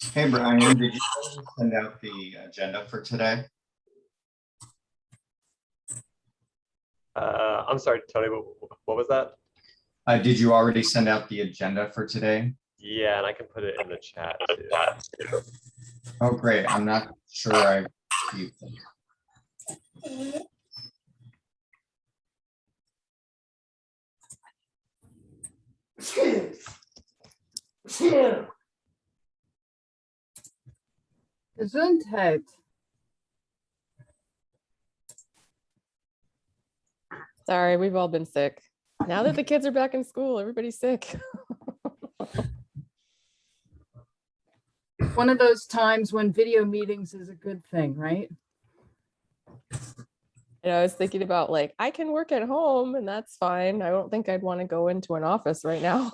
Hey Brian, did you send out the agenda for today? I'm sorry, Tony, what was that? Did you already send out the agenda for today? Yeah, and I can put it in the chat too. Oh, great. I'm not sure I received it. Gesundheit. Sorry, we've all been sick. Now that the kids are back in school, everybody's sick. One of those times when video meetings is a good thing, right? And I was thinking about like, I can work at home and that's fine. I don't think I'd want to go into an office right now.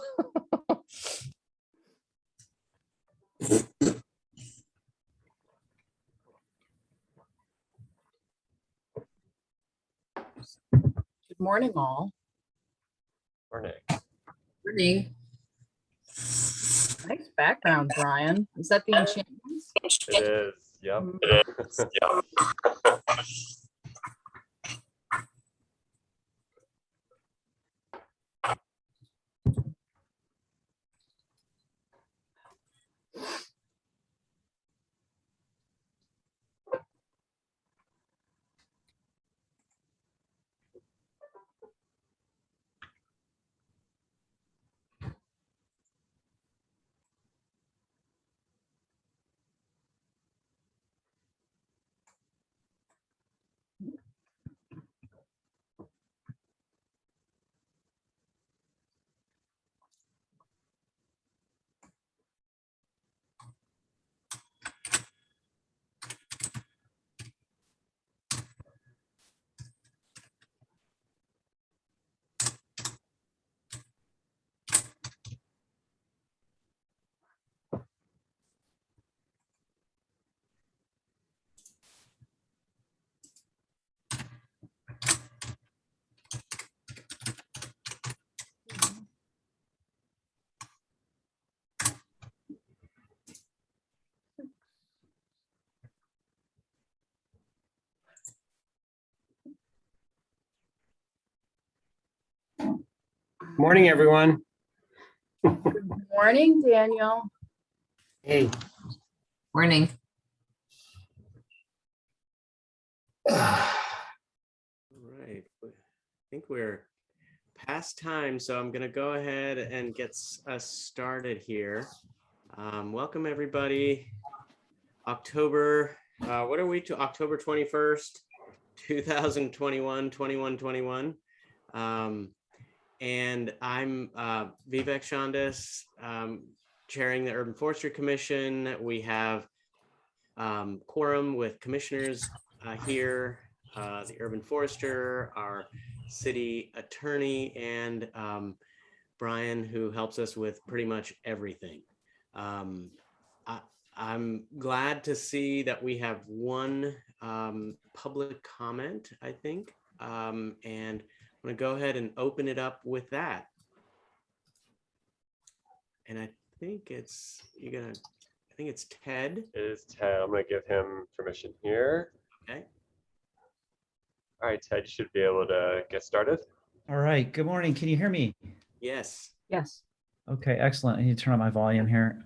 Good morning, all. Morning. Morning. Nice background, Brian. Is that the enchantments? It is. Yep. Morning, everyone. Good morning, Daniel. Hey. Morning. All right. I think we're past time, so I'm going to go ahead and get us started here. Welcome, everybody. October, what are we to? October 21st, 2021, 21. And I'm Vivek Shandis, chairing the Urban Forestry Commission. We have quorum with commissioners here, the urban forester, our city attorney, and Brian, who helps us with pretty much everything. I'm glad to see that we have one public comment, I think, and I'm gonna go ahead and open it up with that. And I think it's Ted. It is Ted. I'm going to give him permission here. Okay. All right, Ted, you should be able to get started. All right. Good morning. Can you hear me? Yes. Yes. Okay, excellent. I need to turn on my volume here.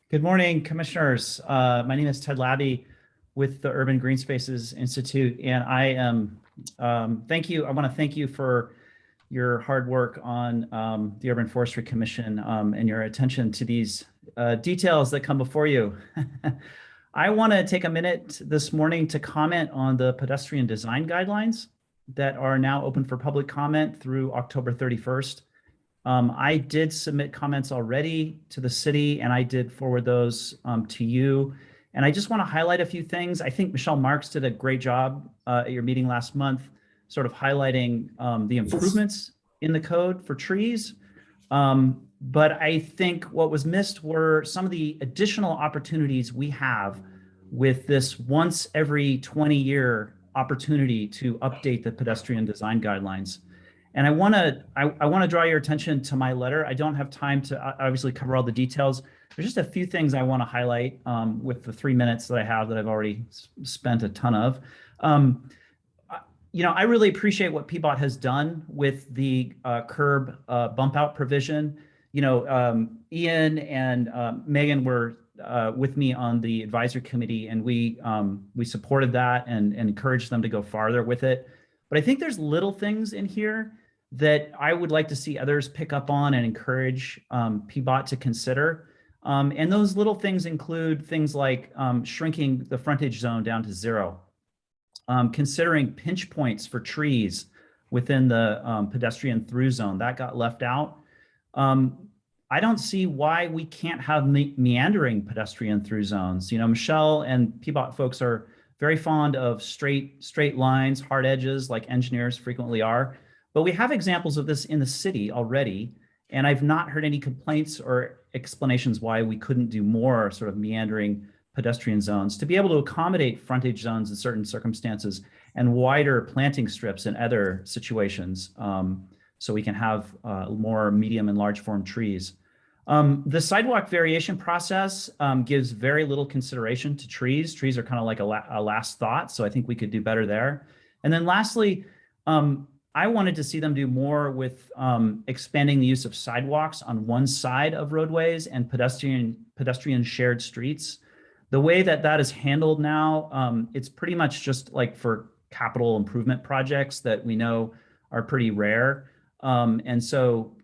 Good morning, commissioners. My name is Ted Labby with the Urban Green Spaces Institute, and I am thank you. I want to thank you for your hard work on the Urban Forestry Commission and your attention to these details that come before you. I want to take a minute this morning to comment on the pedestrian design guidelines that are now open for public comment through October 31st. I did submit comments already to the city, and I did forward those to you. And I just want to highlight a few things. I think Michelle Marks did a great job at your meeting last month, sort of highlighting the improvements in the code for trees. But I think what was missed were some of the additional opportunities we have with this once every 20-year opportunity to update the pedestrian design guidelines. And I want to draw your attention to my letter. I don't have time to obviously cover all the details. There's just a few things I want to highlight with the 3 minutes that I have that I've already spent a ton of. I really appreciate what PBOT has done with the curb bump out provision. Ian and Megan were with me on the advisory committee, and we supported that and encouraged them to go farther with it. But I think there's little things in here that I would like to see others pick up on and encourage PBOT to consider. And those little things include things like shrinking the frontage zone down to 0, considering pinch points for trees within the pedestrian through zone. That got left out. I don't see why we can't have meandering pedestrian through zones. Michelle and PBOT folks are very fond of straight lines, hard edges, like engineers frequently are. But we have examples of this in the city already, and I've not heard any complaints or explanations why we couldn't do more sort of meandering pedestrian zones to be able to accommodate frontage zones in certain circumstances and wider planting strips in other situations, so we can have more medium and large form trees. The sidewalk variation process gives very little consideration to trees. Trees are kind of like a last thought, so I think we could do better there. And then lastly, I wanted to see them do more with expanding the use of sidewalks on one side of roadways and pedestrian shared streets. The way that is handled now, it's pretty much just like for capital improvement projects that we know are pretty rare. And so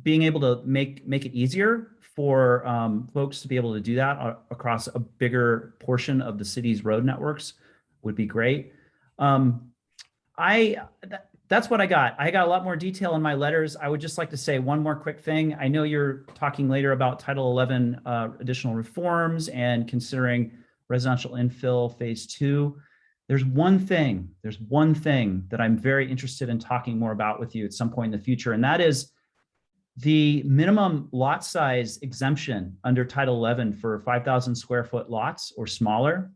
being able to make it easier for folks to be able to do that across a bigger portion of the city's road networks would be great. That's what I got. I got a lot more detail in my letters. I would just like to say one more quick thing. I know you're talking later about Title 11 additional reforms and considering residential infill phase 2. There's one thing that I'm very interested in talking more about with you at some point in the future, and that is the minimum lot size exemption under Title 11 for 5,000 square foot lots or smaller.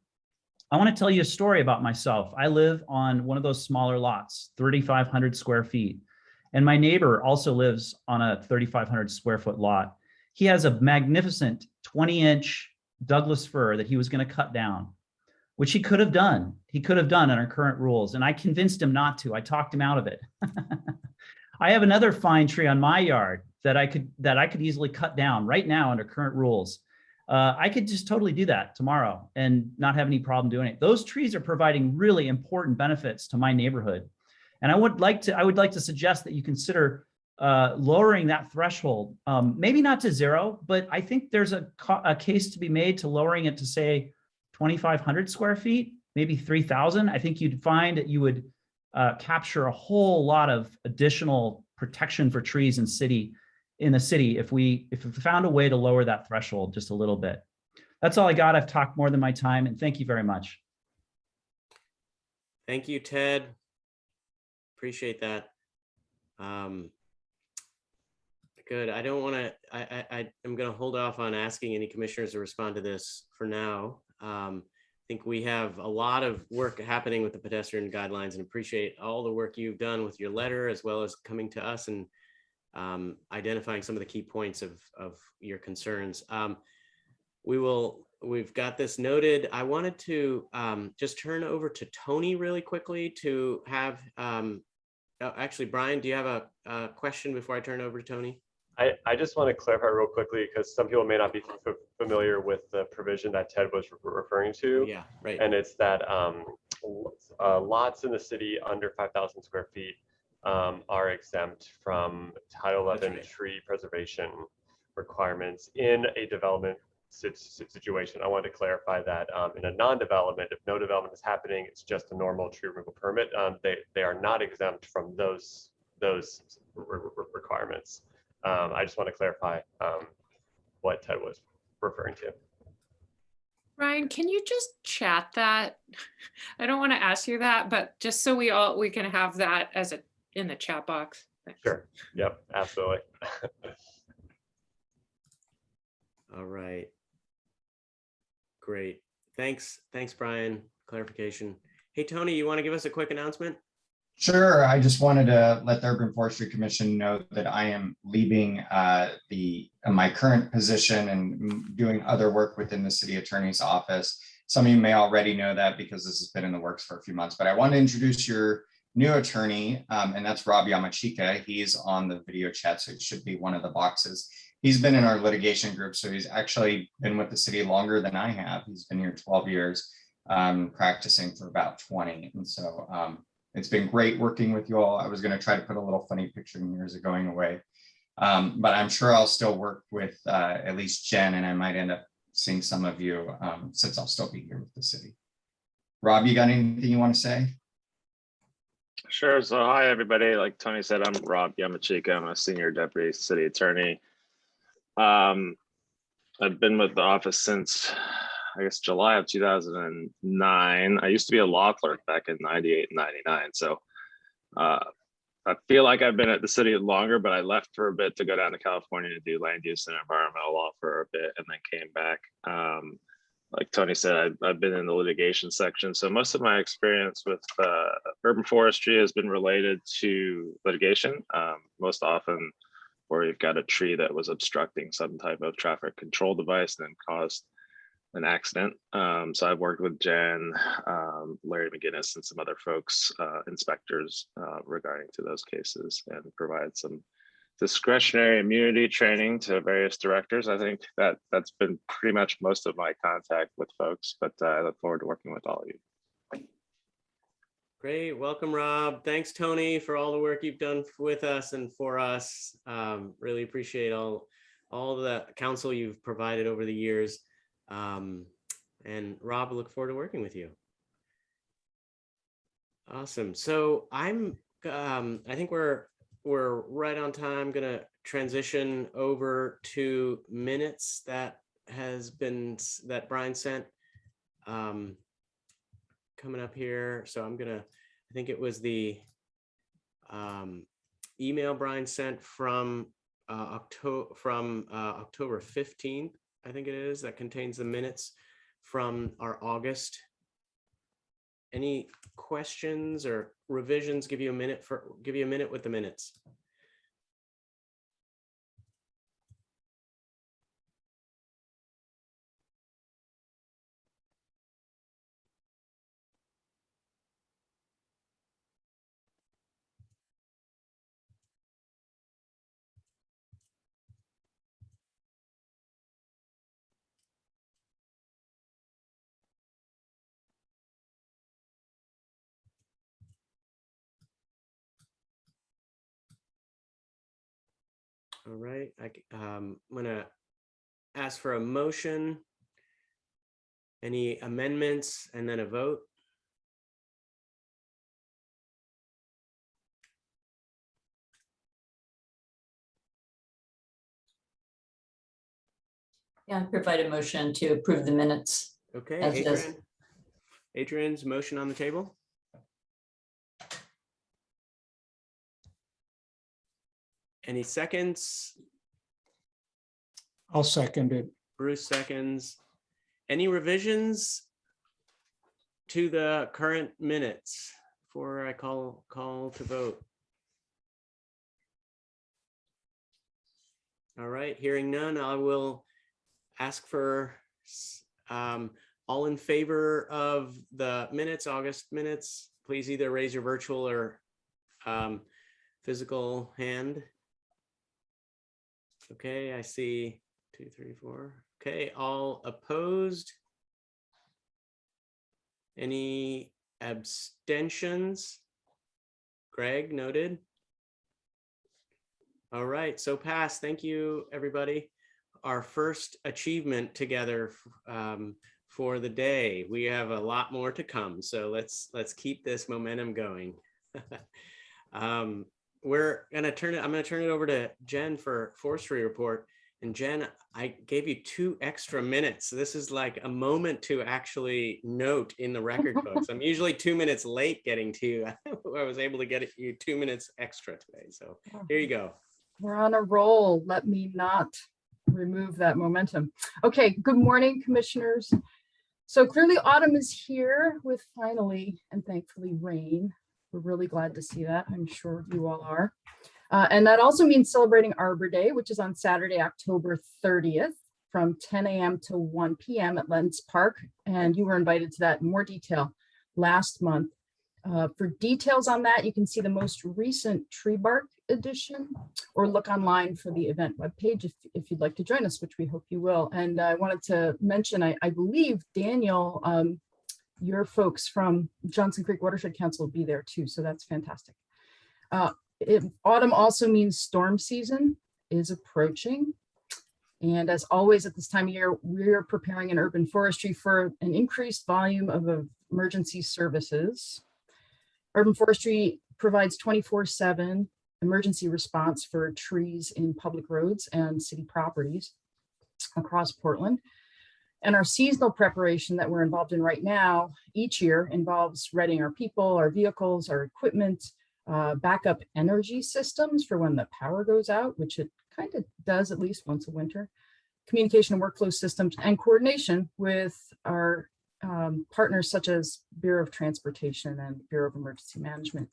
I want to tell you a story about myself. I live on one of those smaller lots, 3,500 square feet. And my neighbor also lives on a 3,500 square foot lot. He has a magnificent 20-inch Douglas fir that he was going to cut down, which he could have done. He could have done under current rules. And I convinced him not to. I talked him out of it. I have another fine tree on my yard that I could easily cut down right now under current rules. I could just totally do that tomorrow and not have any problem doing it. Those trees are providing really important benefits to my neighborhood. And I would like to suggest that you consider lowering that threshold, maybe not to 0, but I think there's a case to be made to lowering it to say 2,500 square feet, maybe 3,000. I think you'd find that you would capture a whole lot of additional protection for trees in the city if we found a way to lower that threshold just a little bit. That's all I got. I've talked more than my time, and thank you very much. Thank you, Ted. Appreciate that. Good. I don't want to, I'm going to hold off on asking any commissioners to respond to this for now. I think we have a lot of work happening with the pedestrian guidelines, and appreciate all the work you've done with your letter, as well as coming to us and identifying some of the key points of your concerns. We've got this noted. I wanted to just turn over to Tony really quickly to have, actually, Brian, do you have a question before I turn over to Tony? I just want to clarify real quickly, because some people may not be familiar with the provision that Ted was referring to. Yeah, right. And it's that lots in the city under 5,000 square feet are exempt from Title 11 right. tree preservation requirements in a development situation. I wanted to clarify that in a non-development, if no development is happening, it's just a normal tree removal permit. They are not exempt from those requirements. I just want to clarify what Ted was referring to. Ryan, can you just chat that? I don't want to ask you that, but just so we can have that as in the chat box. Thanks. Sure. Yep, absolutely. All right. Great. Thanks, Brian. Clarification. Hey, Tony, you want to give us a quick announcement? Sure. I just wanted to let the Urban Forestry Commission know that I am leaving my current position and doing other work within the city attorney's office. Some of you may already know that because this has been in the works for a few months, but I want to introduce your new attorney, and that's Rob Yamachika. He's on the video chat, so it should be one of the boxes. He's been in our litigation group, so he's actually been with the city longer than I have. He's been here 12 years, practicing for about 20. And so it's been great working with you all. I was going to try to put a little funny picture in here as going away, but I'm sure I'll still work with at least Jen, and I might end up seeing some of you since I'll still be here with the city. Rob, you got anything you want to say? Sure. So hi, everybody. Like Tony said, I'm Rob Yamachika. I'm a senior deputy city attorney. I've been with the office since, I guess, July of 2009. I used to be a law clerk back in 98 and 99. So I feel like I've been at the city longer, but I left for a bit to go down to California to do land use and environmental law for a bit and then came back. Like Tony said, I've been in the litigation section. So most of my experience with urban forestry has been related to litigation, most often where you've got a tree that was obstructing some type of traffic control device and then caused an accident. So I've worked with Jen, Larry McGinnis, and some other folks, inspectors, regarding to those cases, and provide some discretionary immunity training to various directors. I think that's been pretty much most of my contact with folks, but I look forward to working with all of you. Great. Welcome, Rob. Thanks, Tony, for all the work you've done with us and for us. Really appreciate all the counsel you've provided over the years. And Rob, I look forward to working with you. Awesome. So I think we're right on time. I'm gonna transition over to minutes that Brian sent coming up here. So I think it was the email Brian sent from October 15th, I think it is, that contains the minutes from our August. Any questions or revisions? Give you a minute with the minutes. All right, I'm gonna ask for a motion, any amendments, and then a vote. Yeah, I provide a motion to approve the minutes. Okay, As is. Adrian's motion on the table. Any seconds? I'll second it. Bruce seconds. Any revisions to the current minutes before I call to vote? All right, hearing none, I will ask for all in favor of the minutes, August minutes, please either raise your virtual or physical hand. Okay, I see 2, 3, 4. Okay, all opposed? Any abstentions? Greg, noted. All right, so passed. Thank you, everybody. Our first achievement together for the day. We have a lot more to come, so let's keep this momentum going. I'm gonna turn it over to Jen for forestry report. And Jen, I gave you 2 extra minutes. So this is like a moment to actually note in the record books. I'm usually 2 minutes late getting to you. I was able to get you 2 minutes extra today. So here you go. We're on a roll. Let me not remove that momentum. Okay, good morning, commissioners. So clearly autumn is here with finally and thankfully rain. We're really glad to see that. I'm sure you all are. And that also means celebrating Arbor Day, which is on Saturday, October 30th from 10 a.m. to 1 p.m. at Lens Park. And you were invited to that in more detail last month. For details on that, you can see the most recent tree bark edition or look online for the event webpage if you'd like to join us, which we hope you will. And I wanted to mention, I believe, Daniel, your folks from Johnson Creek Watershed Council will be there too, so that's fantastic. Autumn also means storm season is approaching. And as always at this time of year, we're preparing in urban forestry for an increased volume of emergency services. Urban forestry provides 24/7 emergency response for trees in public roads and city properties across Portland. And our seasonal preparation that we're involved in right now each year involves readying our people, our vehicles, our equipment, backup energy systems for when the power goes out, which it kind of does at least once a winter, communication and workflow systems, and coordination with our partners such as Bureau of Transportation and Bureau of Emergency Management.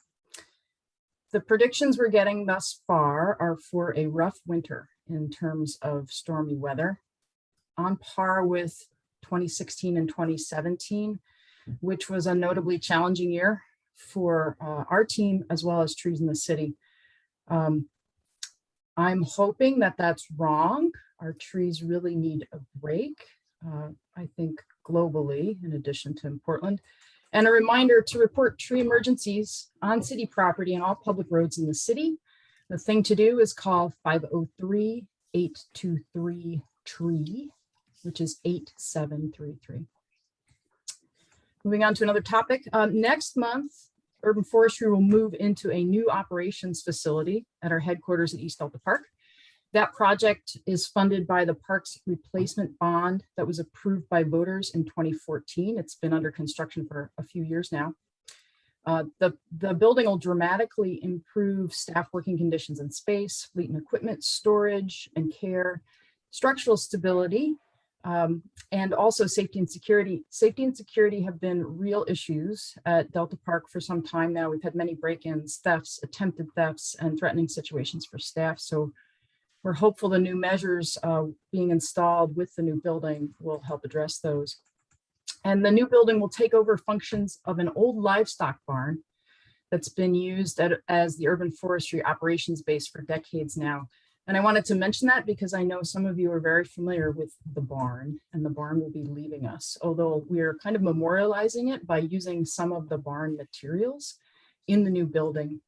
The predictions we're getting thus far are for a rough winter in terms of stormy weather, on par with 2016 and 2017, which was a notably challenging year for our team as well as trees in the city. I'm hoping that that's wrong. Our trees really need a break, I think globally, in addition to in Portland. And a reminder to report tree emergencies on city property and all public roads in the city. The thing to do is call 503-823-TREE, which is 8733. Moving on to another topic. Next month, Urban Forestry will move into a new operations facility at our headquarters at East Delta Park. That project is funded by the park's replacement bond that was approved by voters in 2014. It's been under construction for a few years now. The building will dramatically improve staff working conditions and space, fleet and equipment, storage and care, structural stability, and also safety and security. Safety and security have been real issues at Delta Park for some time now. We've had many break-ins, thefts, attempted thefts, and threatening situations for staff. So we're hopeful the new measures being installed with the new building will help address those. And the new building will take over functions of an old livestock barn that's been used as the urban forestry operations base for decades now. And I wanted to mention that because I know some of you are very familiar with the barn, and the barn will be leaving us, although we are kind of memorializing it by using some of the barn materials in the new building.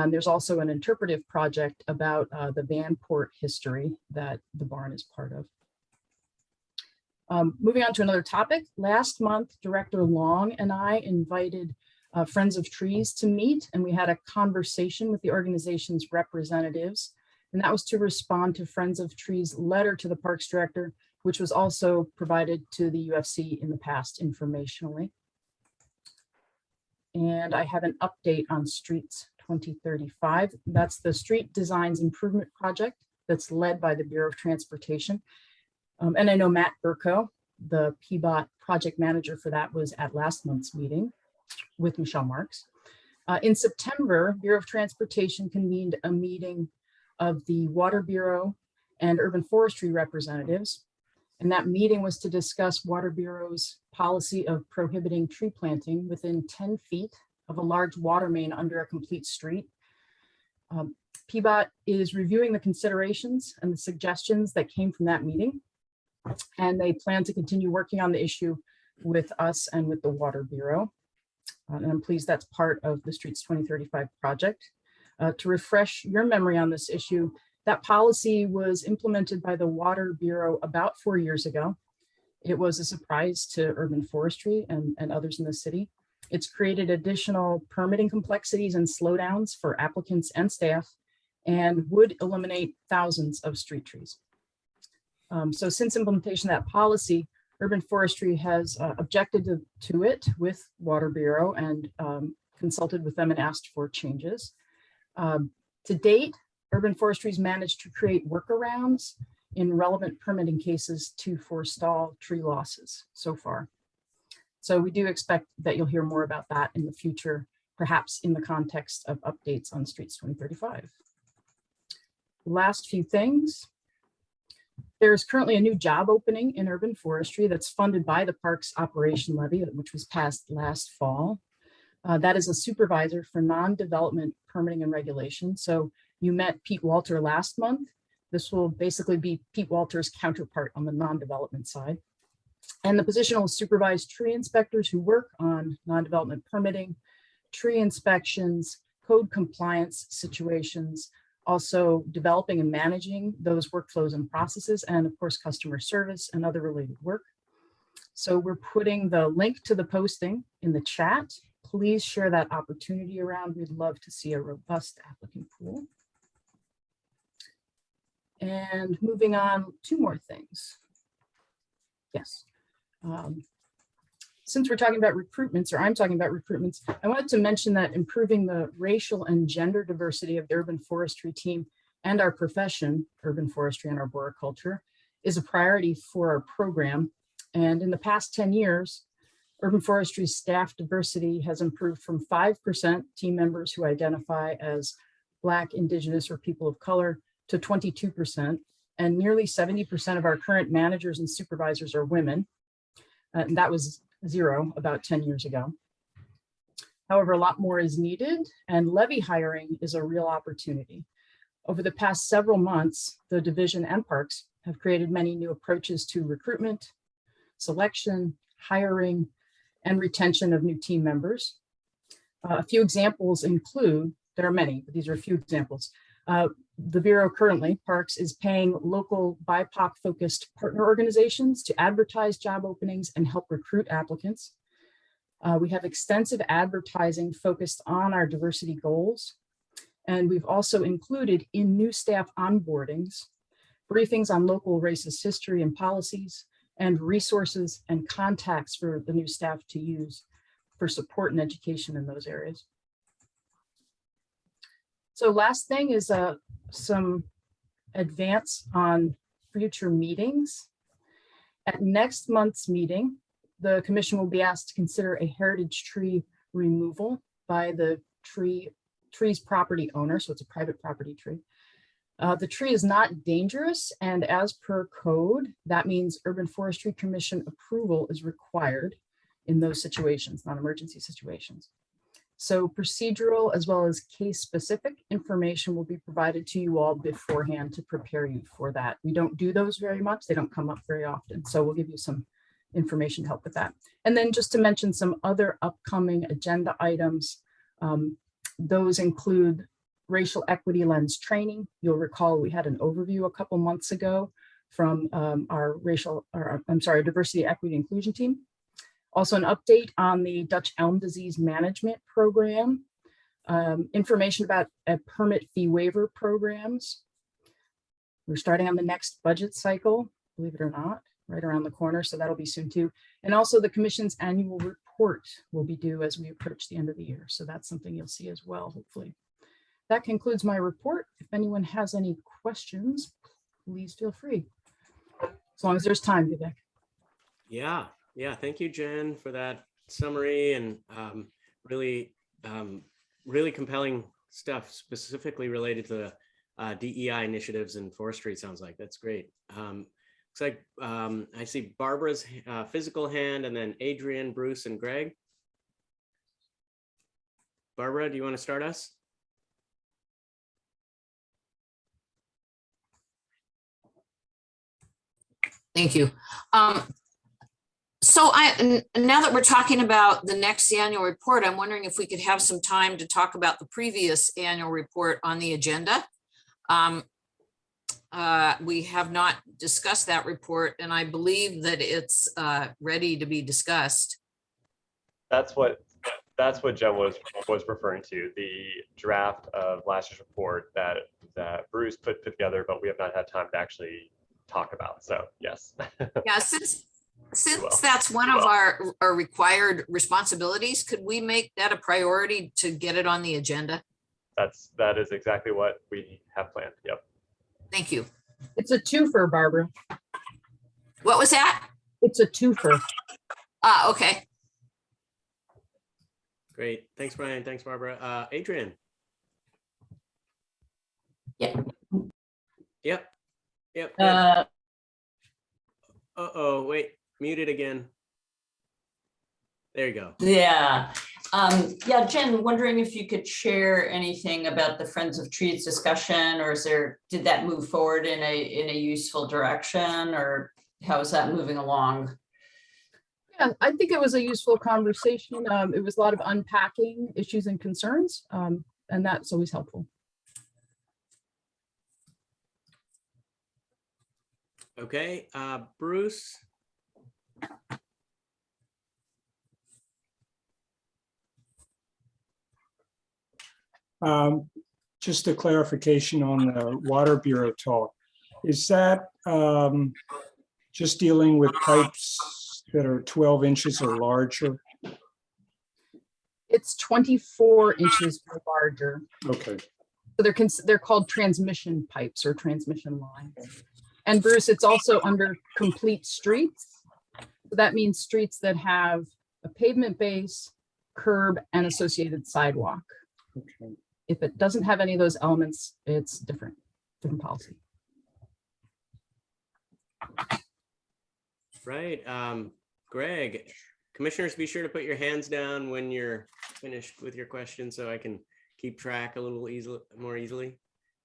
There's also an interpretive project about the Vanport history that the barn is part of. Moving on to another topic. Last month, Director Long and I invited Friends of Trees to meet, and we had a conversation with the organization's representatives. And that was to respond to Friends of Trees' letter to the Parks Director, which was also provided to the UFC in the past informationally. And I have an update on Streets 2035. That's the Street Designs Improvement Project that's led by the Bureau of Transportation. And I know Matt Burko, the PBOT project manager for that, was at last month's meeting with Michelle Marks. In September, Bureau of Transportation convened a meeting of the Water Bureau and Urban Forestry representatives. And that meeting was to discuss Water Bureau's policy of prohibiting tree planting within 10 feet of a large water main under a complete street. PBOT is reviewing the considerations and the suggestions that came from that meeting, and they plan to continue working on the issue with us and with the Water Bureau. And I'm pleased that's part of the Streets 2035 project. To refresh your memory on this issue, that policy was implemented by the Water Bureau about 4 years ago. It was a surprise to urban forestry and others in the city. It's created additional permitting complexities and slowdowns for applicants and staff, and would eliminate thousands of street trees. So since implementation of that policy, urban forestry has objected to it with Water Bureau and consulted with them and asked for changes. To date, urban forestry has managed to create workarounds in relevant permitting cases to forestall tree losses so far. So we do expect that you'll hear more about that in the future perhaps in the context of updates on Streets 2035. Last few things. There's currently a new job opening in urban forestry that's funded by the Parks Operation Levy, which was passed last fall. That is a supervisor for non-development permitting and regulation. So you met Pete Walter last month. This will basically be Pete Walter's counterpart on the non-development side. And the position will supervise tree inspectors who work on non-development permitting, tree inspections, code compliance situations, also developing and managing those workflows and processes, and of course, customer service and other related work. So we're putting the link to the posting in the chat. Please share that opportunity around. We'd love to see a robust applicant pool. And moving on, two more things. Yes. Since we're talking about recruitments, or I'm talking about recruitments, I wanted to mention that improving the racial and gender diversity of the urban forestry team and our profession, urban forestry and arboriculture, is a priority for our program. And in the past 10 years, urban forestry's staff diversity has improved from 5% team members who identify as Black, Indigenous, or people of color to 22%, and nearly 70% of our current managers and supervisors are women. And that was 0 about 10 years ago. However, a lot more is needed, and levy hiring is a real opportunity. Over the past several months, the division and parks have created many new approaches to recruitment, selection, hiring, and retention of new team members. A few examples include, there are many, but these are a few examples. The Bureau currently, Parks, is paying local BIPOC-focused partner organizations to advertise job openings and help recruit applicants. We have extensive advertising focused on our diversity goals. And we've also included in new staff onboardings, briefings on local racist history and policies, and resources and contacts for the new staff to use for support and education in those areas. So last thing is some advance on future meetings. At next month's meeting, the commission will be asked to consider a heritage tree removal by the tree's property owner, so it's a private property tree. The tree is not dangerous, and as per code, that means Urban Forestry Commission approval is required in those situations, non-emergency situations. So procedural as well as case-specific information will be provided to you all beforehand to prepare you for that. We don't do those very much. They don't come up very often. So we'll give you some information to help with that. And then just to mention some other upcoming agenda items, those include racial equity lens training. You'll recall we had an overview a couple months ago from our diversity, equity, inclusion team. Also an update on the Dutch elm disease management program, information about permit fee waiver programs. We're starting on the next budget cycle, believe it or not, right around the corner. So that'll be soon too. And also the commission's annual report will be due as we approach the end of the year. So that's something you'll see as well, hopefully. That concludes my report. If anyone has any questions, please feel free. As long as there's time, Vivek. Yeah, thank you, Jen, for that summary and really compelling stuff specifically related to DEI initiatives in forestry. Sounds like that's great. Looks like I see Barbara's physical hand, and then Adrian, Bruce, and Greg. Barbara, do you want to start us? Thank you. So now that we're talking about the next annual report, I'm wondering if we could have some time to talk about the previous annual report on the agenda. We have not discussed that report, and I believe that it's ready to be discussed. That's what Jen was referring to, the draft of last year's report that Bruce put together, but we have not had time to actually talk about. So yes. Yeah, since that's one of our required responsibilities, could we make that a priority to get it on the agenda? That is exactly what we have planned. Yep. Thank you. It's a twofer, Barbara. What was that? It's a twofer. Okay. Great. Thanks, Brian. Thanks, Barbara. Adrian. Yeah. Yep. Yep. Uh-oh, wait, muted again. There you go. Yeah. Yeah, Jen, wondering if you could share anything about the Friends of Trees discussion, or did that move forward in a useful direction, or how is that moving along? Yeah, I think it was a useful conversation. It was a lot of unpacking issues and concerns, and that's always helpful. Okay, Bruce. Just a clarification on the Water Bureau talk. Is that just dealing with pipes that are 12 inches or larger? It's 24 inches or larger. Okay. So they're called transmission pipes or transmission lines. And Bruce, it's also under complete streets. So that means streets that have a pavement base, curb, and associated sidewalk. Okay. If it doesn't have any of those elements, it's different policy. Right. Greg, commissioners, be sure to put your hands down when you're finished with your question so I can keep track a little more easily.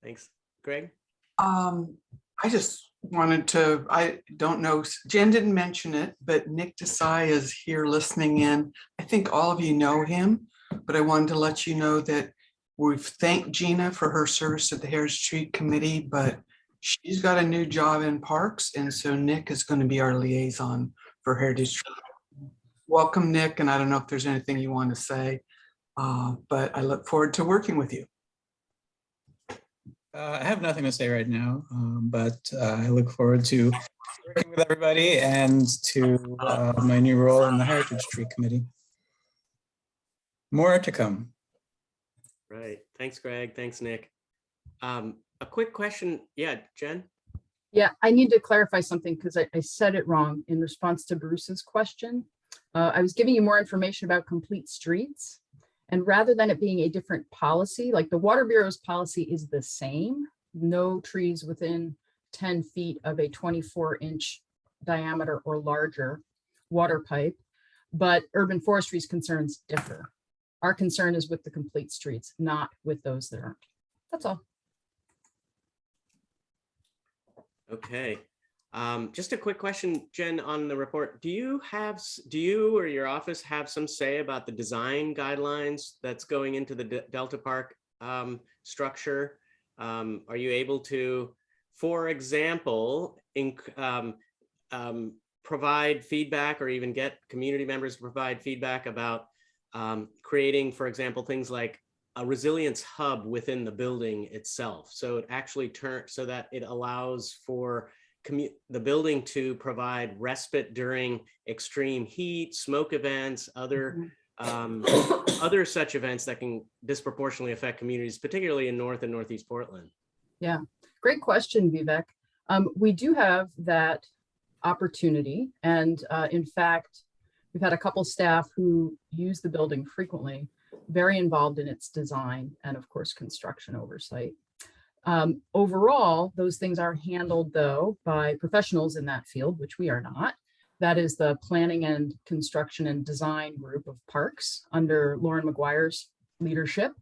Thanks. Greg? I just wanted to, I don't know, Jen didn't mention it, but Nick Desai is here listening in. I think all of you know him, but I wanted to let you know that we've thanked Gina for her service at the Heritage Tree Committee, but she's got a new job in parks. And so Nick is going to be our liaison for Heritage Tree. Welcome, Nick. And I don't know if there's anything you want to say, but I look forward to working with you. I have nothing to say right now, but I look forward to working with everybody and to my new role in the Heritage Tree Committee. More to come. Right. Thanks, Greg. Thanks, Nick. A quick question. Yeah, Jen? Yeah, I need to clarify something because I said it wrong in response to Bruce's question. I was giving you more information about complete streets. And rather than it being a different policy, like the Water Bureau's policy is the same, no trees within 10 feet of a 24-inch diameter or larger water pipe, but urban forestry's concerns differ. Our concern is with the complete streets, not with those that aren't. That's all. Okay. Just a quick question, Jen, on the report. Do you or your office have some say about the design guidelines that's going into the Delta Park structure? Are you able to, for example, provide feedback or even get community members to provide feedback about creating, for example, things like a resilience hub within the building itself? So it actually so that it allows for the building to provide respite during extreme heat, smoke events, other such events that can disproportionately affect communities, particularly in North and Northeast Portland. Yeah, great question, Vivek. We do have that opportunity. And in fact, we've had a couple staff who use the building frequently, very involved in its design and of course, construction oversight. Overall, those things are handled though by professionals in that field, which we are not. That is the planning and construction and design group of parks under Lauren McGuire's leadership.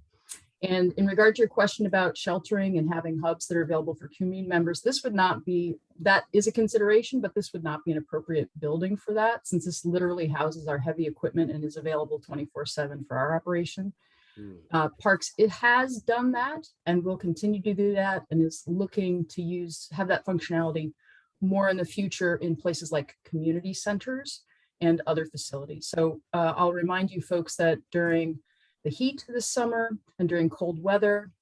And in regard to your question about sheltering and having hubs that are available for community members, this would not be, that is a consideration, but this would not be an appropriate building for that, since this literally houses our heavy equipment and is available 24/7 for our operation. Parks, it has done that and will continue to do that and is looking to have that functionality more in the future in places like community centers and other facilities. So I'll remind you folks that during the heat this summer and during cold weather,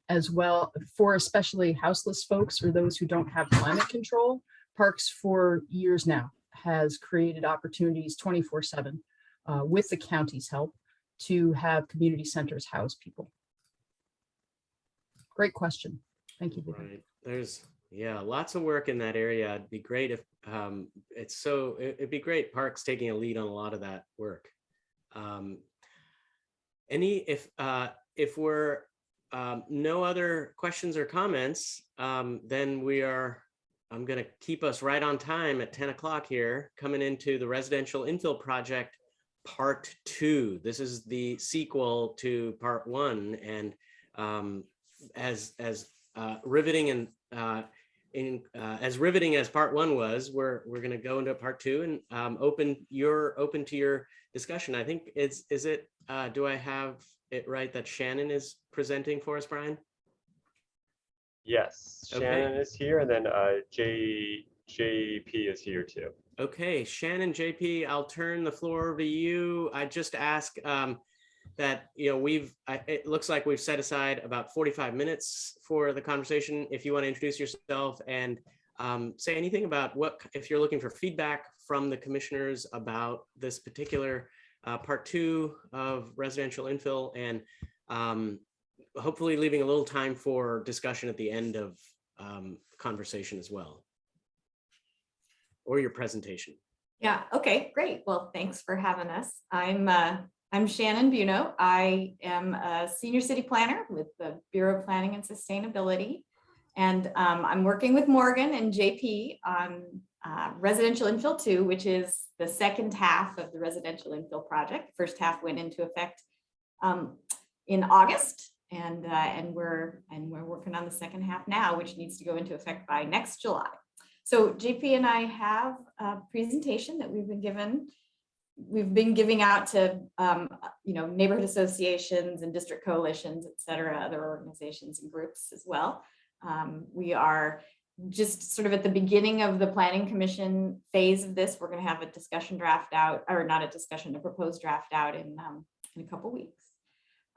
as well for especially houseless folks or those who don't have climate control, Parks for years now has created opportunities 24/7 with the county's help to have community centers house people. Great question. Thank you. Right. There's, yeah, lots of work in that area. It'd be great if it'd be great Parks taking a lead on a lot of that work. If we're no other questions or comments, then I'm going to keep us right on time at 10 o'clock here, coming into the residential infill project part 2. This is the sequel to part 1, and as riveting and as riveting as part 1 was, we're going to go into part 2 and open to your discussion. I think is it do I have it right that Shannon is presenting for us, Brian? Yes, Okay. Shannon is here, and then JP is here too. Okay, Shannon, JP, I'll turn the floor over to you. I just ask that, it looks like we've set aside about 45 minutes for the conversation. If you want to introduce yourself and say anything about if you're looking for feedback from the commissioners about this particular part 2 of residential infill, and hopefully leaving a little time for discussion at the end of conversation as well, or your presentation. Yeah, okay, great. Well, thanks for having us. I'm Shannon Buno. I am a senior city planner with the Bureau of Planning and Sustainability. And I'm working with Morgan and JP on residential infill 2, which is the second half of the residential infill project. The first half went into effect in August, and we're working on the second half now, which needs to go into effect by next July. So JP and I have a presentation that we've been giving out to neighborhood associations and district coalitions, et cetera, other organizations and groups as well. We are just sort of at the beginning of the planning commission phase of this. We're going to have a discussion draft out, or not a discussion, a proposed draft out in a couple weeks.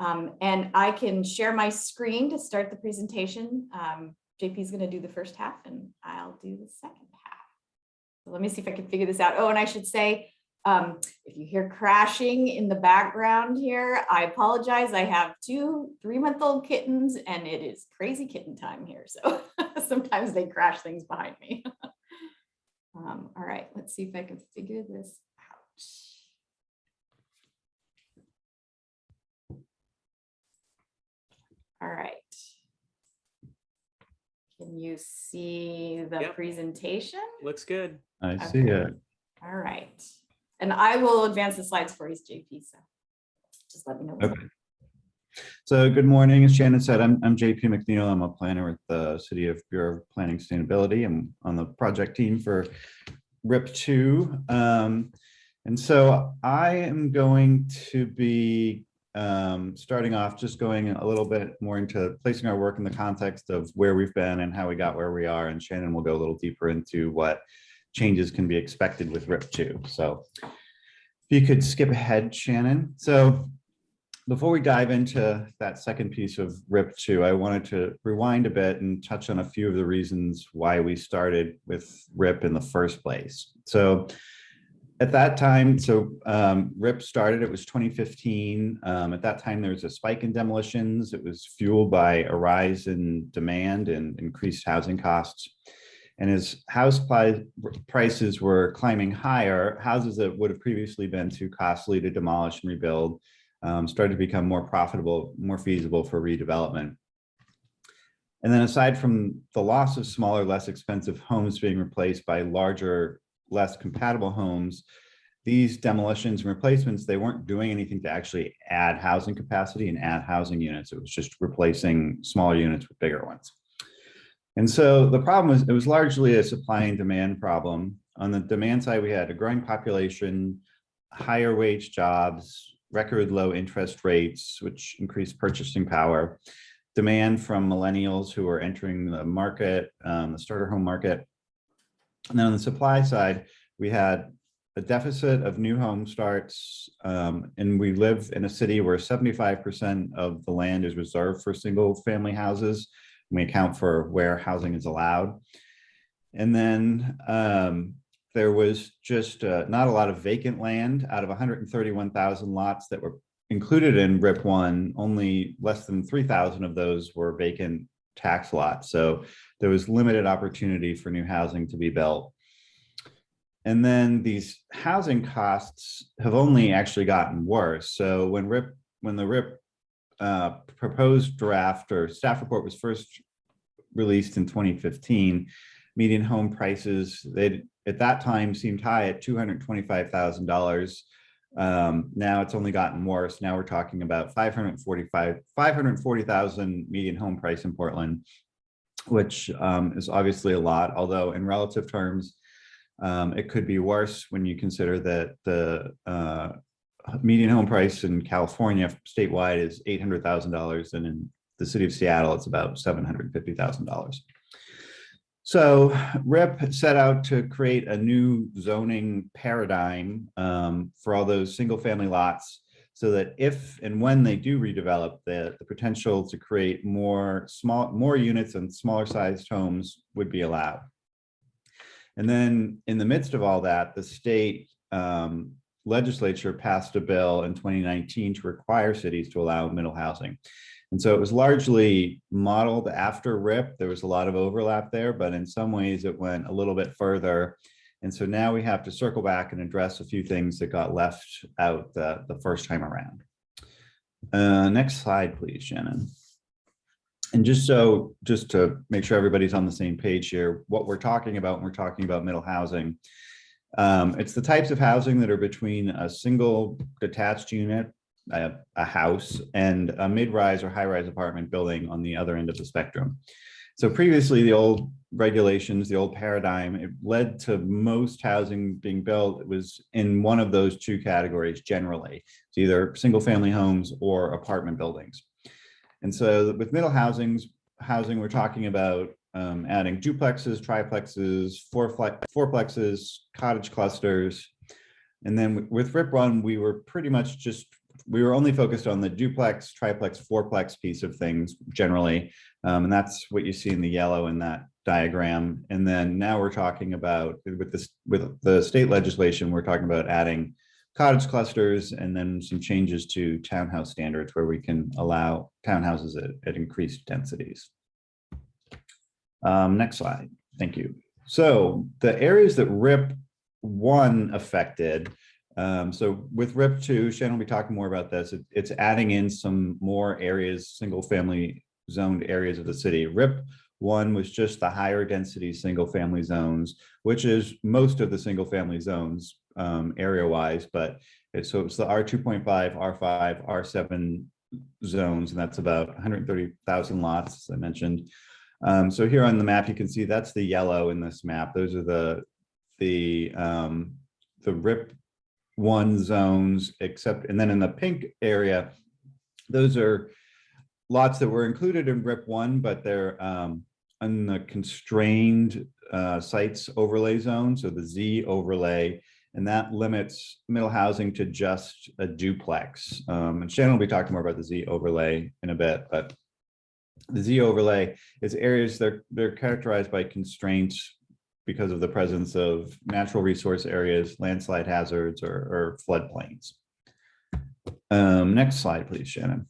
And I can share my screen to start the presentation. JP is going to do the first half and I'll do the second half. So let me see if I can figure this out. Oh, and I should say, if you hear crashing in the background here, I apologize. I have 2 3-month-old kittens and it is crazy kitten time here. So sometimes they crash things behind me. All right, let's see if I can figure this out. All right. Can you see the presentation? Looks good. I see it. All right. And I will advance the slides for you, JP. So just let me know. Okay. So good morning. As Shannon said, I'm JP McNeil. I'm a planner with the City of Bureau of Planning Sustainability. I'm on the project team for RIP2. And so I am going to be starting off just going a little bit more into placing our work in the context of where we've been and how we got where we are. And Shannon will go a little deeper into what changes can be expected with RIP2. So if you could skip ahead, Shannon. So before we dive into that second piece of RIP2, I wanted to rewind a bit and touch on a few of the reasons why we started with RIP in the first place. So at that time, RIP started, it was 2015. At that time, there was a spike in demolitions. It was fueled by a rise in demand and increased housing costs. And as house prices were climbing higher, houses that would have previously been too costly to demolish and rebuild started to become more profitable, more feasible for redevelopment. And then aside from the loss of smaller, less expensive homes being replaced by larger, less compatible homes, these demolitions and replacements, they weren't doing anything to actually add housing capacity and add housing units. It was just replacing smaller units with bigger ones. And so the problem was, it was largely a supply and demand problem. On the demand side, we had a growing population, higher wage jobs, record low interest rates, which increased purchasing power, demand from millennials who are entering the market, the starter home market. And then on the supply side, we had a deficit of new home starts, and we live in a city where 75% of the land is reserved for single family houses. We account for where housing is allowed. And then there was just not a lot of vacant land. Out of 131,000 lots that were included in RIP1, only less than 3,000 of those were vacant tax lots. So there was limited opportunity for new housing to be built. And then these housing costs have only actually gotten worse. So when RIP when the RIP proposed draft or staff report was first released in 2015, median home prices, they at that time seemed high at $225,000. Now it's only gotten worse. Now we're talking about 540,000 median home price in Portland, which is obviously a lot, although in relative terms, it could be worse when you consider that the median home price in California statewide is $800,000, and in the city of Seattle, it's about $750,000. So RIP set out to create a new zoning paradigm for all those single family lots, so that if and when they do redevelop, the potential to create more units and smaller sized homes would be allowed. And then in the midst of all that, the state legislature passed a bill in 2019 to require cities to allow middle housing. And so it was largely modeled after RIP. There was a lot of overlap there, but in some ways it went a little bit further. And so now we have to circle back and address a few things that got left out the first time around. Next slide, please, Shannon. And just to make sure everybody's on the same page here, what we're talking about when we're talking about middle housing, it's the types of housing that are between a single detached unit, a house, and a mid-rise or high-rise apartment building on the other end of the spectrum. So previously, the old regulations, the old paradigm, it led to most housing being built. It was in one of those two categories generally. It's either single-family homes or apartment buildings. And so with middle housing, we're talking about adding duplexes, triplexes, fourplexes, cottage clusters. And then with RIP 1, we were pretty much we were only focused on the duplex, triplex, fourplex piece of things generally. And that's what you see in the yellow in that diagram. And then now we're talking about, with the state legislation, we're talking about adding cottage clusters and then some changes to townhouse standards where we can allow townhouses at increased densities. Next slide. Thank you. So the areas that RIP 1 affected, so with RIP 2, Shannon will be talking more about this. It's adding in some more areas, single family zoned areas of the city. RIP 1 was just the higher density single family zones, which is most of the single family zones area wise, but it's the R2.5, R5, R7 zones, and that's about 130,000 lots, as I mentioned. So here on the map, you can see that's the yellow in this map. Those are the RIP 1 zones, and then in the pink area, those are lots that were included in RIP 1, but they're on the constrained sites overlay zone, so the Z overlay, and that limits middle housing to just a duplex. And Shannon will be talking more about the Z overlay in a bit, but the Z overlay is areas they're characterized by constraints because of the presence of natural resource areas, landslide hazards, or floodplains. Next slide, please, Shannon.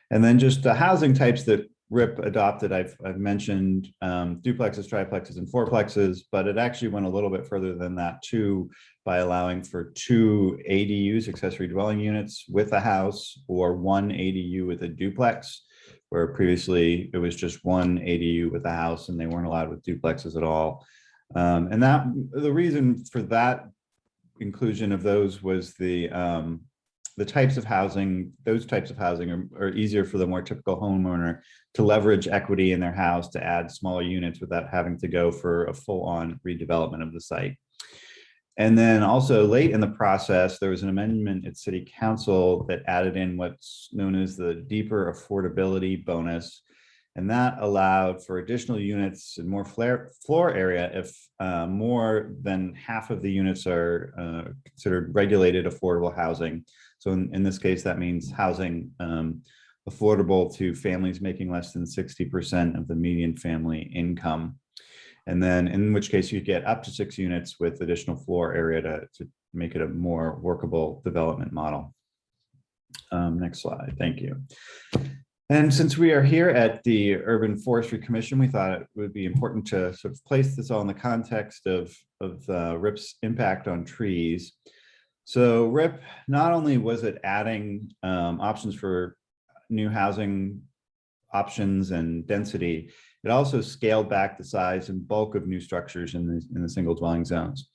And then just the housing types that RIP adopted, I've mentioned duplexes, triplexes, and fourplexes, but it actually went a little bit further than that too, by allowing for 2 ADUs, accessory dwelling units, with a house, or 1 ADU with a duplex, where previously it was just 1 ADU with a house and they weren't allowed with duplexes at all. And the reason for that inclusion of those was the types of housing, those types of housing are easier for the more typical homeowner to leverage equity in their house to add smaller units without having to go for a full-on redevelopment of the site. And then also late in the process, there was an amendment at City Council that added in what's known as the deeper affordability bonus. And that allowed for additional units and more floor area if more than half of the units are considered regulated affordable housing. So in this case, that means housing affordable to families making less than 60% of the median family income. And then in which case you get up to 6 units with additional floor area to make it a more workable development model. Next slide, thank you. And since we are here at the Urban Forestry Commission, we thought it would be important to sort of place this all in the context of RIP's impact on trees. So RIP, not only was it adding options for new housing options and density, it also scaled back the size and bulk of new structures in the single dwelling zones.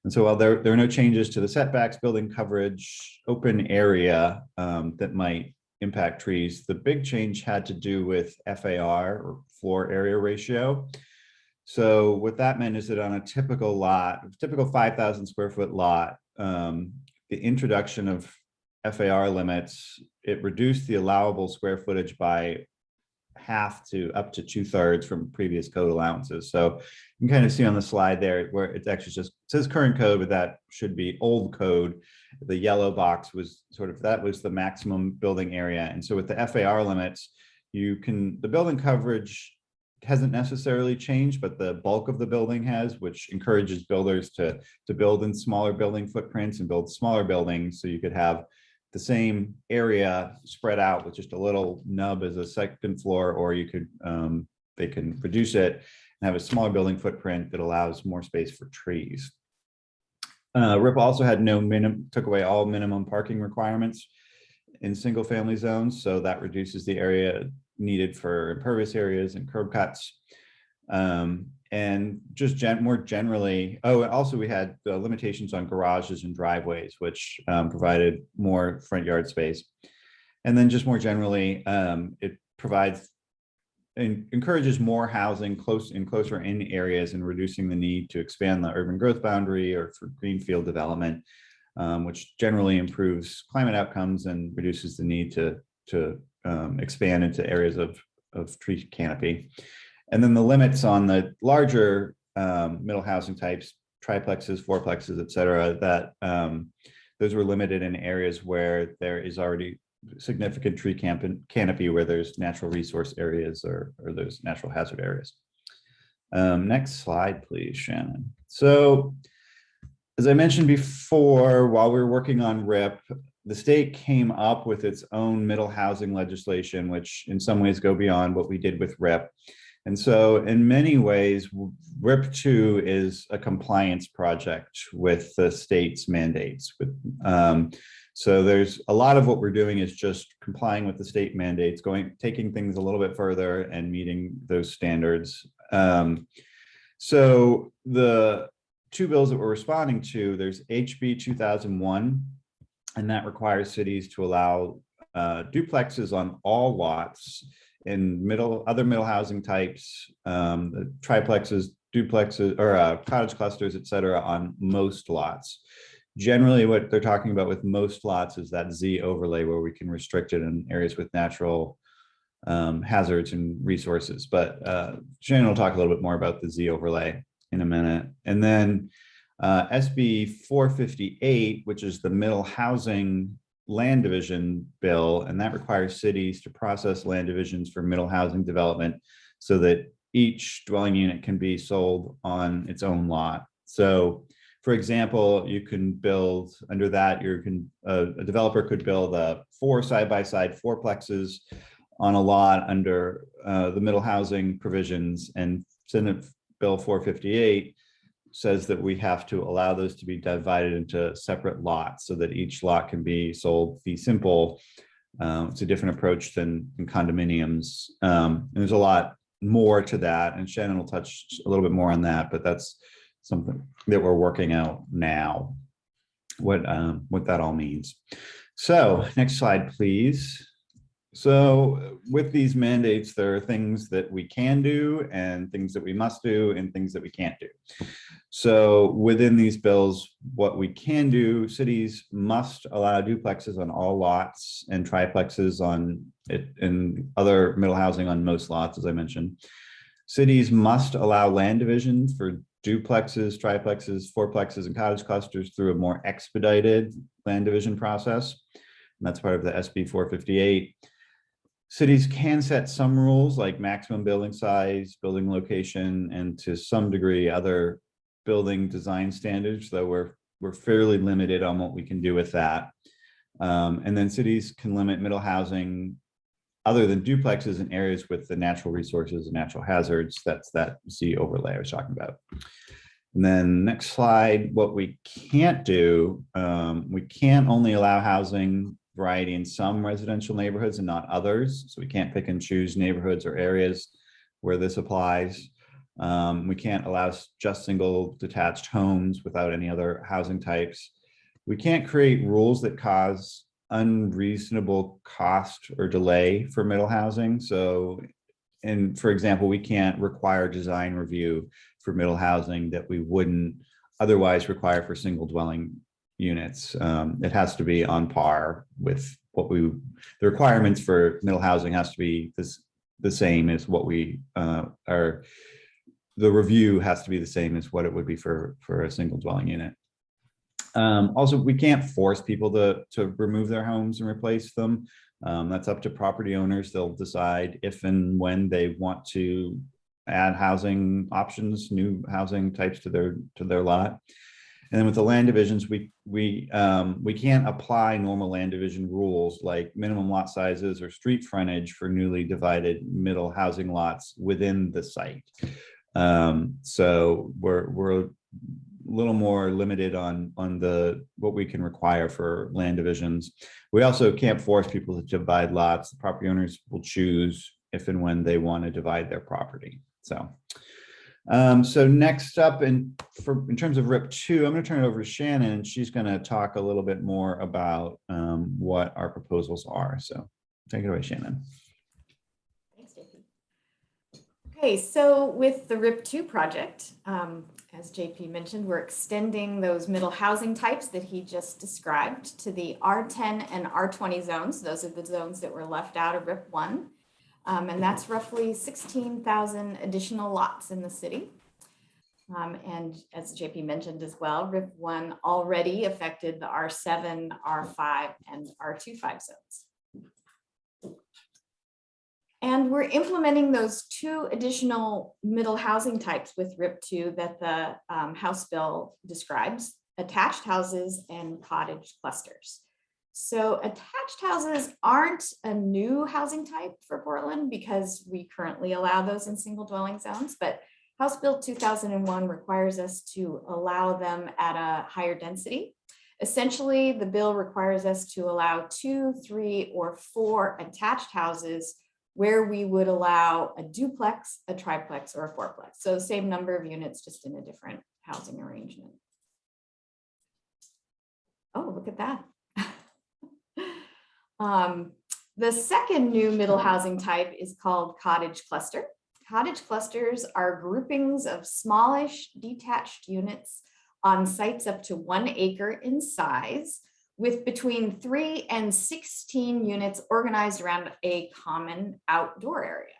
And so while there are no changes to the setbacks, building coverage, open area that might impact trees, the big change had to do with FAR, or floor area ratio. So what that meant is that on a typical lot, typical 5,000 square foot lot, the introduction of FAR limits, it reduced the allowable square footage by half to up to 2/3 from previous code allowances. So you can kind of see on the slide there where it actually just says current code, but that should be old code. The yellow box was sort of, that was the maximum building area. And so with the FAR limits, the building coverage hasn't necessarily changed, but the bulk of the building has, which encourages builders to build in smaller building footprints and build smaller buildings. So you could have the same area spread out with just a little nub as a second floor, or you could, they can reduce it and have a smaller building footprint that allows more space for trees. RIP also had took away all minimum parking requirements in single family zones. So that reduces the area needed for impervious areas and curb cuts. And just more generally, also we had the limitations on garages and driveways, which provided more front yard space. And then just more generally, it provides and encourages more housing closer in areas and reducing the need to expand the urban growth boundary or for greenfield development, which generally improves climate outcomes and reduces the need to expand into areas of tree canopy. And then the limits on the larger middle housing types, triplexes, fourplexes, et cetera, that those were limited in areas where there is already significant tree canopy, where there's natural resource areas or there's natural hazard areas. Next slide, please, Shannon. So as I mentioned before, while we were working on RIP, the state came up with its own middle housing legislation, which in some ways go beyond what we did with RIP. And so in many ways, RIP 2 is a compliance project with the state's mandates. So there's a lot of what we're doing is just complying with the state mandates, taking things a little bit further and meeting those standards. So the two bills that we're responding to, there's HB 2001, and that requires cities to allow duplexes on all lots in other middle housing types, triplexes, duplexes, or cottage clusters, et cetera, on most lots. Generally, what they're talking about with most lots is that Z overlay, where we can restrict it in areas with natural hazards and resources. But Shannon will talk a little bit more about the Z overlay in a minute. And then SB 458, which is the middle housing land division bill, and that requires cities to process land divisions for middle housing development so that each dwelling unit can be sold on its own lot. So for example, you can build under that, a developer could build 4 side-by-side fourplexes on a lot under the middle housing provisions, and Senate Bill 458 says that we have to allow those to be divided into separate lots so that each lot can be sold fee simple. It's a different approach than in condominiums. And there's a lot more to that, and Shannon will touch a little bit more on that, but that's something that we're working out now, what that all means. So next slide, please. So with these mandates, there are things that we can do and things that we must do and things that we can't do. So within these bills, what we can do, cities must allow duplexes on all lots and triplexes on it and other middle housing on most lots, as I mentioned. Cities must allow land divisions for duplexes, triplexes, fourplexes, and cottage clusters through a more expedited land division process. And that's part of the SB 458. Cities can set some rules like maximum building size, building location, and to some degree other building design standards, though we're fairly limited on what we can do with that. And then cities can limit middle housing other than duplexes in areas with the natural resources and natural hazards. That's that Z overlay I was talking about. And then next slide, what we can't do, we can't only allow housing variety in some residential neighborhoods and not others. So we can't pick and choose neighborhoods or areas where this applies. We can't allow just single detached homes without any other housing types. We can't create rules that cause unreasonable cost or delay for middle housing. So, and for example, we can't require design review for middle housing that we wouldn't otherwise require for single dwelling units. It has to be on par with what the requirements for middle housing has to be the same as what we are. The review has to be the same as what it would be for a single dwelling unit. Also, we can't force people to remove their homes and replace them. That's up to property owners. They'll decide if and when they want to add housing options, new housing types to their lot. And then with the land divisions, we can't apply normal land division rules like minimum lot sizes or street frontage for newly divided middle housing lots within the site. So we're a little more limited on what we can require for land divisions. We also can't force people to divide lots. The property owners will choose if and when they want to divide their property. So next up, in terms of RIP 2, I'm going to turn it over to Shannon, and she's going to talk a little bit more about what our proposals are. So take it away, Shannon. Thanks, JP. Okay, so with the RIP 2 project, as JP mentioned, we're extending those middle housing types that he just described to the R10 and R20 zones. Those are the zones that were left out of RIP 1. And that's roughly 16,000 additional lots in the city. And as JP mentioned as well, RIP 1 already affected the R7, R5, and R25 zones. And we're implementing those 2 additional middle housing types with RIP 2 that the House bill describes: attached houses and cottage clusters. So attached houses aren't a new housing type for Portland because we currently allow those in single dwelling zones, but House Bill 2001 requires us to allow them at a higher density. Essentially, the bill requires us to allow 2, 3, or 4 attached houses where we would allow a duplex, a triplex, or a fourplex. So the same number of units, just in a different housing arrangement. Oh, look at that. The second new middle housing type is called cottage cluster. Cottage clusters are groupings of smallish detached units on sites up to 1 acre in size, with between 3 and 16 units organized around a common outdoor area.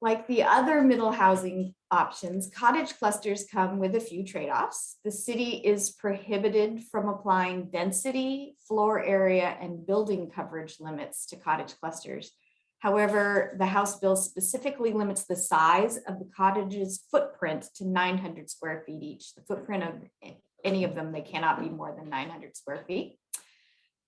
Like the other middle housing options, cottage clusters come with a few trade-offs. The city is prohibited from applying density, floor area, and building coverage limits to cottage clusters. However, the House bill specifically limits the size of the cottage's footprint to 900 square feet each. The footprint of any of them, they cannot be more than 900 square feet.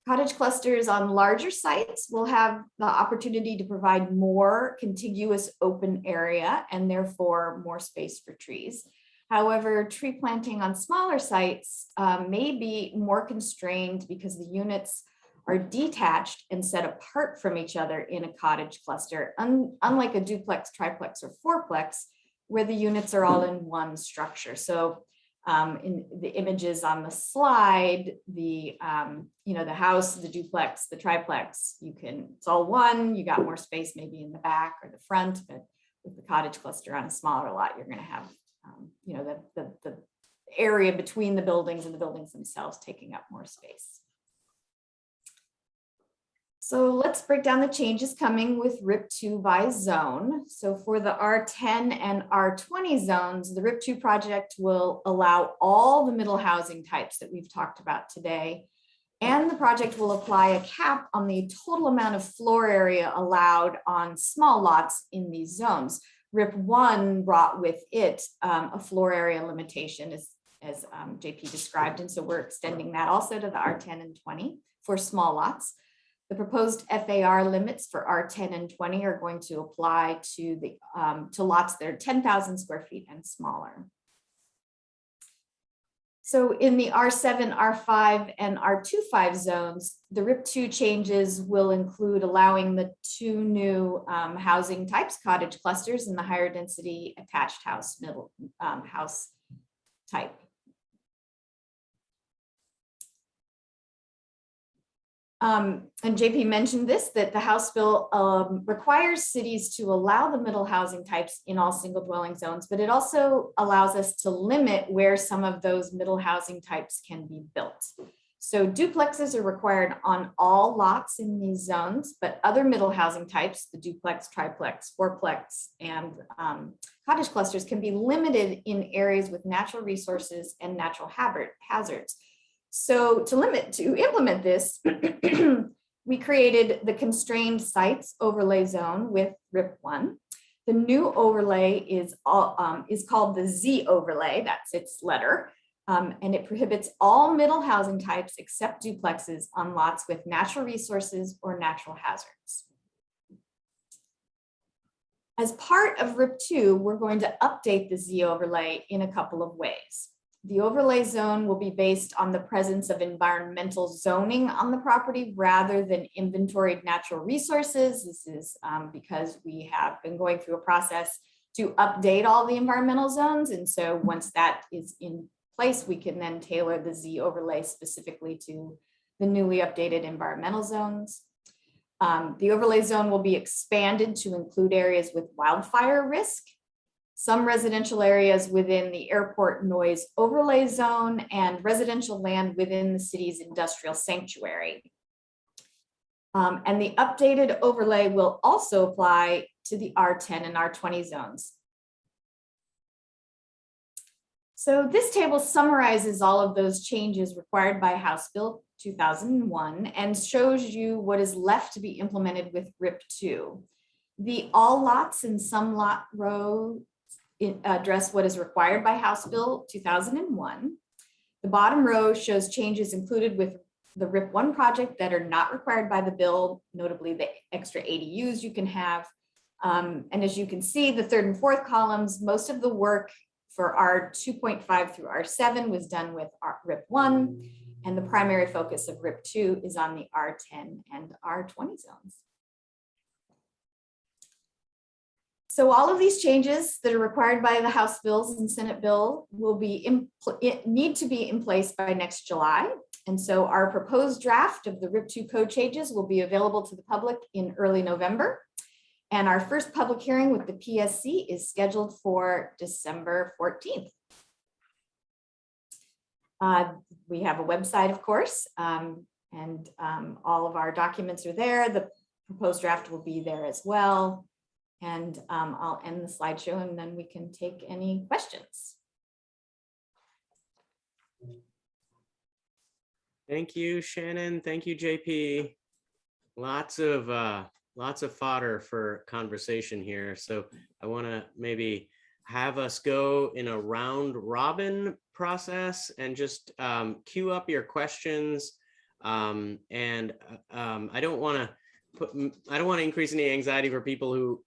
Cottage clusters on larger sites will have the opportunity to provide more contiguous open area and therefore more space for trees. However, tree planting on smaller sites may be more constrained because the units are detached and set apart from each other in a cottage cluster, unlike a duplex, triplex, or fourplex, where the units are all in one structure. So in the images on the slide, the house, the duplex, the triplex, it's all one. You got more space maybe in the back or the front, but with the cottage cluster on a smaller lot, you're going to have the area between the buildings and the buildings themselves taking up more space. So let's break down the changes coming with RIP 2 by zone. So for the R10 and R20 zones, the RIP 2 project will allow all the middle housing types that we've talked about today. And the project will apply a cap on the total amount of floor area allowed on small lots in these zones. RIP 1 brought with it a floor area limitation as JP described. And so we're extending that also to the R10 and 20 for small lots. The proposed FAR limits for R10 and 20 are going to apply to the to lots that are 10,000 square feet and smaller. So in the R7, R5, and R25 zones, the RIP2 changes will include allowing the two new housing types, cottage clusters, and the higher density attached house middle house type. And JP mentioned this, that the House bill requires cities to allow the middle housing types in all single dwelling zones, but it also allows us to limit where some of those middle housing types can be built. So duplexes are required on all lots in these zones, but other middle housing types, the duplex, triplex, fourplex, and cottage clusters can be limited in areas with natural resources and natural hazards. So to implement this, we created the constrained sites overlay zone with RIP1. The new overlay is called the Z overlay, that's its letter, and it prohibits all middle housing types except duplexes on lots with natural resources or natural hazards. As part of RIP2, we're going to update the Z overlay in a couple of ways. The overlay zone will be based on the presence of environmental zoning on the property rather than inventoried natural resources. This is because we have been going through a process to update all the environmental zones. And so once that is in place, we can then tailor the Z overlay specifically to the newly updated environmental zones. The overlay zone will be expanded to include areas with wildfire risk, some residential areas within the airport noise overlay zone, and residential land within the city's industrial sanctuary. And the updated overlay will also apply to the R10 and R20 zones. So this table summarizes all of those changes required by House Bill 2001 and shows you what is left to be implemented with RIP2. The all lots and some lot row address what is required by House Bill 2001. The bottom row shows changes included with the RIP1 project that are not required by the bill, notably the extra ADUs you can have. And as you can see, the third and fourth columns, most of the work for R2.5 through R7 was done with RIP1, and the primary focus of RIP2 is on the R10 and R20 zones. So all of these changes that are required by the House bills and Senate bill will need to be in place by next July. And so our proposed draft of the RIP2 code changes will be available to the public in early November. And our first public hearing with the PSC is scheduled for December 14th. We have a website, of course, and all of our documents are there. The proposed draft will be there as well. And I'll end the slideshow and then we can take any questions. Thank you, Shannon. Thank you, JP. Lots of fodder for conversation here. So I want to maybe have us go in a round robin process and just queue up your questions. I don't want to increase any anxiety for people who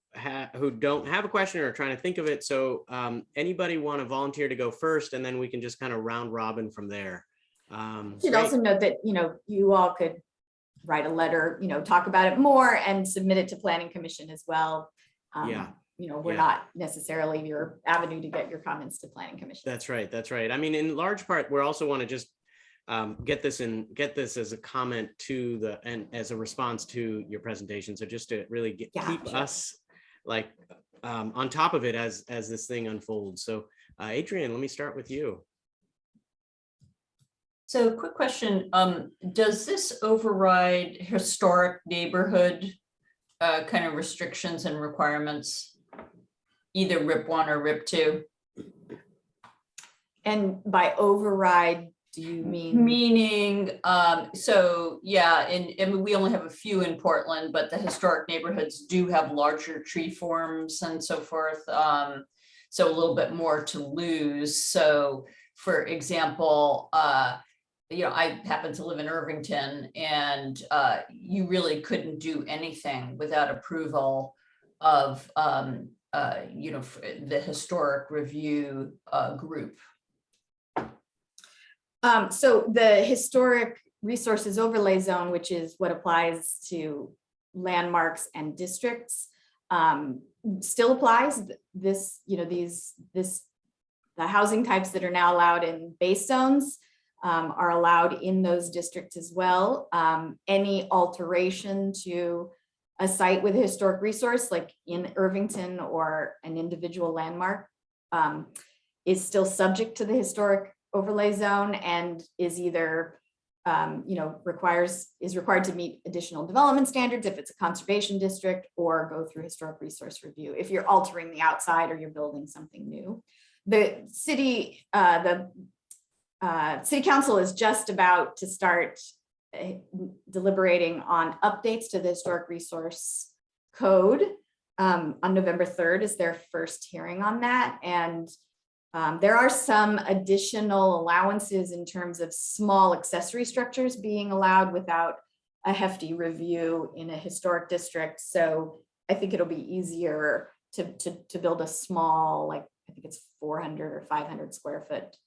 don't have a question or are trying to think of it. So anybody want to volunteer to go first, and then we can just kind of round robin from there. Should also note that you all could write a letter, talk about it more and submit it to Planning Commission as well. We're not necessarily your avenue to get your comments to Planning Commission. That's right. That's right. I mean, in large part, we also want to just get this as a comment to and as a response to your presentation. So just to really keep us like on top of it as this thing unfolds. So Adrian, let me start with you. So quick question, does this override historic neighborhood kind of restrictions and requirements, either RIP1 or RIP2? And by override, do you mean? Meaning, so yeah, and we only have a few in Portland, but the historic neighborhoods do have larger tree forms and so forth. So a little bit more to lose. So for example, I happen to live in Irvington, and you really couldn't do anything without approval of the historic review group. So the historic resources overlay zone, which is what applies to landmarks and districts, still applies. The housing types that are now allowed in base zones are allowed in those districts as well. Any alteration to a site with a historic resource, like in Irvington or an individual landmark, is still subject to the historic overlay zone and is either is required to meet additional development standards if it's a conservation district, or go through historic resource review if you're altering the outside or you're building something new. The city council is just about to start deliberating on updates to the historic resource code. On November 3rd is their first hearing on that. And there are some additional allowances in terms of small accessory structures being allowed without a hefty review in a historic district. So I think it'll be easier to build a small, like, I think it's 400 or 500 square foot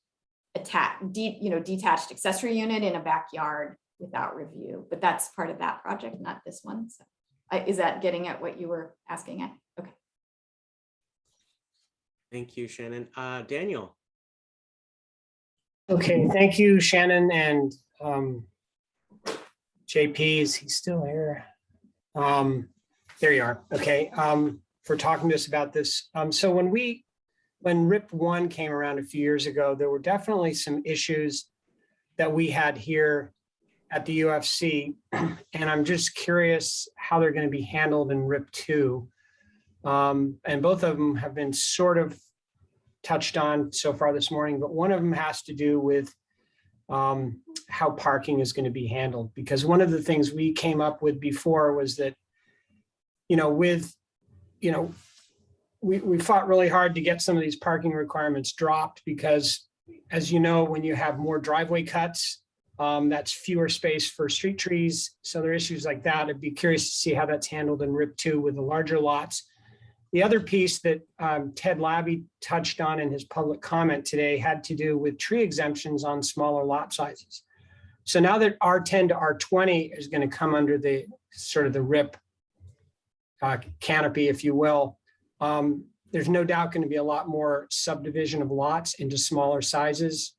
detached accessory unit in a backyard without review. But that's part of that project, not this one. So is that getting at what you were asking at? Okay. Thank you, Shannon. Daniel. Okay, thank you, Shannon and JP. Is he still here? There you are. Okay, for talking to us about this. So when RIP 1 came around a few years ago, there were definitely some issues that we had here at the UFC, and I'm just curious how they're going to be handled in RIP 2. And both of them have been sort of touched on so far this morning, but one of them has to do with how parking is going to be handled. Because one of the things we came up with before was that, we fought really hard to get some of these parking requirements dropped because, as you know, when you have more driveway cuts, that's fewer space for street trees. So there are issues like that. I'd be curious to see how that's handled in RIP 2 with the larger lots. The other piece that Ted Labby touched on in his public comment today had to do with tree exemptions on smaller lot sizes. So now that R10 to R20 is going to come under the sort of the RIP canopy, if you will, there's no doubt going to be a lot more subdivision of lots into smaller sizes.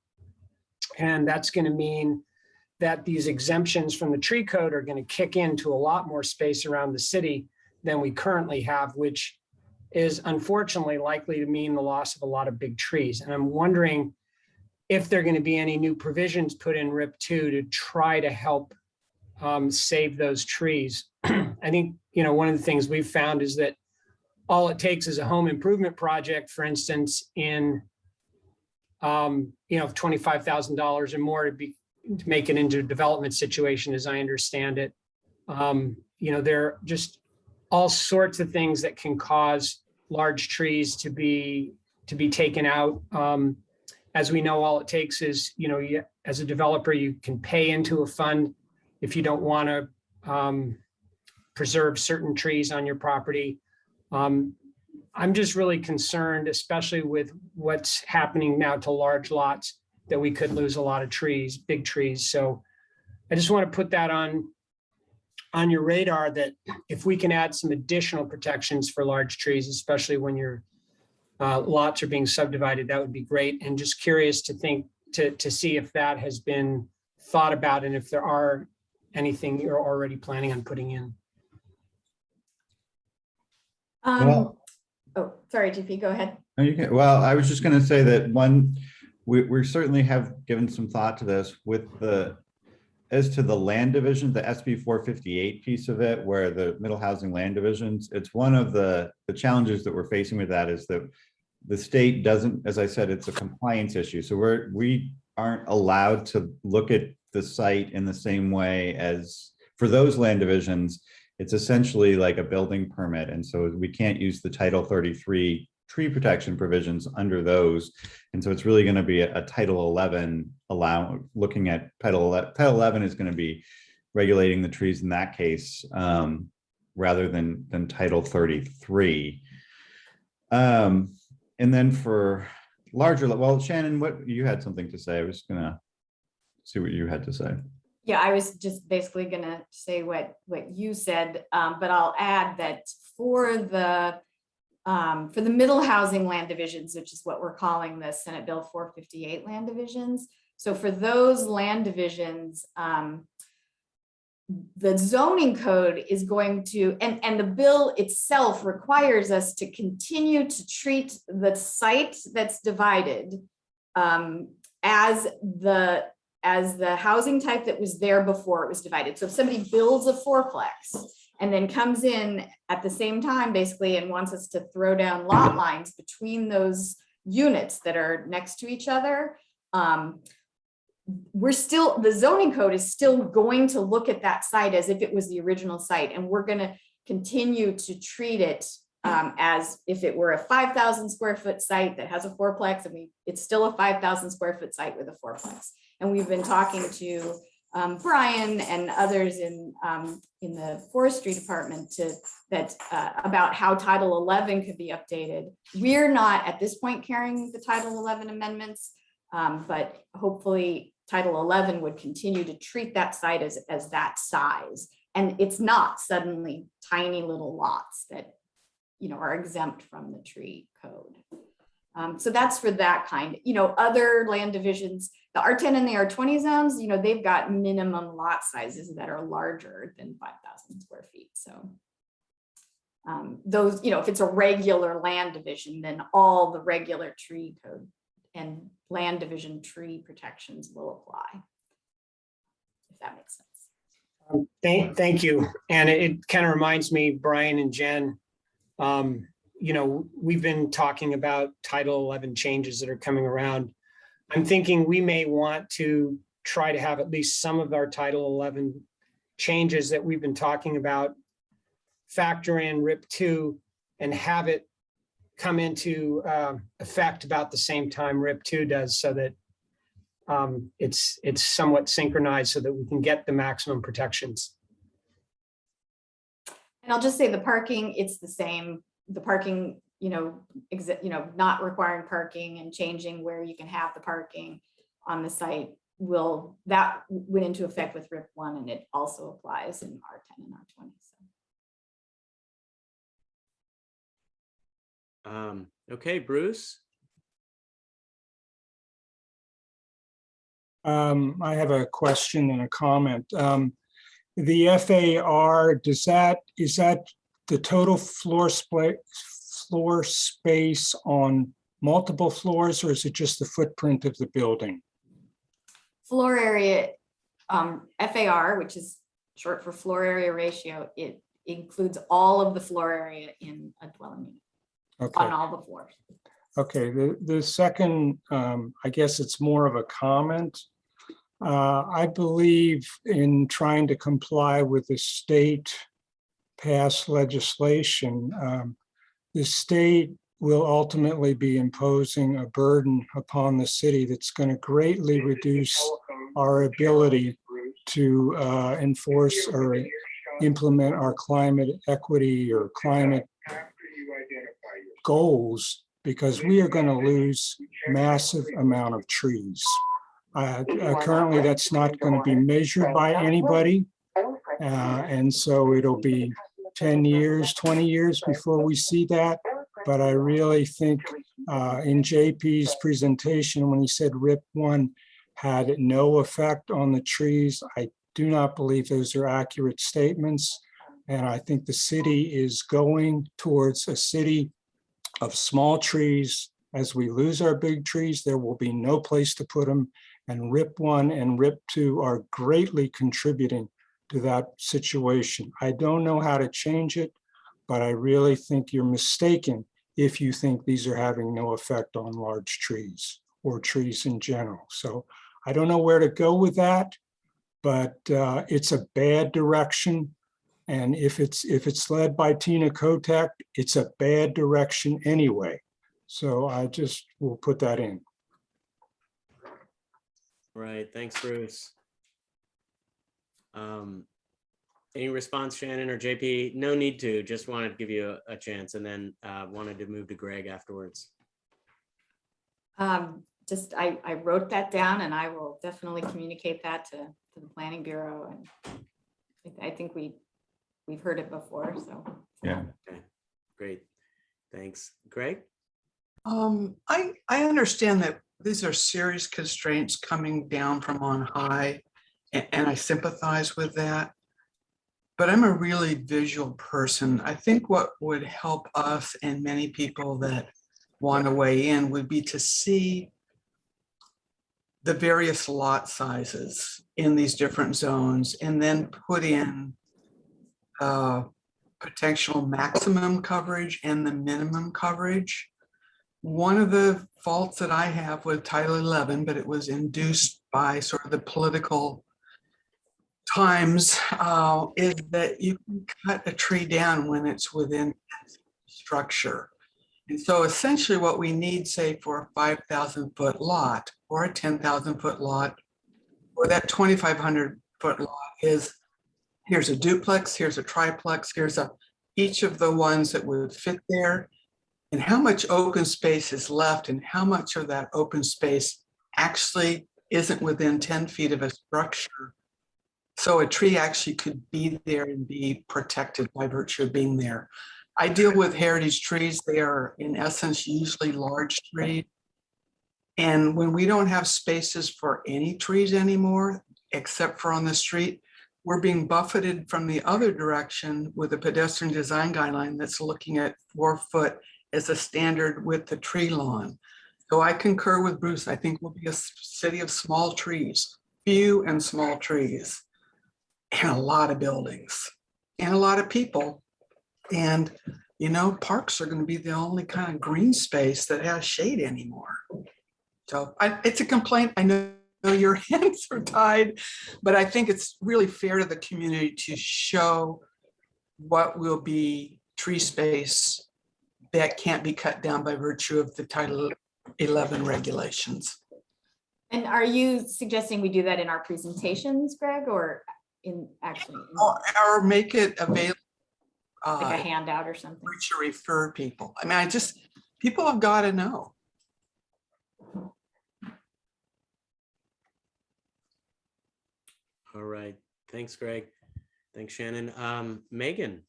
And that's going to mean that these exemptions from the tree code are going to kick into a lot more space around the city than we currently have, which is unfortunately likely to mean the loss of a lot of big trees. And I'm wondering if there are going to be any new provisions put in RIP 2 to try to help save those trees. I think, one of the things we've found is that all it takes is a home improvement project, for instance, in $25,000 or more to make it into a development situation, as I understand it. There are just all sorts of things that can cause large trees to be taken out. As we know, all it takes is, as a developer, you can pay into a fund if you don't want to preserve certain trees on your property. I'm just really concerned, especially with what's happening now to large lots, that we could lose a lot of trees, big trees. So I just want to put that on your radar, that if we can add some additional protections for large trees, especially when your lots are being subdivided, that would be great. And just curious to see if that has been thought about and if there are anything you're already planning on putting in. Sorry, GP, go ahead. Well, I was just going to say that we certainly have given some thought to this as to the land division, the SB 458 piece of it, where the middle housing land divisions, it's one of the challenges that we're facing with that is that the state doesn't, as I said, it's a compliance issue. So we aren't allowed to look at the site in the same way as for those land divisions. It's essentially like a building permit. And so we can't use the Title 33 tree protection provisions under those. And so it's really going to be a Title 11 looking at Title 11. Title 11 is going to be regulating the trees in that case, rather than Title 33. And then for larger, well, Shannon, what you had something to say. I was going to see what you had to say. Yeah, I was just basically gonna say what you said, but I'll add that for the middle housing land divisions, which is what we're calling the Senate Bill 458 land divisions. So for those land divisions, the zoning code is going to, and the bill itself requires us to continue to treat the site that's divided as the housing type that was there before it was divided. So if somebody builds a fourplex and then comes in at the same time, basically, and wants us to throw down lot lines between those units that are next to each other, the zoning code is still going to look at that site as if it was the original site. And we're going to continue to treat it as if it were a 5,000 square foot site that has a fourplex, and it's still a 5,000 square foot site with a fourplex. And we've been talking to Brian and others in the forestry department about how Title 11 could be updated. We're not at this point carrying the Title 11 amendments, but hopefully Title 11 would continue to treat that site as that size. And it's not suddenly tiny little lots that are exempt from the tree code. So that's for that kind. Other land divisions, the R10 and the R20 zones, they've got minimum lot sizes that are larger than 5,000 square feet. So those, if it's a regular land division, then all the regular tree code and land division tree protections will apply, if that makes sense. Thank you. And it kind of reminds me, Brian and Jen, we've been talking about Title 11 changes that are coming around. I'm thinking we may want to try to have at least some of our Title 11 changes that we've been talking about factor in RIP 2 and have it come into effect about the same time RIP 2 does, so that it's somewhat synchronized so that we can get the maximum protections. And I'll just say the parking, it's the same. The parking, not requiring parking and changing where you can have the parking on the site that went into effect with RIP 1, and it also applies in R10 and R20. So. Okay, Bruce. I have a question and a comment. The FAR, is that the total floor space on multiple floors, or is it just the footprint of the building? Floor area, FAR, which is short for floor area ratio, it includes all of the floor area in a dwelling unit. Okay. On all the floors. Okay, the second, I guess it's more of a comment. I believe in trying to comply with the state passed legislation. The state will ultimately be imposing a burden upon the city that's going to greatly reduce our ability to enforce or implement our climate equity or climate goals, because we are going to lose massive amount of trees. Currently, that's not going to be measured by anybody. And so it'll be 10 years, 20 years before we see that. But I really think in JP's presentation, when he said RIP 1 had no effect on the trees, I do not believe those are accurate statements. And I think the city is going towards a city of small trees. As we lose our big trees, there will be no place to put them. And RIP 1 and RIP 2 are greatly contributing to that situation. I don't know how to change it, but I really think you're mistaken if you think these are having no effect on large trees or trees in general. So I don't know where to go with that, but it's a bad direction. And if it's led by Tina Kotek, it's a bad direction anyway. So I just will put that in. Right, thanks, Bruce. Any response, Shannon or JP? No need to, just wanted to give you a chance, and then wanted to move to Greg afterwards. Just, I wrote that down and I will definitely communicate that to the Planning Bureau. And I think we've heard it before, so. Yeah. Okay, great. Thanks. Greg? I understand that these are serious constraints coming down from on high, and I sympathize with that. But I'm a really visual person. I think what would help us and many people that want to weigh in would be to see the various lot sizes in these different zones and then put in potential maximum coverage and the minimum coverage. One of the faults that I have with Title 11, but it was induced by sort of the political times, is that you can cut a tree down when it's within structure. And so essentially what we need, say, for a 5,000 foot lot or a 10,000 foot lot, or that 2,500 foot lot is, here's a duplex, here's a triplex, here's each of the ones that would fit there, and how much open space is left and how much of that open space actually isn't within 10 feet of a structure. So a tree actually could be there and be protected by virtue of being there. I deal with heritage trees. They are in essence usually large trees. And when we don't have spaces for any trees anymore, except for on the street, we're being buffeted from the other direction with a pedestrian design guideline that's looking at 4 foot as a standard with the tree lawn. So I concur with Bruce. I think we'll be a city of small trees, few and small trees, and a lot of buildings and a lot of people. And, you know, parks are going to be the only kind of green space that has shade anymore. So it's a complaint. I know your hands are tied, but I think it's really fair to the community to show what will be tree space that can't be cut down by virtue of the Title 11 regulations. And are you suggesting we do that in our presentations, Greg, or in actually? Or make it available. Like a handout or something. To refer people. I mean, people have got to know. All right. Thanks, Greg. Thanks, Shannon. Megan.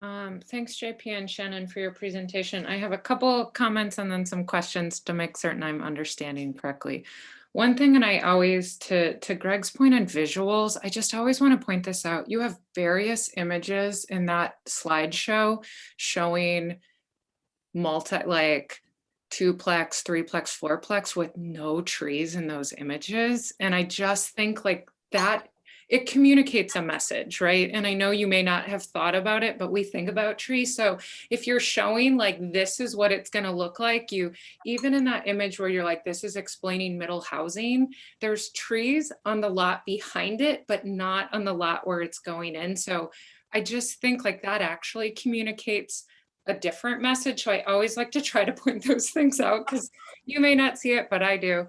Thanks, JP and Shannon, for your presentation. I have a couple comments and then some questions to make certain I'm understanding correctly. One thing, and I always, to Greg's point on visuals, I just always want to point this out. You have various images in that slideshow showing like 2-plex, 3-plex, 4-plex with no trees in those images. And I just think like that, it communicates a message, right? And I know you may not have thought about it, but we think about trees. So if you're showing like, this is what it's going to look like, even in that image where you're like, this is explaining middle housing, there's trees on the lot behind it, but not on the lot where it's going in. So I just think like that actually communicates a different message. So I always like to try to point those things out because you may not see it, but I do.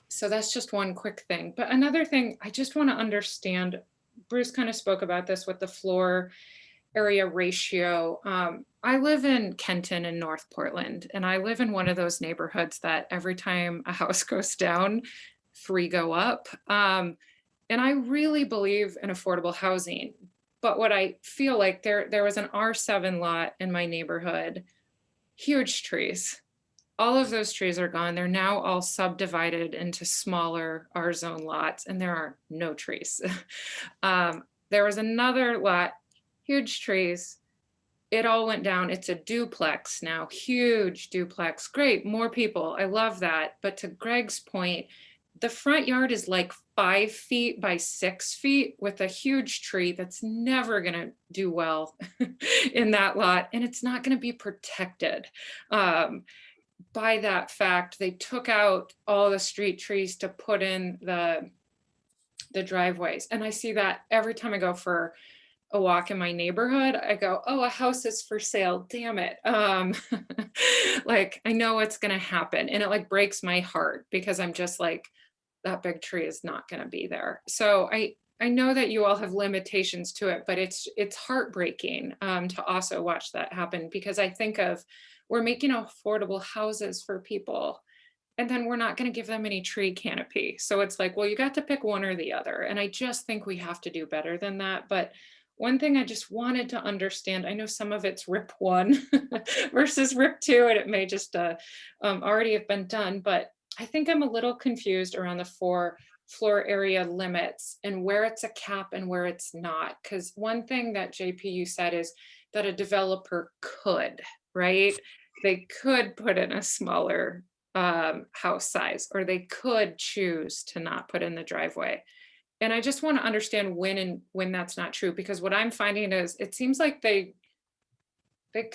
So that's just one quick thing. But another thing, I just want to understand, Bruce kind of spoke about this with the floor area ratio. I live in Kenton in North Portland, and I live in one of those neighborhoods that every time a house goes down, 3 go up. And I really believe in affordable housing. But what I feel like there was an R7 lot in my neighborhood, huge trees. All of those trees are gone. They're now all subdivided into smaller R-zone lots, and there are no trees. There was another lot, huge trees. It all went down. It's a duplex now, huge duplex. Great, more people. I love that. But to Greg's point, the front yard is like 5 feet by 6 feet with a huge tree that's never going to do well in that lot, and it's not going to be protected. By that fact, they took out all the street trees to put in the driveways. And I see that every time I go for a walk in my neighborhood, I go, oh, a house is for sale, damn it. Like, I know it's gonna happen, and it like breaks my heart because I'm just like, that big tree is not gonna be there. So I know that you all have limitations to it, but it's heartbreaking to also watch that happen, because I think of, we're making affordable houses for people, and then we're not going to give them any tree canopy. So it's like, well, you got to pick one or the other. And I just think we have to do better than that. But one thing I just wanted to understand, I know some of it's RIP 1 versus RIP 2, and it may just already have been done, but I think I'm a little confused around the 4 floor area limits and where it's a cap and where it's not. Because one thing that JPU said is that a developer could, right? They could put in a smaller house size, or they could choose to not put in the driveway. And I just want to understand when that's not true, because what I'm finding is it seems like they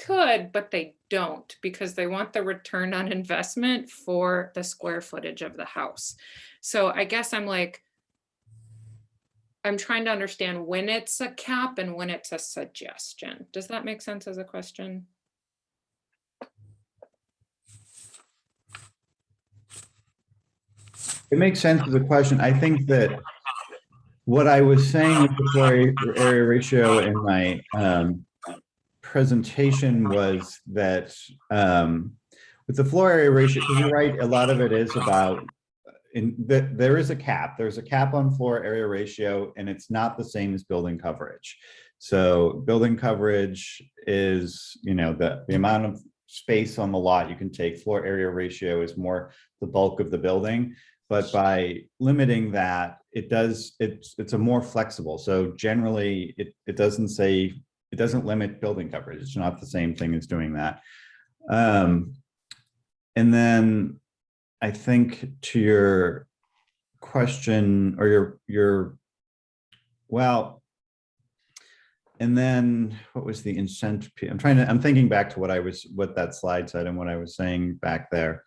could, but they don't, because they want the return on investment for the square footage of the house. So I guess I'm trying to understand when it's a cap and when it's a suggestion. Does that make sense as a question? It makes sense as a question. I think that what I was saying with the floor area ratio in my presentation was that with the floor area ratio, because you're right, a lot of it is about, there is a cap. There's a cap on floor area ratio, and it's not the same as building coverage. So building coverage is, the amount of space on the lot you can take. Floor area ratio is more the bulk of the building. But by limiting that, it's a more flexible. So generally, it doesn't limit building coverage. It's not the same thing as doing that. And then I think to your question, or and then what was the incentive? I'm thinking back to what that slide said and what I was saying back there.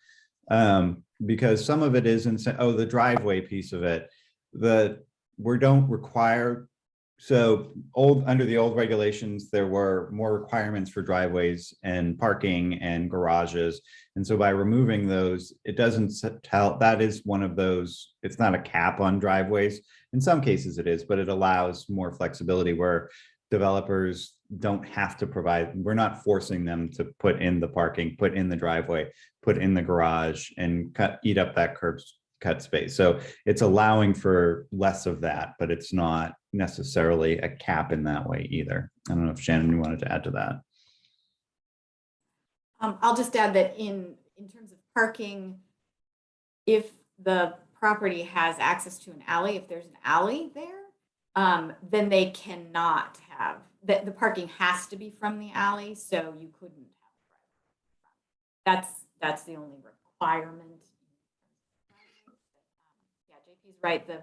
Because some of it is the driveway piece of it, that we don't require. So under the old regulations, there were more requirements for driveways and parking and garages. And so by removing those, it doesn't tell, that is one of those, it's not a cap on driveways. In some cases it is, but it allows more flexibility where developers don't have to provide, we're not forcing them to put in the parking, put in the driveway, put in the garage, and eat up that curb cut space. So it's allowing for less of that, but it's not necessarily a cap in that way either. I don't know if Shannon, you wanted to add to that. I'll just add that in terms of parking, if the property has access to an alley, if there's an alley there, then they cannot have, the parking has to be from the alley, so you couldn't have. That's the only requirement. Yeah, JP's right. The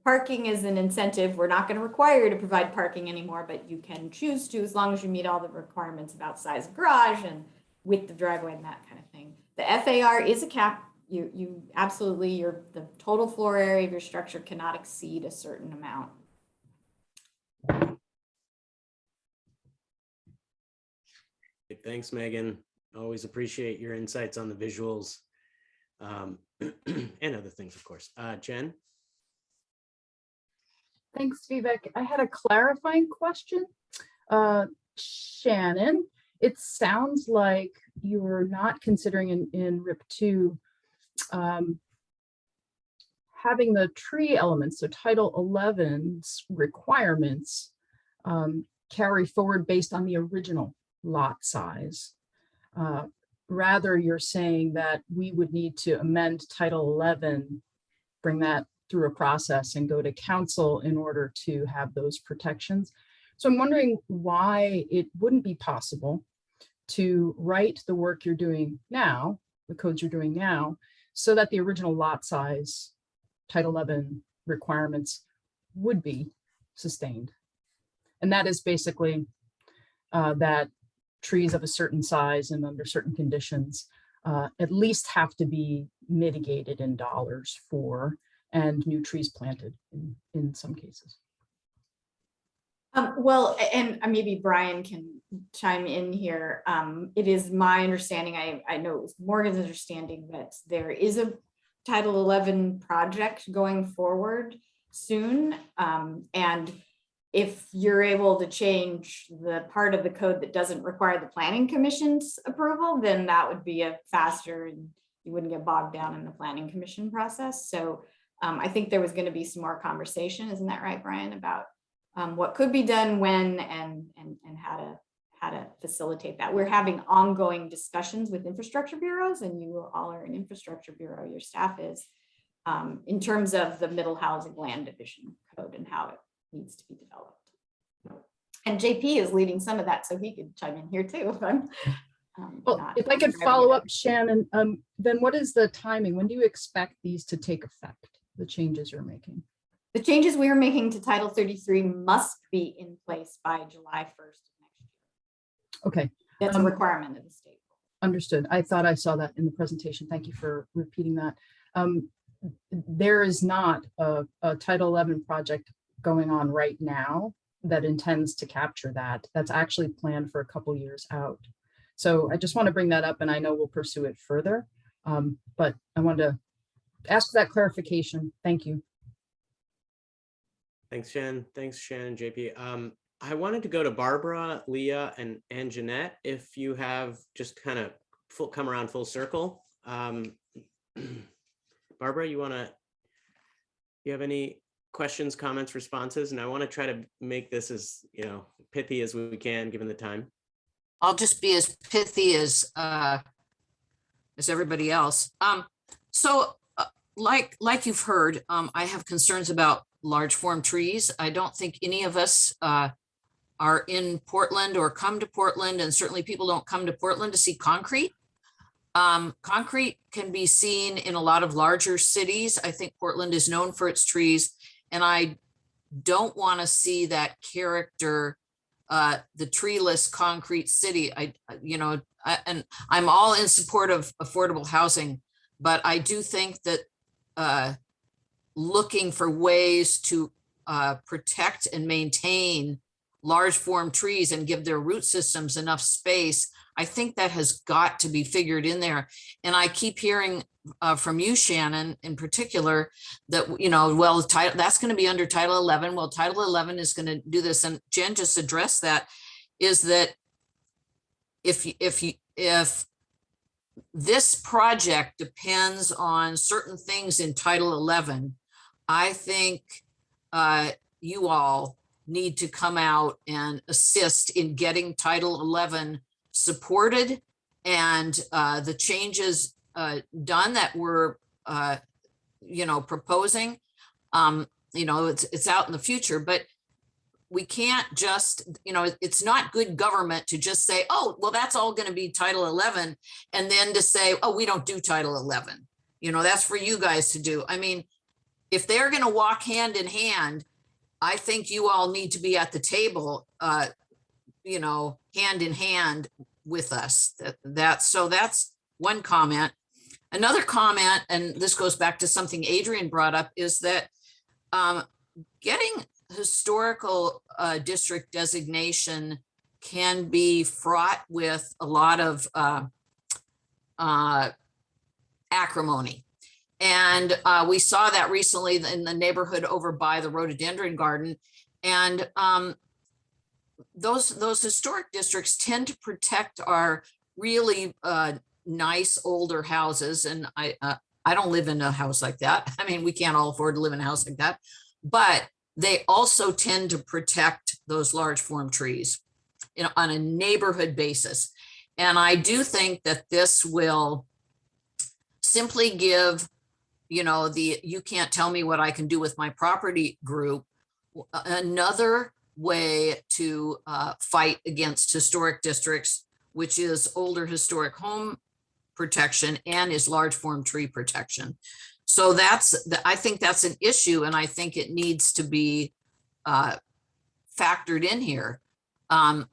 parking is an incentive. We're not going to require you to provide parking anymore, but you can choose to, as long as you meet all the requirements about size of garage and width of driveway and that kind of thing. The FAR is a cap. You absolutely, the total floor area of your structure cannot exceed a certain amount. Thanks, Megan. Always appreciate your insights on the visuals and other things, of course. Jen? Thanks, Vivek. I had a clarifying question. Shannon, it sounds like you were not considering in RIP 2 having the tree elements, so Title 11's requirements carry forward based on the original lot size. Rather, you're saying that we would need to amend Title 11, bring that through a process and go to council in order to have those protections. So I'm wondering why it wouldn't be possible to write the work you're doing now, the codes you're doing now, so that the original lot size Title 11 requirements would be sustained. And that is basically that trees of a certain size and under certain conditions at least have to be mitigated in dollars for, and new trees planted in some cases. Well, and maybe Brian can chime in here. It is my understanding, I know it was Morgan's understanding, that there is a Title 11 project going forward soon. And if you're able to change the part of the code that doesn't require the planning commission's approval, then that would be a faster, and you wouldn't get bogged down in the planning commission process. So I think there was going to be some more conversation, isn't that right, Brian, about what could be done when and how to facilitate that. We're having ongoing discussions with infrastructure bureaus, and you all are an infrastructure bureau, your staff is, in terms of the middle housing land division code and how it needs to be developed. And JP is leading some of that, so he could chime in here too if I'm well, if I could follow up, Shannon, then what is the timing? When do you expect these to take effect, the changes you're making? The changes we are making to Title 33 must be in place by July 1st of next year. Okay. That's a requirement of the state. Understood. I thought I saw that in the presentation. Thank you for repeating that. There is not a Title 11 project going on right now that intends to capture that. That's actually planned for a couple years out. So I just want to bring that up, and I know we'll pursue it further. But I wanted to ask that clarification. Thank you. Thanks, Shannon, JP. I wanted to go to Barbara, Leah, and Jeanette, if you have just kind of come around full circle. Barbara, you have any questions, comments, responses? And I want to try to make this as pithy as we can, given the time. I'll just be as pithy as everybody else. Like you've heard, I have concerns about large form trees. I don't think any of us are in Portland or come to Portland, and certainly people don't come to Portland to see concrete. Concrete can be seen in a lot of larger cities. I think Portland is known for its trees, and I don't want to see that character, the treeless concrete city. And I'm all in support of affordable housing, but I do think that looking for ways to protect and maintain large form trees and give their root systems enough space, I think that has got to be figured in there. And I keep hearing from you, Shannon, in particular, that, well, that's going to be under Title 11. Well, Title 11 is going to do this. And Jen just addressed that, is that if this project depends on certain things in Title 11, I think you all need to come out and assist in getting Title 11 supported, and the changes done that we're proposing. It's out in the future, but we can't just, it's not good government to just say, oh, well, that's all going to be Title 11, and then to say, oh, we don't do Title 11. That's for you guys to do. I mean, if they're going to walk hand in hand, I think you all need to be at the table, hand in hand with us. So that's one comment. Another comment, and this goes back to something Adrian brought up, is that getting historical district designation can be fraught with a lot of acrimony. And we saw that recently in the neighborhood over by the rhododendron garden. And those historic districts tend to protect our really nice older houses. And I don't live in a house like that. I mean, we can't all afford to live in a house like that. But they also tend to protect those large form trees, on a neighborhood basis. And I do think that this will simply give you can't tell me what I can do with my property group another way to fight against historic districts, which is older historic home protection and is large form tree protection. So I think that's an issue, and I think it needs to be factored in here. And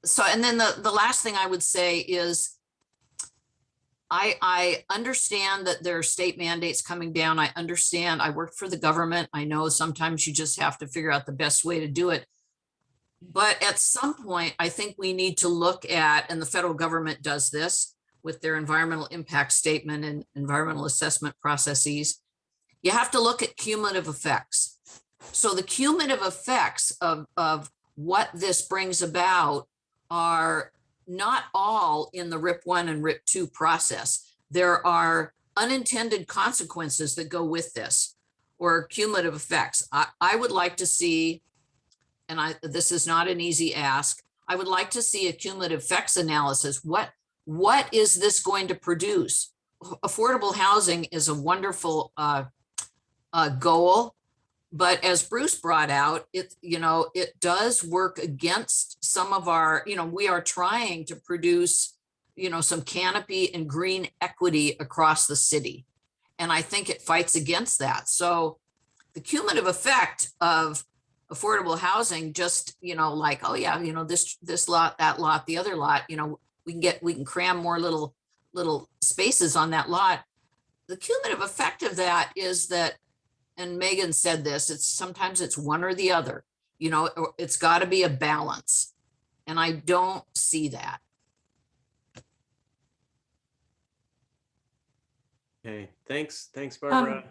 then the last thing I would say is, I understand that there are state mandates coming down. I understand. I work for the government. I know sometimes you just have to figure out the best way to do it. But at some point, I think we need to look at, and the federal government does this with their environmental impact statement and environmental assessment processes. You have to look at cumulative effects. So the cumulative effects of what this brings about are not all in the RIP 1 and RIP 2 process. There are unintended consequences that go with this, or cumulative effects. I would like to see, and this is not an easy ask, I would like to see a cumulative effects analysis. What is this going to produce? Affordable housing is a wonderful goal, but as Bruce brought out, it does work against some of our, we are trying to produce, some canopy and green equity across the city. And I think it fights against that. So the cumulative effect of affordable housing, just, like, oh yeah, this lot, that lot, the other lot, we can cram more little spaces on that lot. The cumulative effect of that is that, and Megan said this, sometimes it's one or the other, it's got to be a balance. And I don't see that. Okay, thanks, Barbara.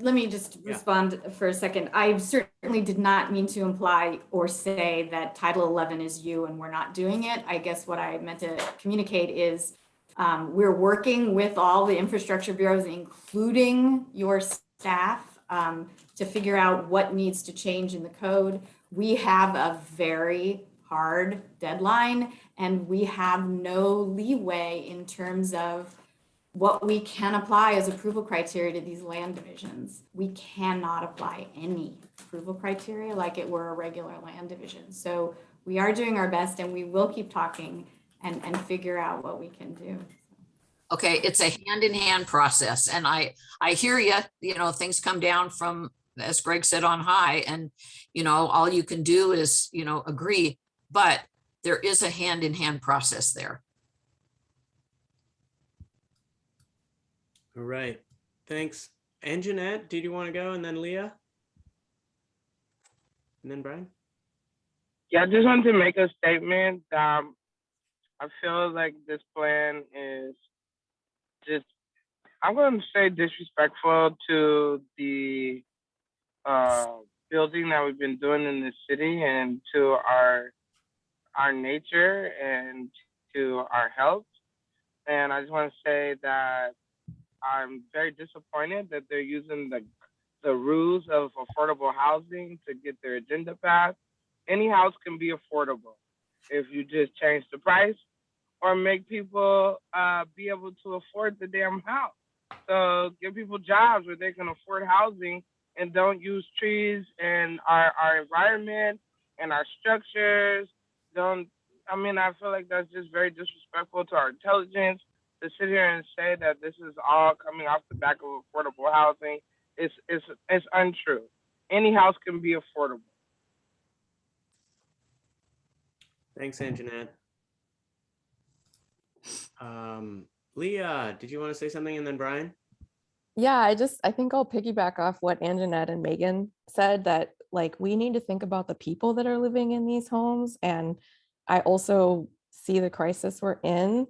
Let me respond for a second. I certainly did not mean to imply or say that Title 11 is you and we're not doing it. I guess what I meant to communicate is we're working with all the infrastructure bureaus, including your staff, to figure out what needs to change in the code. We have a very hard deadline and we have no leeway in terms of what we can apply as approval criteria to these land divisions. We cannot apply any approval criteria like it were a regular land division. So we are doing our best and we will keep talking and figure out what we can do. Okay, it's a hand-in-hand process. And I hear you, things come down from, as Greg said, on high, and, all you can do is, agree, but there is a hand-in-hand process there. All right, thanks. And Jeanette, did you want to go? And then Leah? And then Brian? Yeah, I just wanted to make a statement. I feel like this plan is just, I'm going to say, disrespectful to the building that we've been doing in the city and to our nature and to our health. And I just want to say that I'm very disappointed that they're using the rules of affordable housing to get their agenda passed. Any house can be affordable if you just change the price or make people be able to afford the damn house. So give people jobs where they can afford housing and don't use trees and our environment and our structures. I feel like that's just very disrespectful to our intelligence. To sit here and say that this is all coming off the back of affordable housing, it's untrue. Any house can be affordable. Thanks, Anjanette. Leah, did you want to say something? And then Brian? Yeah, I think I'll piggyback off what Anjanette and Megan said, that we need to think about the people that are living in these homes. And I also see the crisis we're in,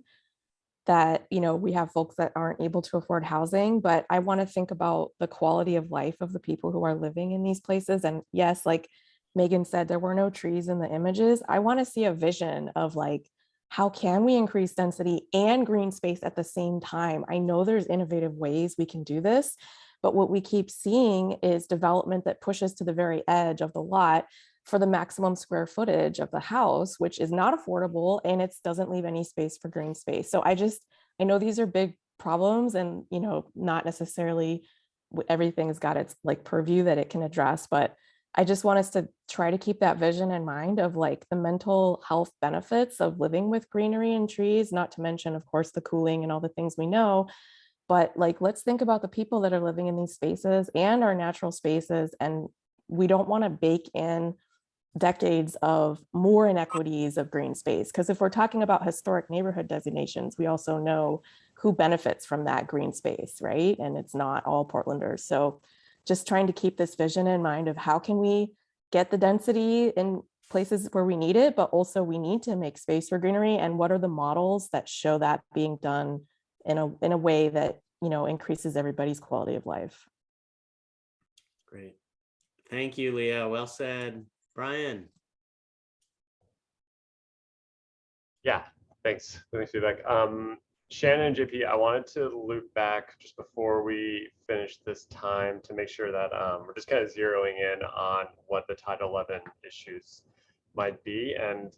that, we have folks that aren't able to afford housing, but I want to think about the quality of life of the people who are living in these places. And yes, like Megan said, there were no trees in the images. I want to see a vision of how can we increase density and green space at the same time? I know there's innovative ways we can do this, but what we keep seeing is development that pushes to the very edge of the lot for the maximum square footage of the house, which is not affordable, and it doesn't leave any space for green space. So I know these are big problems, and not necessarily everything's got its purview that it can address, but I just want us to try to keep that vision in mind of the mental health benefits of living with greenery and trees, not to mention, of course, the cooling and all the things we know. But let's think about the people that are living in these spaces and our natural spaces. And we don't want to bake in decades of more inequities of green space. Because if we're talking about historic neighborhood designations, we also know who benefits from that green space, right? And it's not all Portlanders. So just trying to keep this vision in mind of how can we get the density in places where we need it, but also we need to make space for greenery. And what are the models that show that being done in a way that, you know, increases everybody's quality of life? Great. Thank you, Leah. Well said. Brian. Yeah, thanks. Thanks, feedback. Shannon and JP, I wanted to loop back just before we finish this time to make sure that we're just kind of zeroing in on what the Title 11 issues might be. And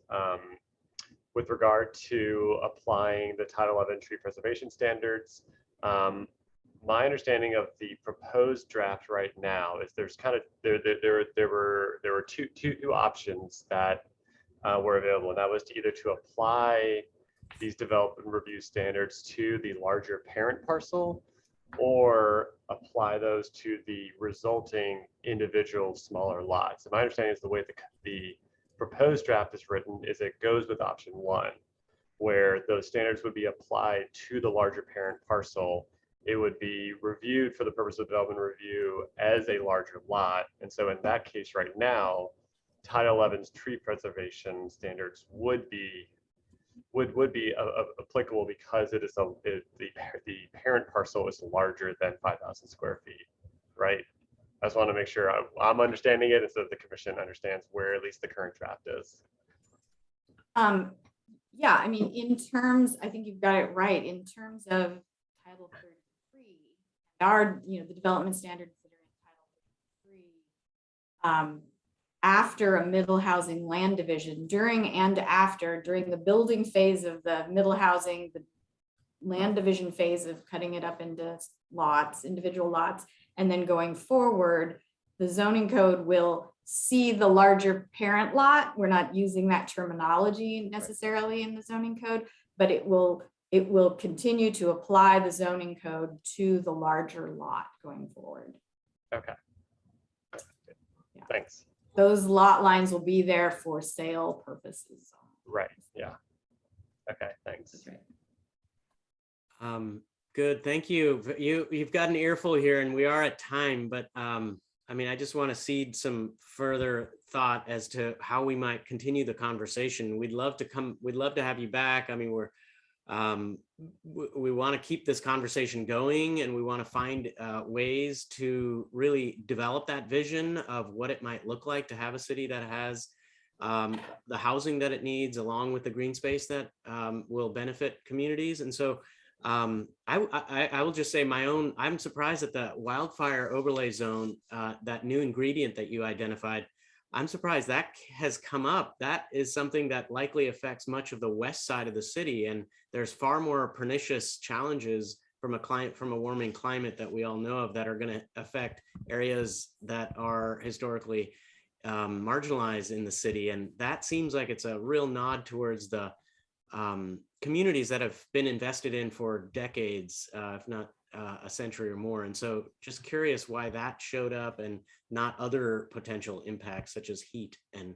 with regard to applying the Title 11 tree preservation standards, my understanding of the proposed draft right now is there's kind of there were two options that were available, and that was to either to apply these development review standards to the larger parent parcel or apply those to the resulting individual smaller lots. And my understanding is the way the proposed draft is written is it goes with option one, where those standards would be applied to the larger parent parcel. It would be reviewed for the purpose of development review as a larger lot. And so in that case right now, Title 11's tree preservation standards would be applicable because it is the parent parcel is larger than 5,000 square feet, right? I just want to make sure I'm understanding it, and so the commission understands where at least the current draft is. Yeah, I mean, in terms, I think you've got it right. In terms of Title 33, the development standards that are in Title 33, after a middle housing land division, during the building phase of the middle housing, the land division phase of cutting it up into lots, individual lots, and then going forward, the zoning code will see the larger parent lot. We're not using that terminology necessarily in the zoning code, but it will continue to apply the zoning code to the larger lot going forward. Okay. Yeah. Thanks. Those lot lines will be there for sale purposes. Right. Yeah. Okay. Thanks. That's right. Good. Thank you. You've got an earful here, and we are at time. But I mean, I just want to seed some further thought as to how we might continue the conversation. We'd love to have you back. I mean, we want to keep this conversation going, and we want to find ways to really develop that vision of what it might look like to have a city that has the housing that it needs, along with the green space that will benefit communities. And so I will just say I'm surprised that the wildfire overlay zone, that new ingredient that you identified, I'm surprised that has come up. That is something that likely affects much of the west side of the city. And there's far more pernicious challenges from a warming climate that we all know of that are going to affect areas that are historically marginalized in the city. And that seems like it's a real nod towards the communities that have been invested in for decades, if not a century or more. And so just curious why that showed up and not other potential impacts such as heat and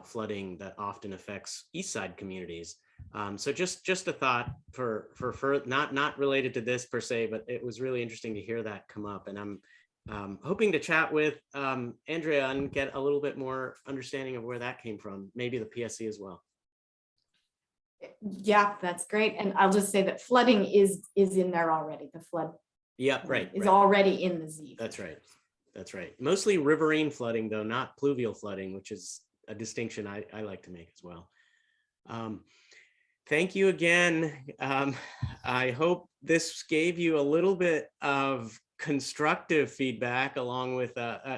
flooding that often affects east side communities. So just a thought for not related to this per se, but it was really interesting to hear that come up. And I'm hoping to chat with Andrea and get a little bit more understanding of where that came from, maybe the PSC as well. Yeah, that's great. And I'll just say that flooding is in there already. The flood is already in the Z. That's right. That's right. Mostly riverine flooding, though, not pluvial flooding, which is a distinction I like to make as well. Thank you again. I hope this gave you a little bit of constructive feedback along with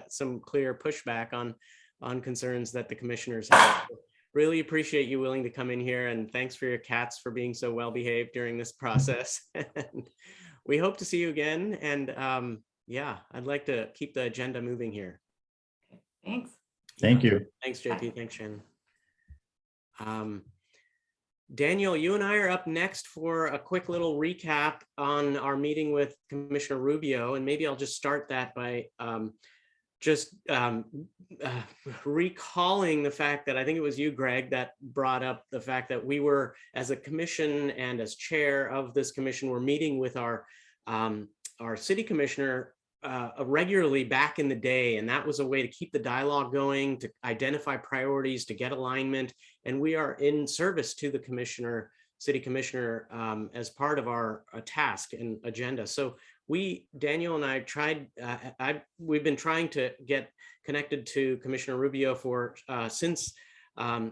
some clear pushback on concerns that the commissioners have. Really appreciate you willing to come in here, and thanks for your cats for being so well behaved during this process. And we hope to see you again. And yeah, I'd like to keep the agenda moving here. Thanks. Thank you. Thanks, JP. Thanks, Shannon. Daniel, you and I are up next for a quick little recap on our meeting with Commissioner Rubio. And maybe I'll just start that by recalling the fact that I think it was you, Greg, that brought up the fact that we were, as a commission and as chair of this commission, we're meeting with our city commissioner regularly back in the day, and that was a way to keep the dialogue going, to identify priorities, to get alignment. And we are in service to the commissioner, city commissioner, as part of our task and agenda. So Daniel and I tried, we've been trying to get connected to Commissioner Rubio for since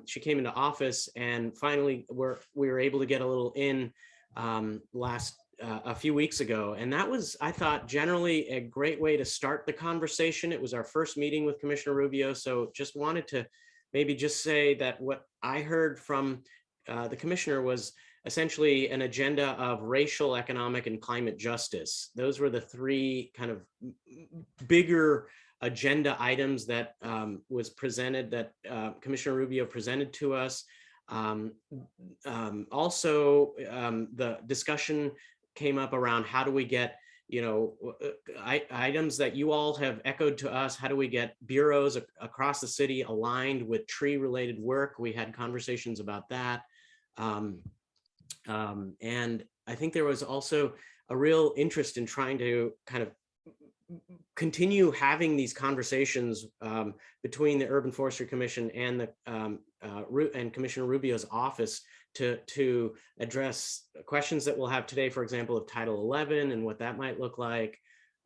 she came into office, and finally we were able to get a little in a few weeks ago. And that was, I thought, generally a great way to start the conversation. It was our first meeting with Commissioner Rubio. So just wanted to maybe just say that what I heard from the commissioner was essentially an agenda of racial, economic, and climate justice. Those were the three kind of bigger agenda items that was presented, that Commissioner Rubio presented to us. Also, the discussion came up around how do we get, items that you all have echoed to us, how do we get bureaus across the city aligned with tree related work? We had conversations about that. And I think there was also a real interest in trying to kind of continue having these conversations between the Urban Forestry Commission and the and Commissioner Rubio's office to address questions that we'll have today, for example, of Title 11 and what that might look like,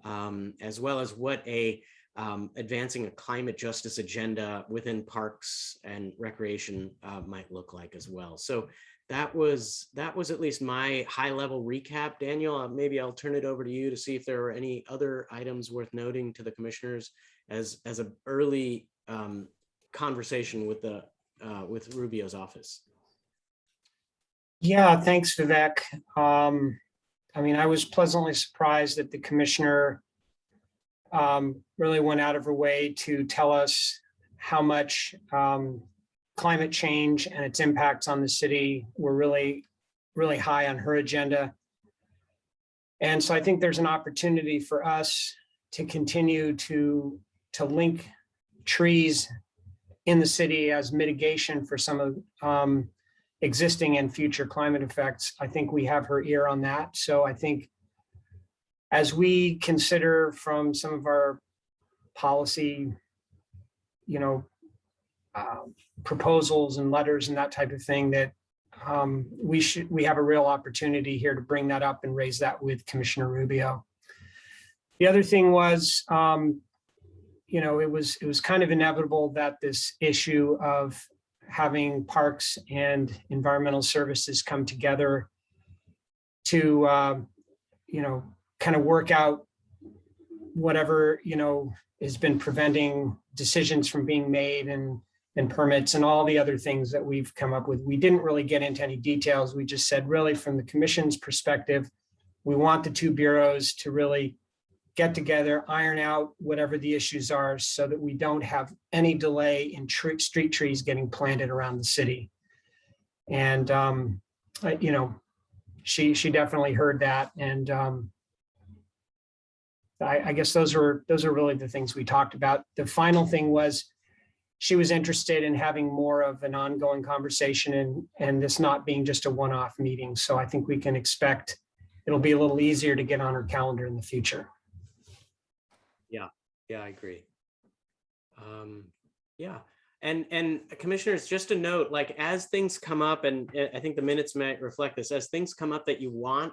as well as what advancing a climate justice agenda within parks and recreation might look like as well. So that was at least my high level recap. Daniel, maybe I'll turn it over to you to see if there are any other items worth noting to the commissioners as an early conversation with Rubio's office. Yeah, thanks, Vivek. I mean, I was pleasantly surprised that the commissioner really went out of her way to tell us how much climate change and its impacts on the city were really, really high on her agenda. And so I think there's an opportunity for us to continue to link trees in the city as mitigation for some of existing and future climate effects. I think we have her ear on that. So I think as we consider from some of our policy, proposals and letters and that type of thing, that we have a real opportunity here to bring that up and raise that with Commissioner Rubio. The other thing was, it was kind of inevitable that this issue of having parks and environmental services come together to, kind of work out whatever, has been preventing decisions from being made and permits and all the other things that we've come up with. We didn't really get into any details. We just said, really, from the commission's perspective, we want the two bureaus to really get together, iron out whatever the issues are so that we don't have any delay in street trees getting planted around the city. And, she definitely heard that. And I guess those are really the things we talked about. The final thing was she was interested in having more of an ongoing conversation and this not being just a one-off meeting. So I think we can expect it'll be a little easier to get on her calendar in the future. Yeah, I agree. Yeah. And commissioners, just a note, like as things come up, and I think the minutes might reflect this, as things come up that you want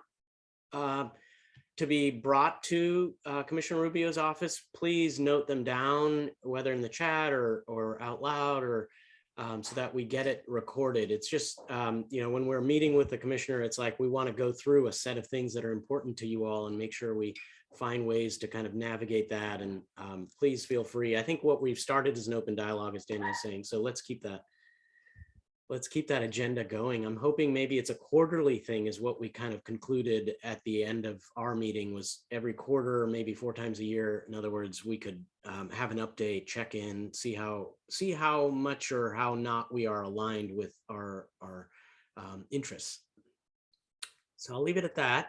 to be brought to Commissioner Rubio's office, please note them down, whether in the chat or out loud, or so that we get it recorded. It's just, when we're meeting with the commissioner, it's like we want to go through a set of things that are important to you all and make sure we find ways to kind of navigate that. And please feel free. I think what we've started is an open dialogue, as Daniel's saying. So let's keep that agenda going. I'm hoping maybe it's a quarterly thing is what we kind of concluded at the end of our meeting, was every quarter, or maybe 4 times a year. In other words, we could have an update, check in, see how much or how not we are aligned with our interests. So I'll leave it at that.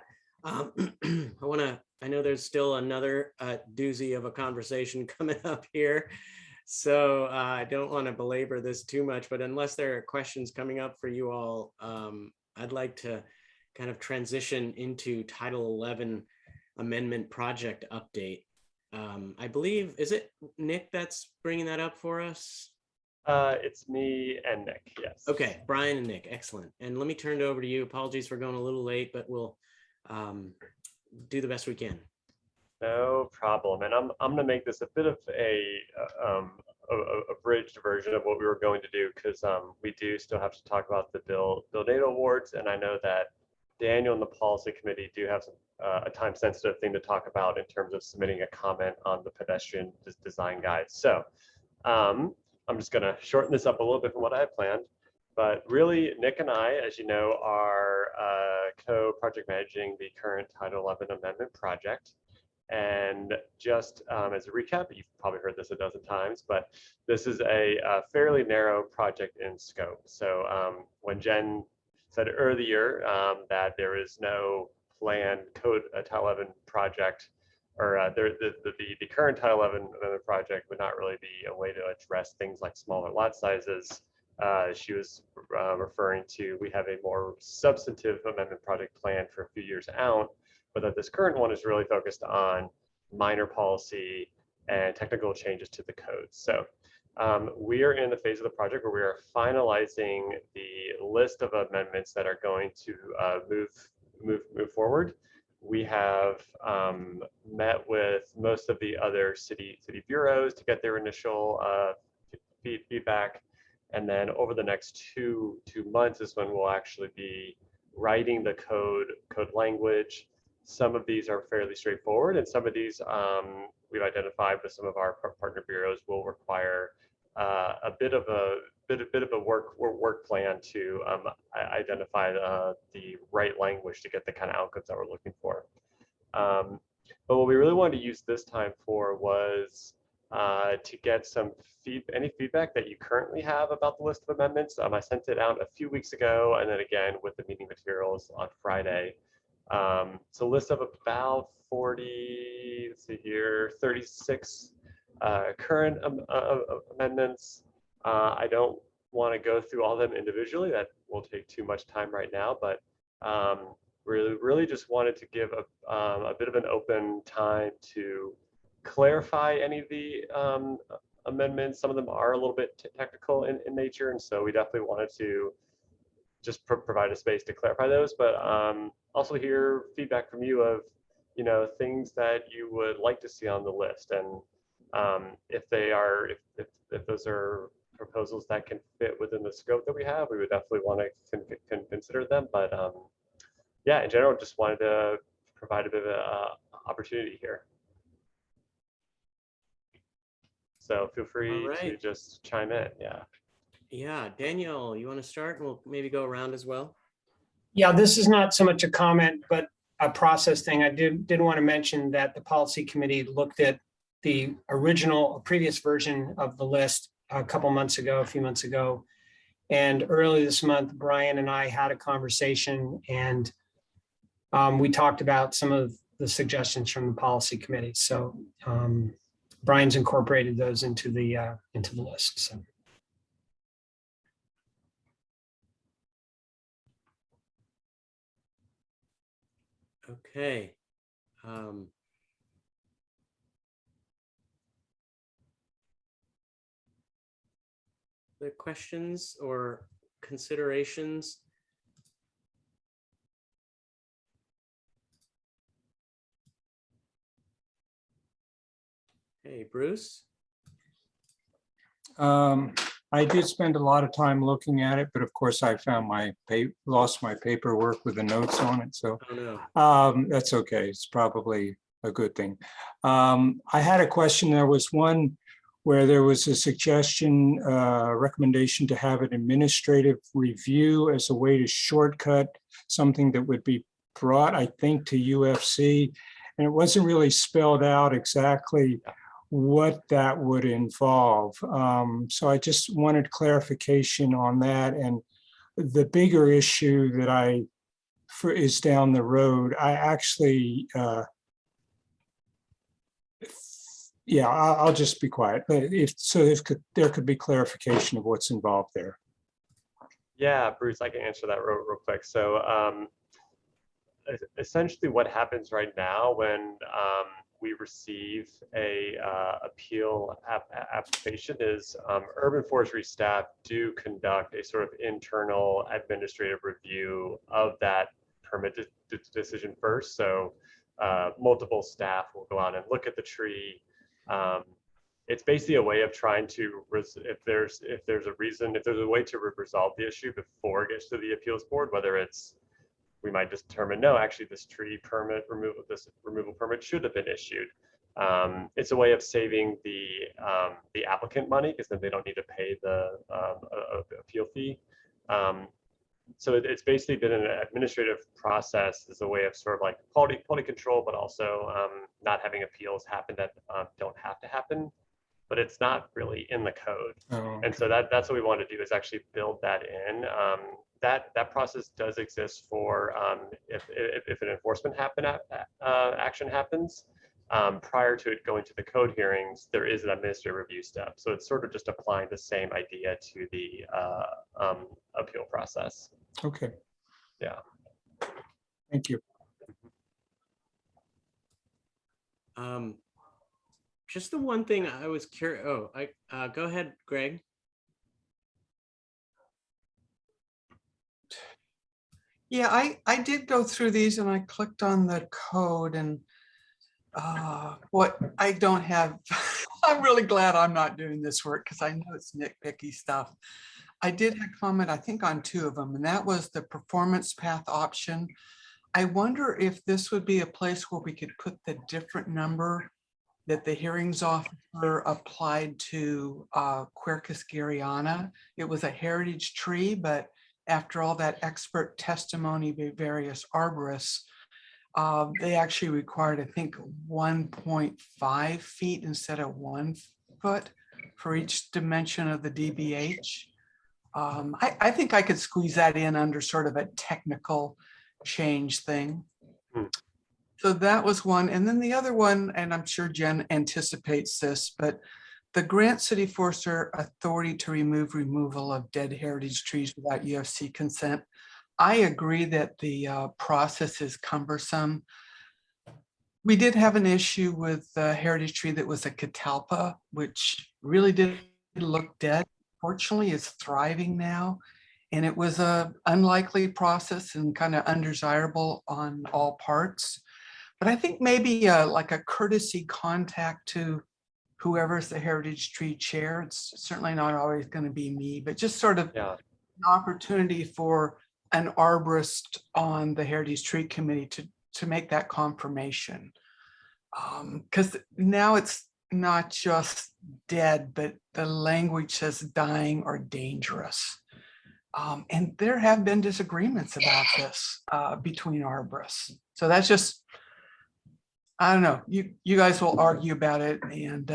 I know there's still another doozy of a conversation coming up here. So I don't want to belabor this too much, but unless there are questions coming up for you all, I'd like to kind of transition into Title 11 Amendment Project Update. I believe, is it Nick that's bringing that up for us? It's me and Nick, yes. Okay, Brian and Nick, excellent. And let me turn it over to you. Apologies for going a little late, but we'll do the best we can. No problem. And I'm going to make this a bit of a abridged version of what we were going to do, because we do still have to talk about the Bill Nato awards. And I know that Daniel and the policy committee do have some, a time sensitive thing to talk about in terms of submitting a comment on the pedestrian design guide. So I'm just going to shorten this up a little bit from what I had planned. But really, Nick and I, as you know, are co-project managing the current Title 11 Amendment project. And just as a recap, you've probably heard this a dozen times, but this is a fairly narrow project in scope. So when Jen said earlier that there is no planned code Title 11 project, or the current Title 11 Amendment project would not really be a way to address things like smaller lot sizes. She was referring to, we have a more substantive amendment project planned for a few years out, but that this current one is really focused on minor policy and technical changes to the code. So we are in the phase of the project where we are finalizing the list of amendments that are going to move forward. We have met with most of the other city bureaus to get their initial feedback. And then over the next two months is when we'll actually be writing the code language. Some of these are fairly straightforward, and some of these we've identified with some of our partner bureaus will require a bit of a work plan to identify the right language to get the kind of outcomes that we're looking for. But what we really wanted to use this time for was to get any feedback that you currently have about the list of amendments. I sent it out a few weeks ago, and then again with the meeting materials on Friday. It's a list of about 40, let's see here, 36 current amendments. I don't want to go through all of them individually. That will take too much time right now, but really just wanted to give a bit of an open time to clarify any of the amendments. Some of them are a little bit technical in nature, and so we definitely wanted to just provide a space to clarify those, but also hear feedback from you of, things that you would like to see on the list, and if those are proposals that can fit within the scope that we have, we would definitely want to consider them. But yeah, in general, just wanted to provide a bit of an opportunity here. So feel free to just chime in. Yeah, Daniel, you want to start? We'll maybe go around as well. Yeah, this is not so much a comment, but a process thing. I did want to mention that the policy committee looked at the previous version of the list a few months ago. And early this month, Brian and I had a conversation, and we talked about some of the suggestions from the policy committee. So Brian's incorporated those into the list. So. Okay. The questions or considerations? Hey, Bruce. I did spend a lot of time looking at it, but of course I found lost my paperwork with the notes on it. So that's okay. It's probably a good thing. I had a question. There was one where there was a suggestion, recommendation to have an administrative review as a way to shortcut something that would be brought, I think, to UFC. And it wasn't really spelled out exactly what that would involve. So I just wanted clarification on that. And the bigger issue that is down the road, I actually, I'll just be quiet. If there could be clarification of what's involved there. Yeah, Bruce, I can answer that real quick. So essentially what happens right now when we receive a appeal application is urban forestry staff do conduct a sort of internal administrative review of that permit decision first. So multiple staff will go out and look at the tree. It's basically a way of trying to, if there's a way to resolve the issue before it gets to the appeals board, whether it's, we might just determine, no, actually this tree permit removal, this removal permit should have been issued. It's a way of saving the applicant money, because then they don't need to pay the appeal fee. So it's basically been an administrative process as a way of sort of like quality control, but also not having appeals happen that don't have to happen. But it's not really in the code. Oh, And so that's what we want to do, is actually build that in. That process does exist for if an enforcement action happens. Prior to it going to the code hearings, there is an administrative review step. So it's sort of just applying the same idea to the appeal process. okay. Yeah. Thank you. Just the one thing I was curious. Oh, go ahead, Greg. Yeah, I did go through these and I clicked on the code, and what I don't have, I'm really glad I'm not doing this work, because I know it's nitpicky stuff. I did have comment, I think, on 2 of them, and that was the performance path option. I wonder if this would be a place where we could put the different number that the hearings officer applied to Quercus garryana. It was a heritage tree, but after all that expert testimony by various arborists, they actually required, I think, 1.5 feet instead of 1 foot for each dimension of the DBH. I think I could squeeze that in under sort of a technical change thing. So that was one. And then the other one, and I'm sure Jen anticipates this, but the grant city forester authority to removal of dead heritage trees without UFC consent. I agree that the process is cumbersome. We did have an issue with the heritage tree that was a catalpa, which really did look dead. Fortunately, it's thriving now. And it was a unlikely process and kind of undesirable on all parts. But I think maybe like a courtesy contact to whoever's the heritage tree chair. It's certainly not always going to be me, but just sort of an opportunity for an arborist on the heritage tree committee to make that confirmation. Because now it's not just dead, but the language says dying or dangerous. And there have been disagreements about this between arborists. So that's just, I don't know, you guys will argue about it, and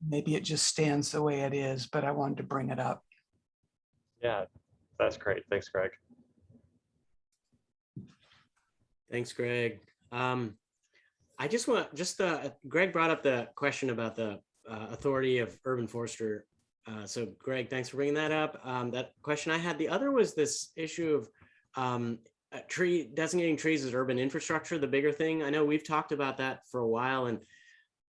maybe it just stands the way it is, but I wanted to bring it up. Yeah, that's great. Thanks, Greg. Thanks, Greg. I just want, Greg brought up the question about the authority of urban forester. So Greg, thanks for bringing that up. That question I had, the other was this issue of designating trees as urban infrastructure, the bigger thing. I know we've talked about that for a while, and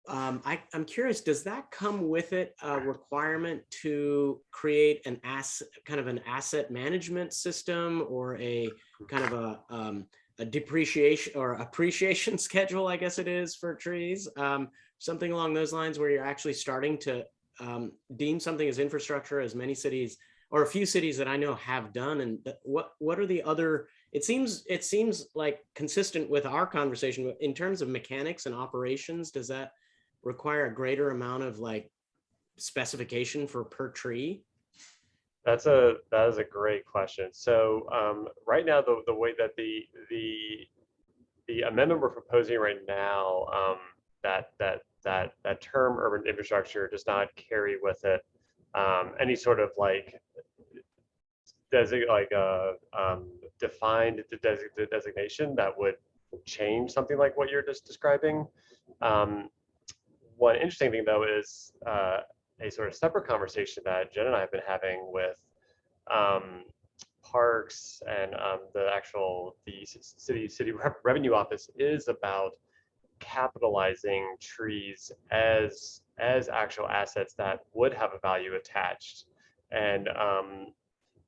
I'm curious, does that come with it a requirement to create an asset management system, or a kind of a depreciation or appreciation schedule, I guess it is, for trees? Something along those lines, where you're actually starting to deem something as infrastructure, as many cities, or a few cities that I know have done. And what are the other, it seems like consistent with our conversation in terms of mechanics and operations. Does that require a greater amount of like specification for per tree? That is a great question. So right now, the way that the amendment we're proposing right now, that term urban infrastructure does not carry with it any sort of like defined designation that would change something like what you're just describing. One interesting thing, though, is a sort of separate conversation that Jen and I have been having with parks and the city revenue office is about capitalizing trees as actual assets that would have a value attached, and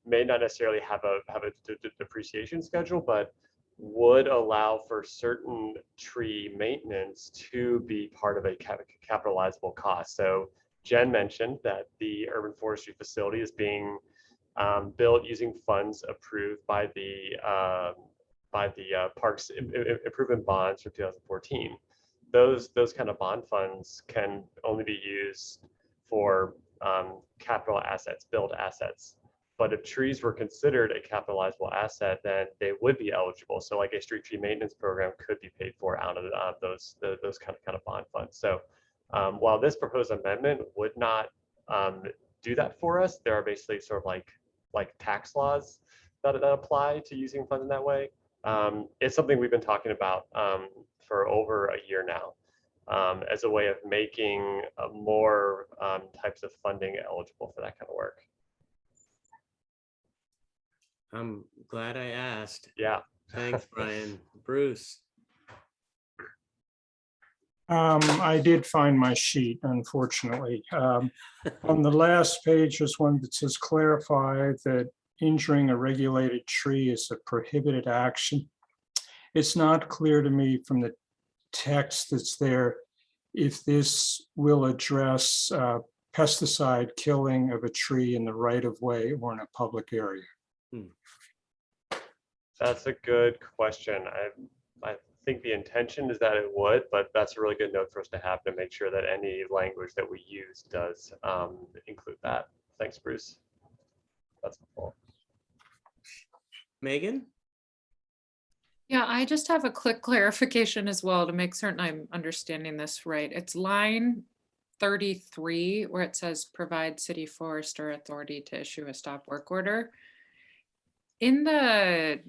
may not necessarily have a depreciation schedule, but would allow for certain tree maintenance to be part of a capitalizable cost. So Jen mentioned that the urban forestry facility is being built using funds approved by the Parks Improvement Bonds from 2014. Those kind of bond funds can only be used for capital assets, build assets. But if trees were considered a capitalizable asset, then they would be eligible. So like a street tree maintenance program could be paid for out of those kind of bond funds. So while this proposed amendment would not do that for us, there are basically sort of like tax laws that apply to using funds in that way. It's something we've been talking about for over a year now, as a way of making more types of funding eligible for that kind of work. I'm glad I asked. Yeah. Thanks, Brian. Bruce. I did find my sheet, unfortunately. On the last page, there's one that says clarify that injuring a regulated tree is a prohibited action. It's not clear to me from the text that's there if this will address pesticide killing of a tree in the right of way or in a public area. That's a good question. I think the intention is that it would, but that's a really good note for us to have to make sure that any language that we use does include that. Thanks, Bruce. That's helpful. Megan? Yeah, I just have a quick clarification as well to make certain I'm understanding this right. It's line 33 where it says provide city forester authority to issue a stop work order. In the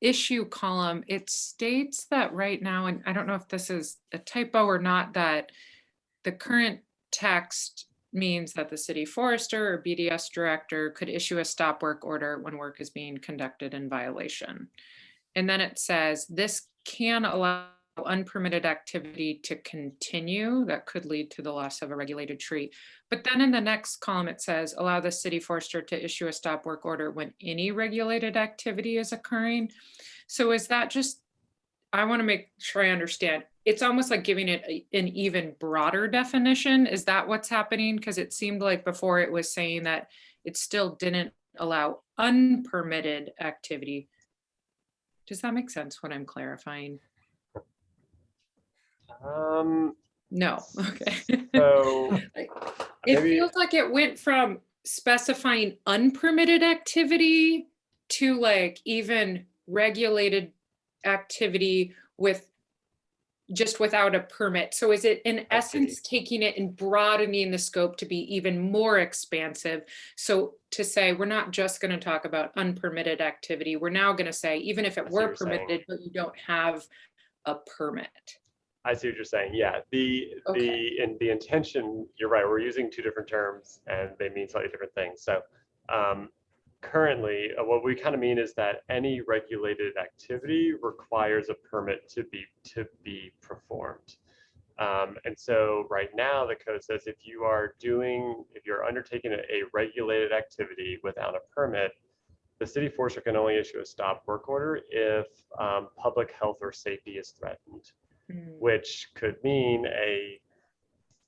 issue column, it states that right now, and I don't know if this is a typo or not, that the current text means that the city forester or BDS director could issue a stop work order when work is being conducted in violation. And then it says this can allow unpermitted activity to continue that could lead to the loss of a regulated tree. But then in the next column, it says allow the city forester to issue a stop work order when any regulated activity is occurring. So is that just, I want to make sure I understand. It's almost like giving it an even broader definition. Is that what's happening? Because it seemed like before it was saying that it still didn't allow unpermitted activity. Does that make sense what I'm clarifying? No. Okay. So it feels like it went from specifying unpermitted activity to like even regulated activity with just without a permit. So is it in essence taking it and broadening the scope to be even more expansive? So to say, we're not just going to talk about unpermitted activity. We're now going to say, even if it were permitted, but you don't have a permit. I see what you're saying. Yeah, the intention, you're right. We're using two different terms and they mean slightly different things. So currently, what we kind of mean is that any regulated activity requires a permit to be performed. And so right now, the code says if you're undertaking a regulated activity without a permit, the city forester can only issue a stop work order if public health or safety is threatened. Which could mean a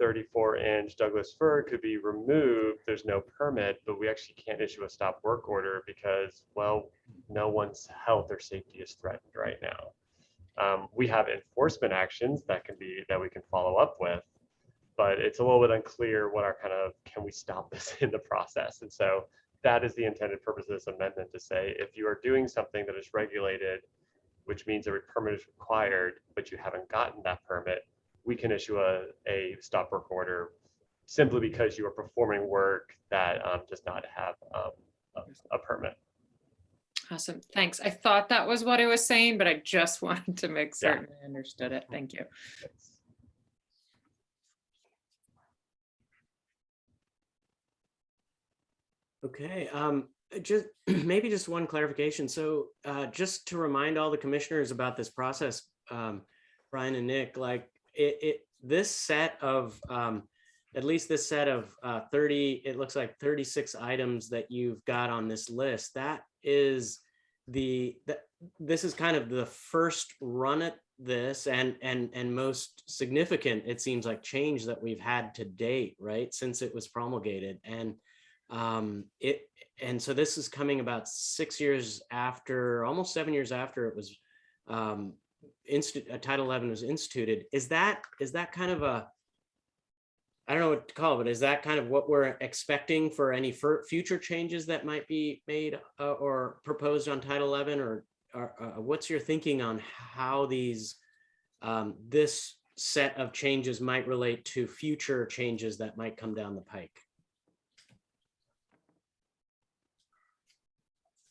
34-inch Douglas fir could be removed. There's no permit, but we actually can't issue a stop work order because, well, no one's health or safety is threatened right now. We have enforcement actions that we can follow up with, but it's a little bit unclear what our can we stop this in the process? And so that is the intended purpose of this amendment, to say if you are doing something that is regulated, which means a permit is required, but you haven't gotten that permit, we can issue a stop work order simply because you are performing work that does not have a permit. Awesome, thanks. I thought that was what it was saying, but I just wanted to make certain I understood it. Thank you. Thanks. Okay, maybe just one clarification. So just to remind all the commissioners about this process, Brian and Nick, like this set of, at least this set of 30, it looks like 36 items that you've got on this list, that is this is kind of the first run at this and most significant, it seems like, change that we've had to date, right, since it was promulgated. And so this is coming about 6 years after, almost 7 years after it was Title 11 was instituted. Is that kind of a, I don't know what to call it, but is that kind of what we're expecting for any future changes that might be made or proposed on Title 11, or what's your thinking on how these this set of changes might relate to future changes that might come down the pike?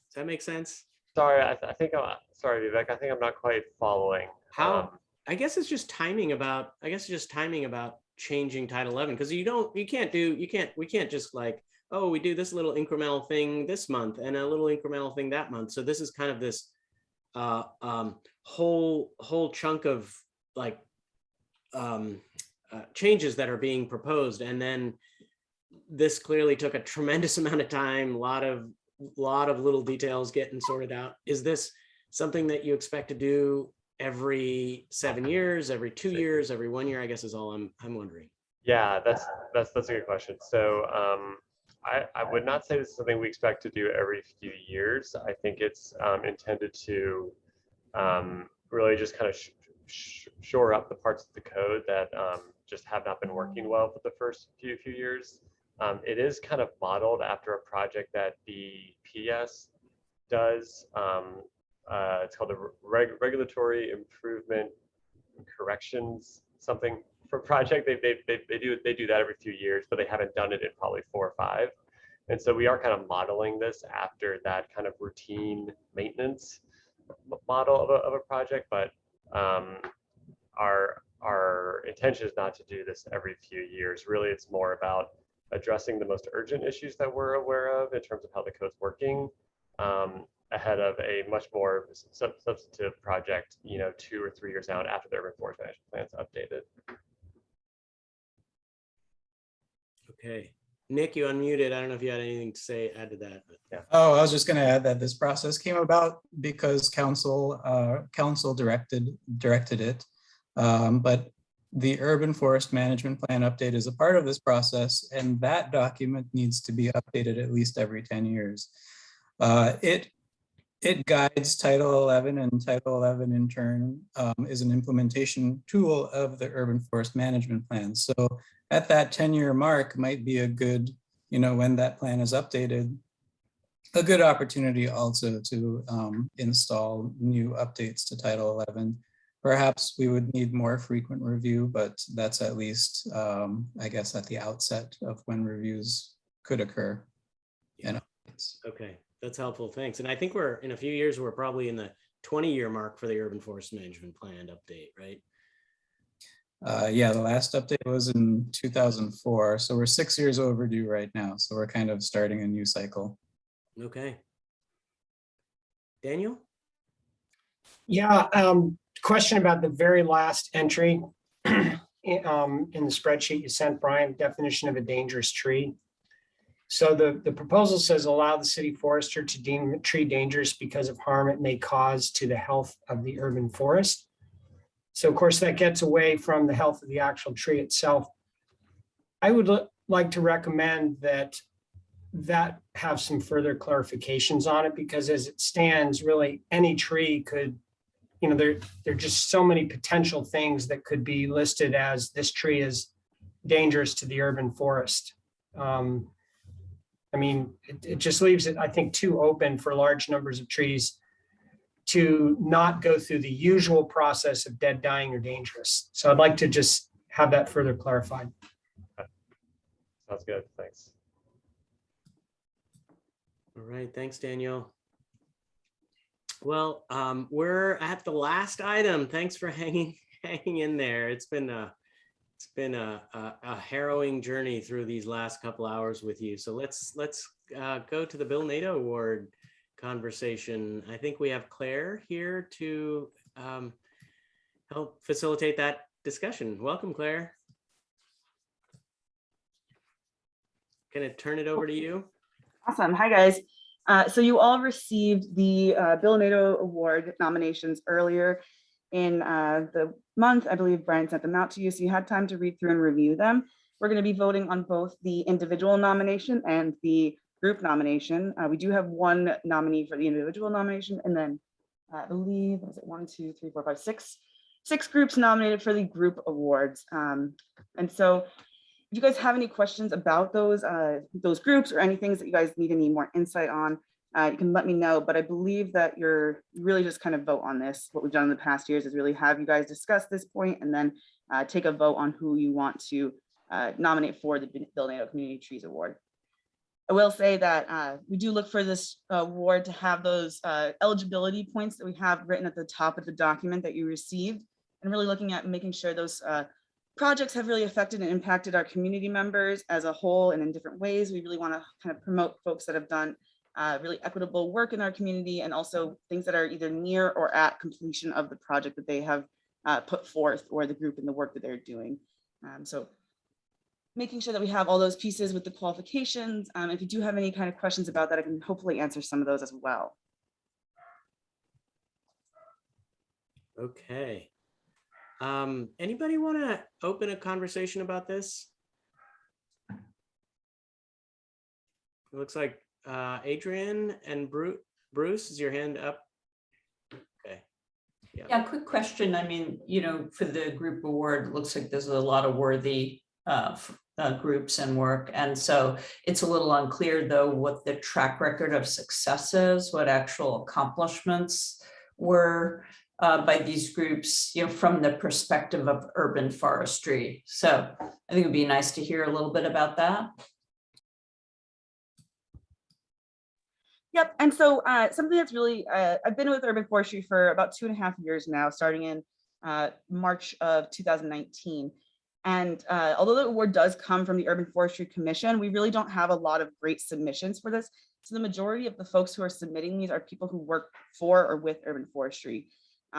Does that make sense? Sorry, I think sorry, Vivek. I think I'm not quite following. How? I guess it's just timing about. I guess it's just timing about changing Title 11, because we can't just like, oh, we do this little incremental thing this month and a little incremental thing that month. So this is kind of this whole chunk of like changes that are being proposed, and then this clearly took a tremendous amount of time, a lot of little details getting sorted out. Is this something that you expect to do every 7 years, every 2 years, every 1 year? I guess is all I'm wondering. Yeah, that's a good question. So I would not say this is something we expect to do every few years. I think it's intended to really just kind of shore up the parts of the code that just have not been working well for the first few years. It is kind of modeled after a project that the PS does. It's called the Regulatory Improvement and Corrections something for project. They do that every few years, but they haven't done it in probably 4 or 5. And so we are kind of modeling this after that kind of routine maintenance model of a project. But our intention is not to do this every few years. Really, it's more about addressing the most urgent issues that we're aware of in terms of how the code's working, ahead of a much more substantive project, 2 or 3 years out after the urban forest management plan's updated. Okay, Nick, you unmuted. I don't know if you had anything to say, add to that. But yeah. Oh, I was just going to add that this process came about because council directed it, but the urban forest management plan update is a part of this process, and that document needs to be updated at least every 10 years. It guides Title 11, and Title 11 in turn is an implementation tool of the urban forest management plan. So at that 10-year mark might be a good, when that plan is updated, a good opportunity also to install new updates to Title 11. Perhaps we would need more frequent review, but that's at least, I guess, at the outset of when reviews could occur. Yeah. Okay, that's helpful. Thanks. And I think we're in a few years, we're probably in the 20-year mark for the urban forest management plan update, right? Yeah, the last update was in 2004. So we're 6 years overdue right now. So we're kind of starting a new cycle. Okay. Daniel? Yeah, question about the very last entry in the spreadsheet you sent, Brian, definition of a dangerous tree. So the proposal says allow the city forester to deem a tree dangerous because of harm it may cause to the health of the urban forest. So of course that gets away from the health of the actual tree itself. I would like to recommend that have some further clarifications on it, because as it stands, really any tree could, there are just so many potential things that could be listed as this tree is dangerous to the urban forest. It just leaves it, I think, too open for large numbers of trees to not go through the usual process of dead, dying, or dangerous. So I'd like to just have that further clarified. Sounds good. Thanks. All right. Thanks, Daniel. Well, we're at the last item. Thanks for hanging in there. It's been a harrowing journey through these last couple hours with you. So let's go to the Bill Nato Award conversation. I think we have Claire here to help facilitate that discussion. Welcome, Claire. Gonna turn it over to you. Awesome. Hi, guys. So you all received the Bill Nato Award nominations earlier in the month. I believe Brian sent them out to you, so you had time to read through and review them. We're going to be voting on both the individual nomination and the group nomination. We do have one nominee for the individual nomination, and then I believe, was it 1, 2, 3, 4, 5, 6 groups nominated for the group awards. And so if you guys have any questions about those groups or any things that you guys need any more insight on, you can let me know. But I believe that you're really just kind of vote on this. What we've done in the past years is really have you guys discuss this point and then take a vote on who you want to nominate for the Bill Nato Community Trees Award. I will say that we do look for this award to have those eligibility points that we have written at the top of the document that you received, and really looking at making sure those projects have really affected and impacted our community members as a whole and in different ways. We really want to kind of promote folks that have done really equitable work in our community, and also things that are either near or at completion of the project that they have put forth, or the group and the work that they're doing. So making sure that we have all those pieces with the qualifications. If you do have any kind of questions about that, I can hopefully answer some of those as well. Okay. Anybody want to open a conversation about this? It looks like Adrian and Bruce, is your hand up? Okay. Yeah, quick question. I mean, you know, for the group award, it looks like there's a lot of worthy groups and work. And so it's a little unclear, though, what the track record of success is, what actual accomplishments were by these groups, you know, from the perspective of urban forestry. So I think it'd be nice to hear a little bit about that. Yep. And so something that's really, I've been with urban forestry for about 2.5 years now, starting in March of 2019. And although the award does come from the Urban Forestry Commission, we really don't have a lot of great submissions for this. So the majority of the folks who are submitting these are people who work for or with urban forestry.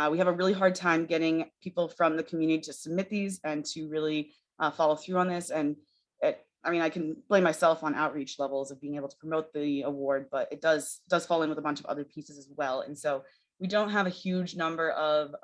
We have a really hard time getting people from the community to submit these and to really follow through on this. And I mean, I can blame myself on outreach levels of being able to promote the award, but it does fall in with a bunch of other pieces as well. And so we don't have a huge number of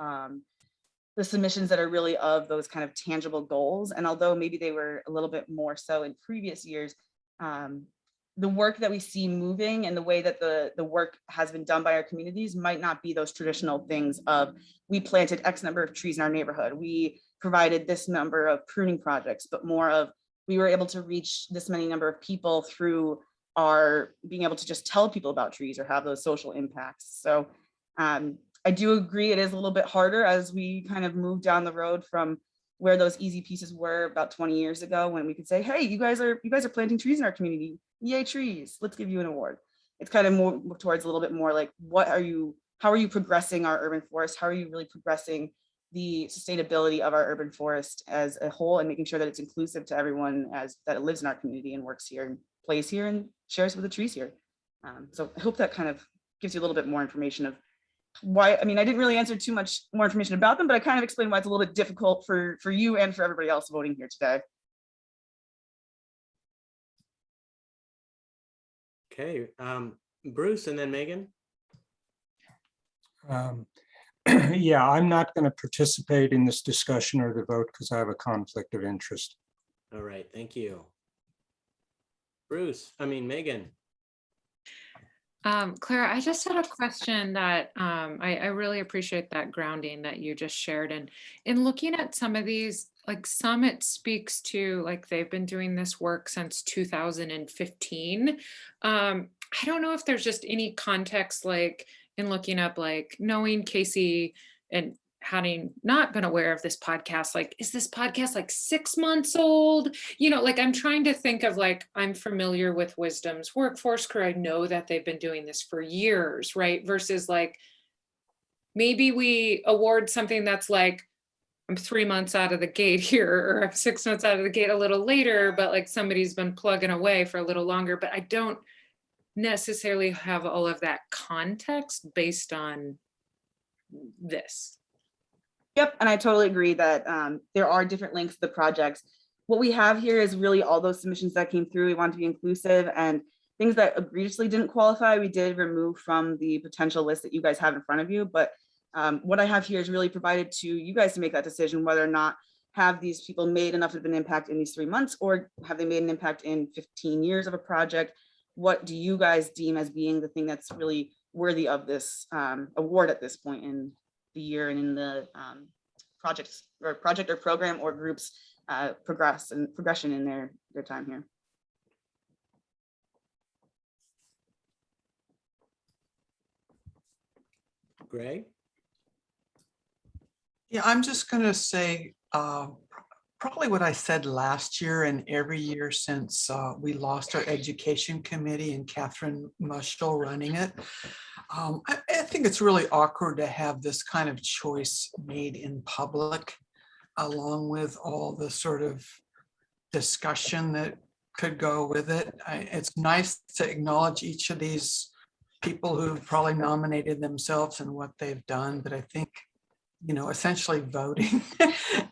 the submissions that are really of those kind of tangible goals. And although maybe they were a little bit more so in previous years, the work that we see moving and the way that the work has been done by our communities might not be those traditional things of, we planted X number of trees in our neighborhood, we provided this number of pruning projects, but more of, we were able to reach this many number of people through our being able to just tell people about trees or have those social impacts. So I do agree it is a little bit harder as we kind of move down the road from where those easy pieces were about 20 years ago, when we could say, hey, you guys are planting trees in our community. Yay, trees, let's give you an award. It's kind of more towards a little bit more like, how are you progressing our urban forest? How are you really progressing the sustainability of our urban forest as a whole, and making sure that it's inclusive to everyone that lives in our community and works here and plays here and shares with the trees here. So I hope that kind of gives you a little bit more information of why. I mean, I didn't really answer too much more information about them, but I kind of explained why it's a little bit difficult for you and for everybody else voting here today. Okay, Bruce and then Megan. Yeah, I'm not going to participate in this discussion or the vote because I have a conflict of interest. All right, thank you. Megan. Claire, I just had a question that I really appreciate that grounding that you just shared. And in looking at some of these, like some it speaks to like they've been doing this work since 2015. I don't know if there's just any context, like in looking up, like knowing Casey and having not been aware of this podcast, like, is this podcast like 6 months old? You know, like I'm trying to think of like, I'm familiar with Wisdom's workforce crew. I know that they've been doing this for years, right? Versus like, maybe we award something that's like, I'm 3 months out of the gate here, or I'm 6 months out of the gate a little later, but like somebody's been plugging away for a little longer, but I don't necessarily have all of that context based on this. Yep, and I totally agree that there are different links to the projects. What we have here is really all those submissions that came through. We want to be inclusive, and things that egregiously didn't qualify, we did remove from the potential list that you guys have in front of you. But what I have here is really provided to you guys to make that decision whether or not have these people made enough of an impact in these 3 months, or have they made an impact in 15 years of a project? What do you guys deem as being the thing that's really worthy of this award at this point in the year and in the project or program or groups progression in their time here? Greg? Yeah, I'm just going to say probably what I said last year and every year since we lost our education committee and Catherine Mushel running it. I think it's really awkward to have this kind of choice made in public, along with all the sort of discussion that could go with it. It's nice to acknowledge each of these people who've probably nominated themselves and what they've done, but I think, you know, essentially voting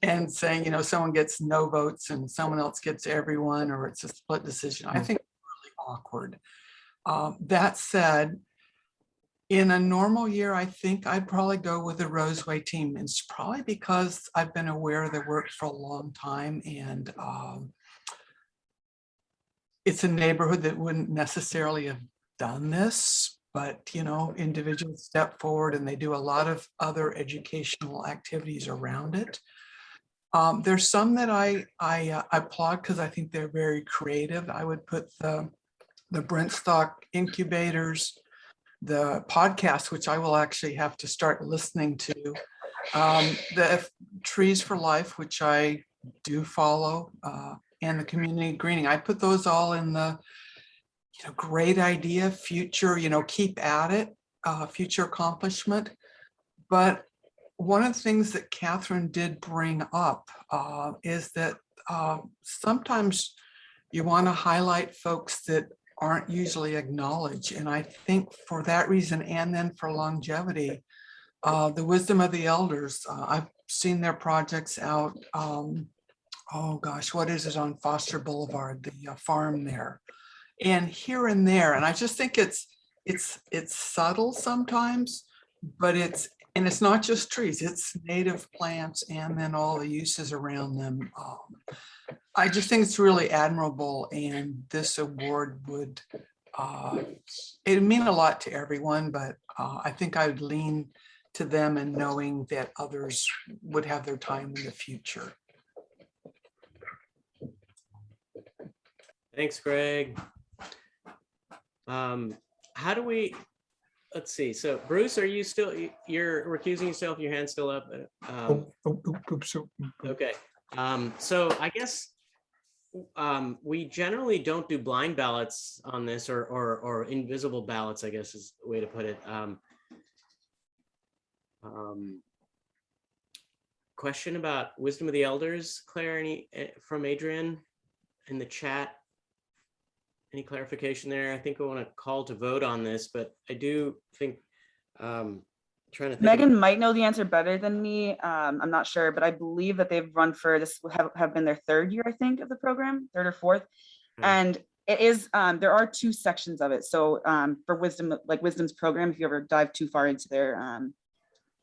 and saying, you know, someone gets no votes and someone else gets everyone, or it's a split decision, I think it's really awkward. That said, in a normal year, I think I'd probably go with the Roseway team. It's probably because I've been aware of their work for a long time, and it's a neighborhood that wouldn't necessarily have done this, but, you know, individuals step forward and they do a lot of other educational activities around it. There's some that I applaud because I think they're very creative. I would put the Brentstock incubators, the podcast, which I will actually have to start listening to, the Trees for Life, which I do follow, and the community greening. I put those all in the, you know, great idea, future, you know, keep at it, future accomplishment. But one of the things that Catherine did bring up is that sometimes you want to highlight folks that aren't usually acknowledged. And I think for that reason, and then for longevity, the wisdom of the elders, I've seen their projects out. Oh gosh, what is it on Foster Boulevard, the farm there, and here and there. And I just think it's subtle sometimes, but it's not just trees, it's native plants and then all the uses around them. I just think it's really admirable, and this award would, it'd mean a lot to everyone, but I think I would lean to them and knowing that others would have their time in the future. Thanks, Greg. How do we, let's see. So Bruce, are you still, you're recusing yourself, your hand's still up? Okay. So I guess we generally don't do blind ballots on this, or invisible ballots, I guess is the way to put it. Question about wisdom of the elders, Claire, any from Adrian in the chat? Any clarification there? I think I want to call to vote on this, but I do think, trying to think. Megan might know the answer better than me. I'm not sure, but I believe that they've run for this have been their 3rd year, I think, of the program, 3rd or 4th. And it is, there are 2 sections of it. So for Wisdom, like Wisdom's program, if you ever dive too far into their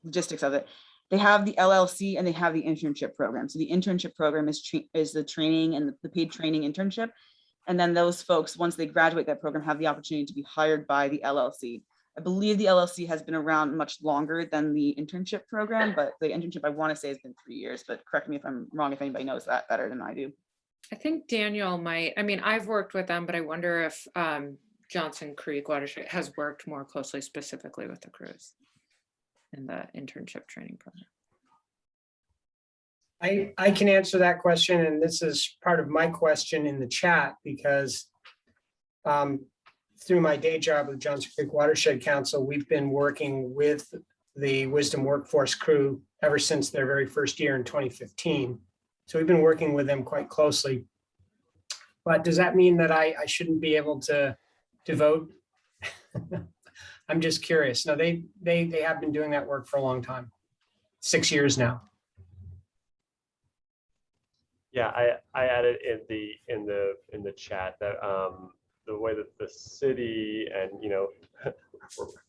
logistics of it, they have the LLC and they have the internship program. So the internship program is the training and the paid training internship. And then those folks, once they graduate that program, have the opportunity to be hired by the LLC. I believe the LLC has been around much longer than the internship program, but the internship I want to say has been 3 years, but correct me if I'm wrong, if anybody knows that better than I do. I think Daniel might, I mean, I've worked with them, but I wonder if Johnson Creek Watershed has worked more closely specifically with the crews in the internship training program. I can answer that question, and this is part of my question in the chat, because through my day job with Johnson Creek Watershed Council, we've been working with the Wisdom Workforce crew ever since their very first year in 2015. So we've been working with them quite closely. But does that mean that I shouldn't be able to vote? I'm just curious. No, they have been doing that work for a long time. 6 years now. Yeah, I added in the chat that the way that the city and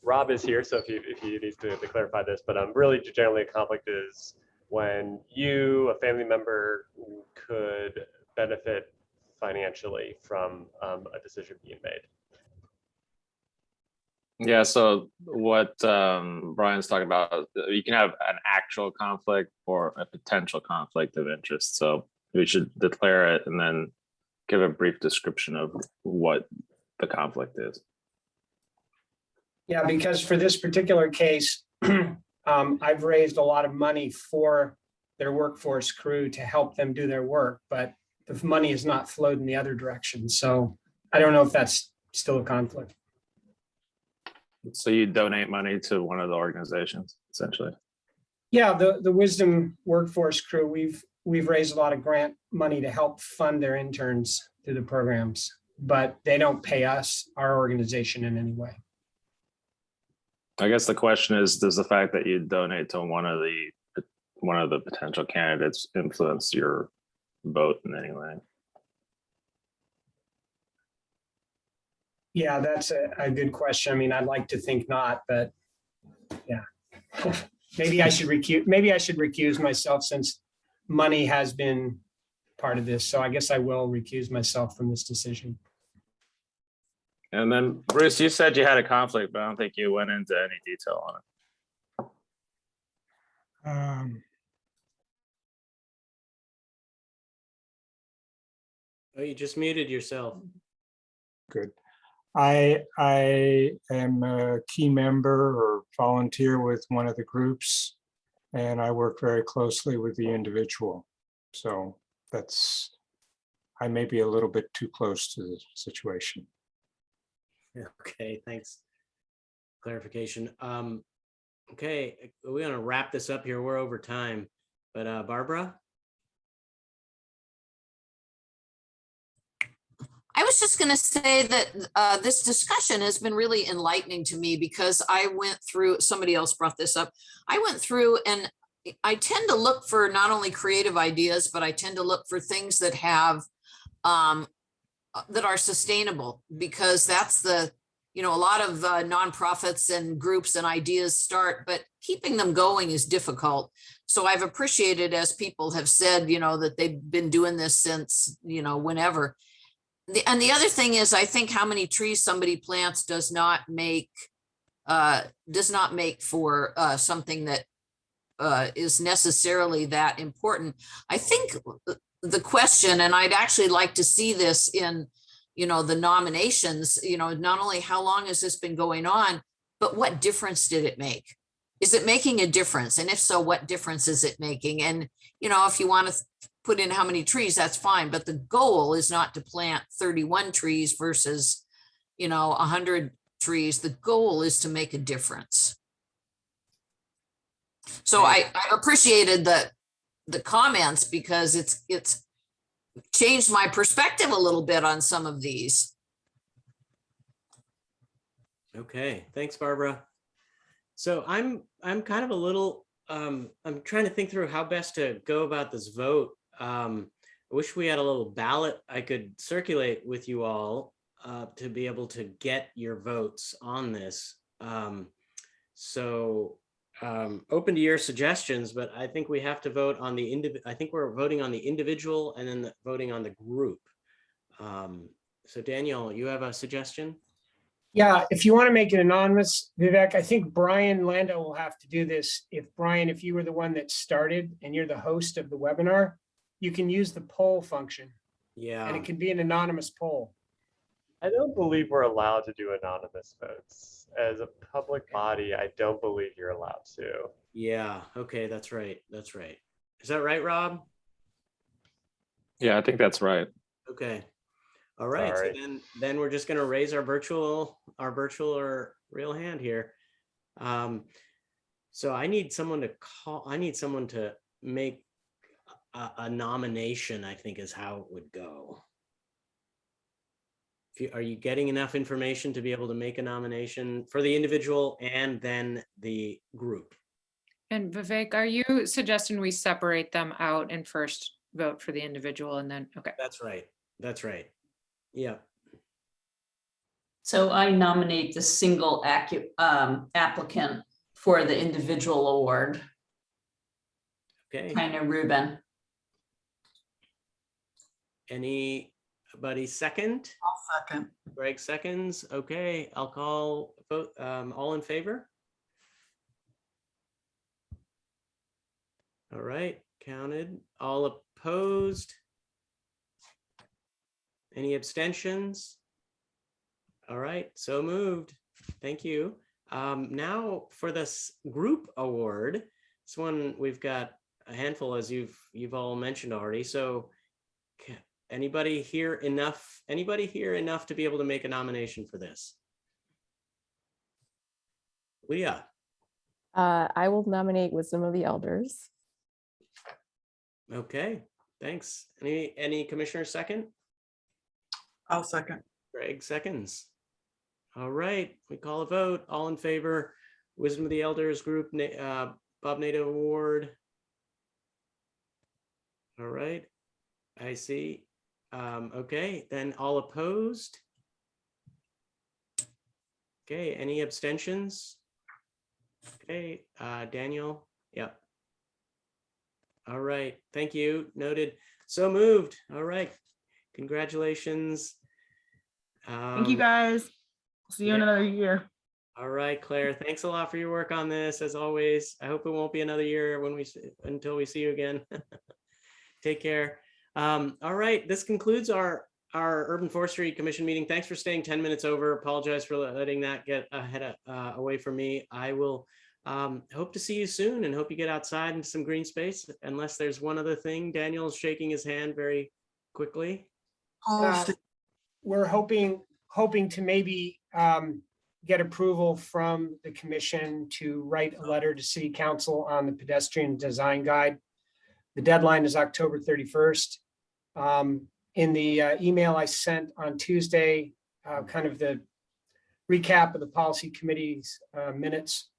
Rob is here, so if he needs to clarify this, but really generally a conflict is when you, a family member, could benefit financially from a decision being made. Yeah, so what Brian's talking about, you can have an actual conflict or a potential conflict of interest. So we should declare it and then give a brief description of what the conflict is. Yeah, because for this particular case, I've raised a lot of money for their workforce crew to help them do their work, but the money has not flowed in the other direction. So I don't know if that's still a conflict. So you donate money to one of the organizations, essentially. Yeah, the Wisdom workforce crew, we've raised a lot of grant money to help fund their interns through the programs, but they don't pay us, our organization, in any way. I guess the question is, does the fact that you donate to one of the potential candidates influence your vote in any way? Yeah, that's a good question. I mean, I'd like to think not, but yeah. Maybe I should recuse myself since money has been part of this. So I guess I will recuse myself from this decision. And then Bruce, you said you had a conflict, but I don't think you went into any detail on it. Oh, you just muted yourself. Good. I am a key member or volunteer with one of the groups, and I work very closely with the individual. So I may be a little bit too close to the situation. Okay, thanks. Clarification. Okay, we're gonna wrap this up here. We're over time, but Barbara? I was just going to say that this discussion has been really enlightening to me because I went through, somebody else brought this up. I went through and I tend to look for not only creative ideas, but I tend to look for things that have, that are sustainable, because that's a lot of nonprofits and groups and ideas start, but keeping them going is difficult. So I've appreciated, as people have said, that they've been doing this since, whenever. And the other thing is, I think how many trees somebody plants does not make for something that is necessarily that important. I think the question, and I'd actually like to see this in, the nominations, not only how long has this been going on, but what difference did it make? Is it making a difference? And if so, what difference is it making? And, if you want to put in how many trees, that's fine. But the goal is not to plant 31 trees versus, 100 trees. The goal is to make a difference. So I appreciated the comments because it's changed my perspective a little bit on some of these. Okay, thanks, Barbara. So I'm kind of a little, I'm trying to think through how best to go about this vote. I wish we had a little ballot I could circulate with you all to be able to get your votes on this. Open to your suggestions, but I think we have to vote on I think we're voting on the individual and then voting on the group. So Daniel, you have a suggestion? Yeah, if you want to make it anonymous, Vivek, I think Brian Lando will have to do this. If you were the one that started and you're the host of the webinar, you can use the poll function. Yeah. And it can be an anonymous poll. I don't believe we're allowed to do anonymous votes. As a public body, I don't believe you're allowed to. Yeah, okay, that's right. That's right. Is that right, Rob? Yeah, I think that's right. Okay. All right. Sorry. So then we're just going to raise our virtual or real hand here. So I need someone to make a nomination, I think is how it would go. Are you getting enough information to be able to make a nomination for the individual and then the group? And Vivek, are you suggesting we separate them out and first vote for the individual and then, okay. That's right. That's right. Yeah. So I nominate the single applicant for the individual award, Okay. Heiner Ruben. Anybody second? I'll second. Greg seconds. Okay, I'll call vote. All in favor? All right, counted. All opposed? Any abstentions? All right, so moved. Thank you. Now for this group award, this one we've got a handful, as you've all mentioned already. So anybody here enough to be able to make a nomination for this? Leah. I will nominate Wisdom of the Elders. Okay, thanks. Any commissioner second? I'll second. Greg seconds. All right, we call a vote. All in favor, Wisdom of the Elders Group, Bob Nato Award. All right, I see. Okay, then all opposed? Okay, any abstentions? Okay, Daniel, yep. All right, thank you, noted. So moved, all right. Congratulations. Thank you guys. See you in another year. All right, Claire, thanks a lot for your work on this, as always. I hope it won't be another year until we see you again. Take care. All right, this concludes our Urban Forestry Commission meeting. Thanks for staying 10 minutes over. Apologize for letting that get away from me. I will hope to see you soon and hope you get outside into some green space, unless there's one other thing. Daniel's shaking his hand very quickly. We're hoping to maybe get approval from the commission to write a letter to City Council on the pedestrian design guide. The deadline is October 31st. In the email I sent on Tuesday, kind of the recap of the policy committee's minutes,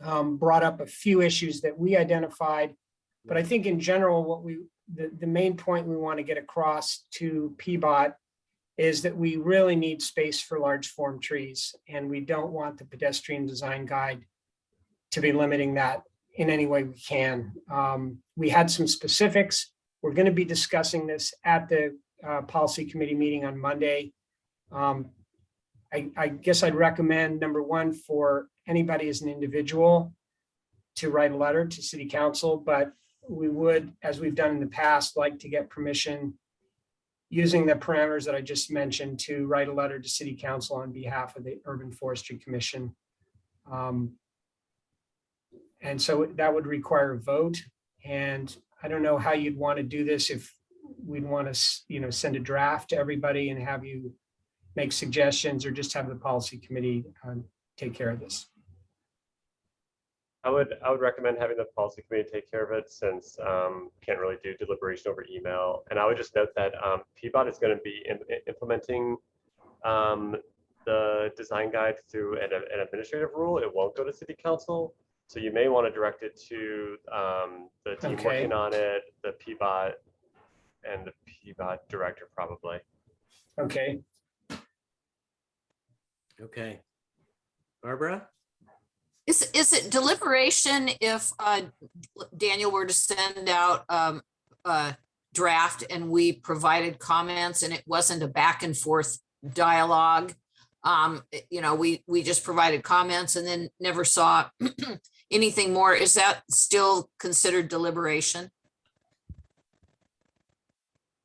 brought up a few issues that we identified. But I think in general, the main point we want to get across to PBOT is that we really need space for large form trees, and we don't want the pedestrian design guide to be limiting that in any way we can. We had some specifics. We're going to be discussing this at the policy committee meeting on Monday. I guess I'd recommend, number one, for anybody as an individual to write a letter to City Council, but we would, as we've done in the past, like to get permission using the parameters that I just mentioned to write a letter to City Council on behalf of the Urban Forestry Commission. And so that would require a vote. And I don't know how you'd want to do this, if we'd want to, send a draft to everybody and have you make suggestions, or just have the policy committee take care of this. I would recommend having the policy committee take care of it, since can't really do deliberation over email. And I would just note that PBOT is going to be implementing the design guide through an administrative rule. It won't go to City Council. So you may want to direct it to the team working on it, the PBOT, and the PBOT director probably. Okay. Okay. Barbara? Is it deliberation if Daniel were to send out a draft and we provided comments and it wasn't a back and forth dialogue? We just provided comments and then never saw anything more. Is that still considered deliberation?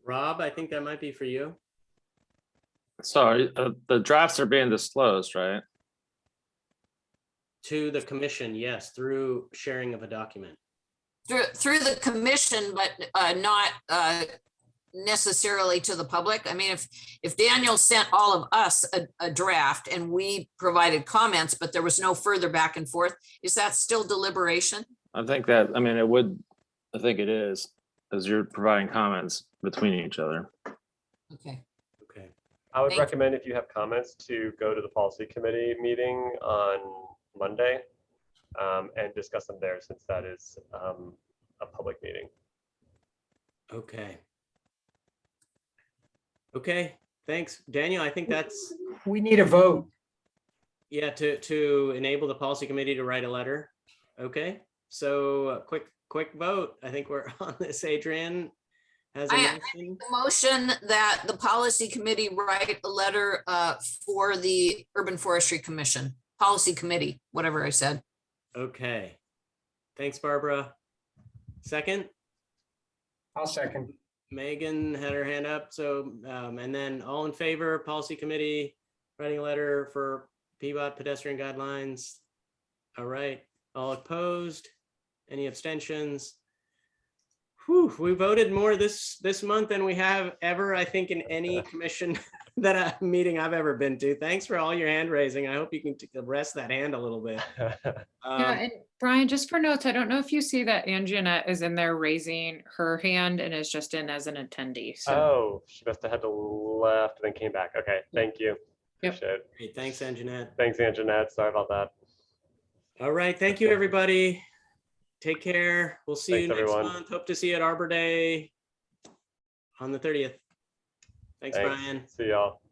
Rob, I think that might be for you. Sorry, the drafts are being disclosed, right? To the commission, yes, through sharing of a document. Through the commission, but not necessarily to the public. I mean, if Daniel sent all of us a draft and we provided comments, but there was no further back and forth, is that still deliberation? I think it is, as you're providing comments between each other. Okay. Okay. I would recommend, if you have comments, to go to the policy committee meeting on Monday. and discuss them there, since that is a public meeting. Okay. Okay, thanks. Daniel, I think that's, We need a vote. yeah, to enable the policy committee to write a letter. Okay, so quick vote. I think we're on this. Adrian has a I motion. make the motion that the policy committee write a letter for the Urban Forestry Commission, policy committee, whatever I said. Okay, thanks, Barbara. Second? I'll second. Megan had her hand up, so, and then all in favor, policy committee, writing a letter for PBOT pedestrian guidelines. All right, all opposed? Any abstentions? Whew, we voted more this month than we have ever, I think, in any commission that meeting I've ever been to. Thanks for all your hand raising. I hope you can rest that hand a little bit. Yeah, and Brian, just for notes, I don't know if you see that Anjanette is in there raising her hand and is just in as an attendee. So. Oh, she must have had to left and then came back. Okay, thank you. Yep. Appreciate it. Great, thanks, Anjanette. Thanks, Anjanette. Sorry about that. All right, thank you, everybody. Take care. We'll see you Thanks, next everyone. month. Hope to see you at Arbor Day on the 30th. Thanks, Brian. See y'all.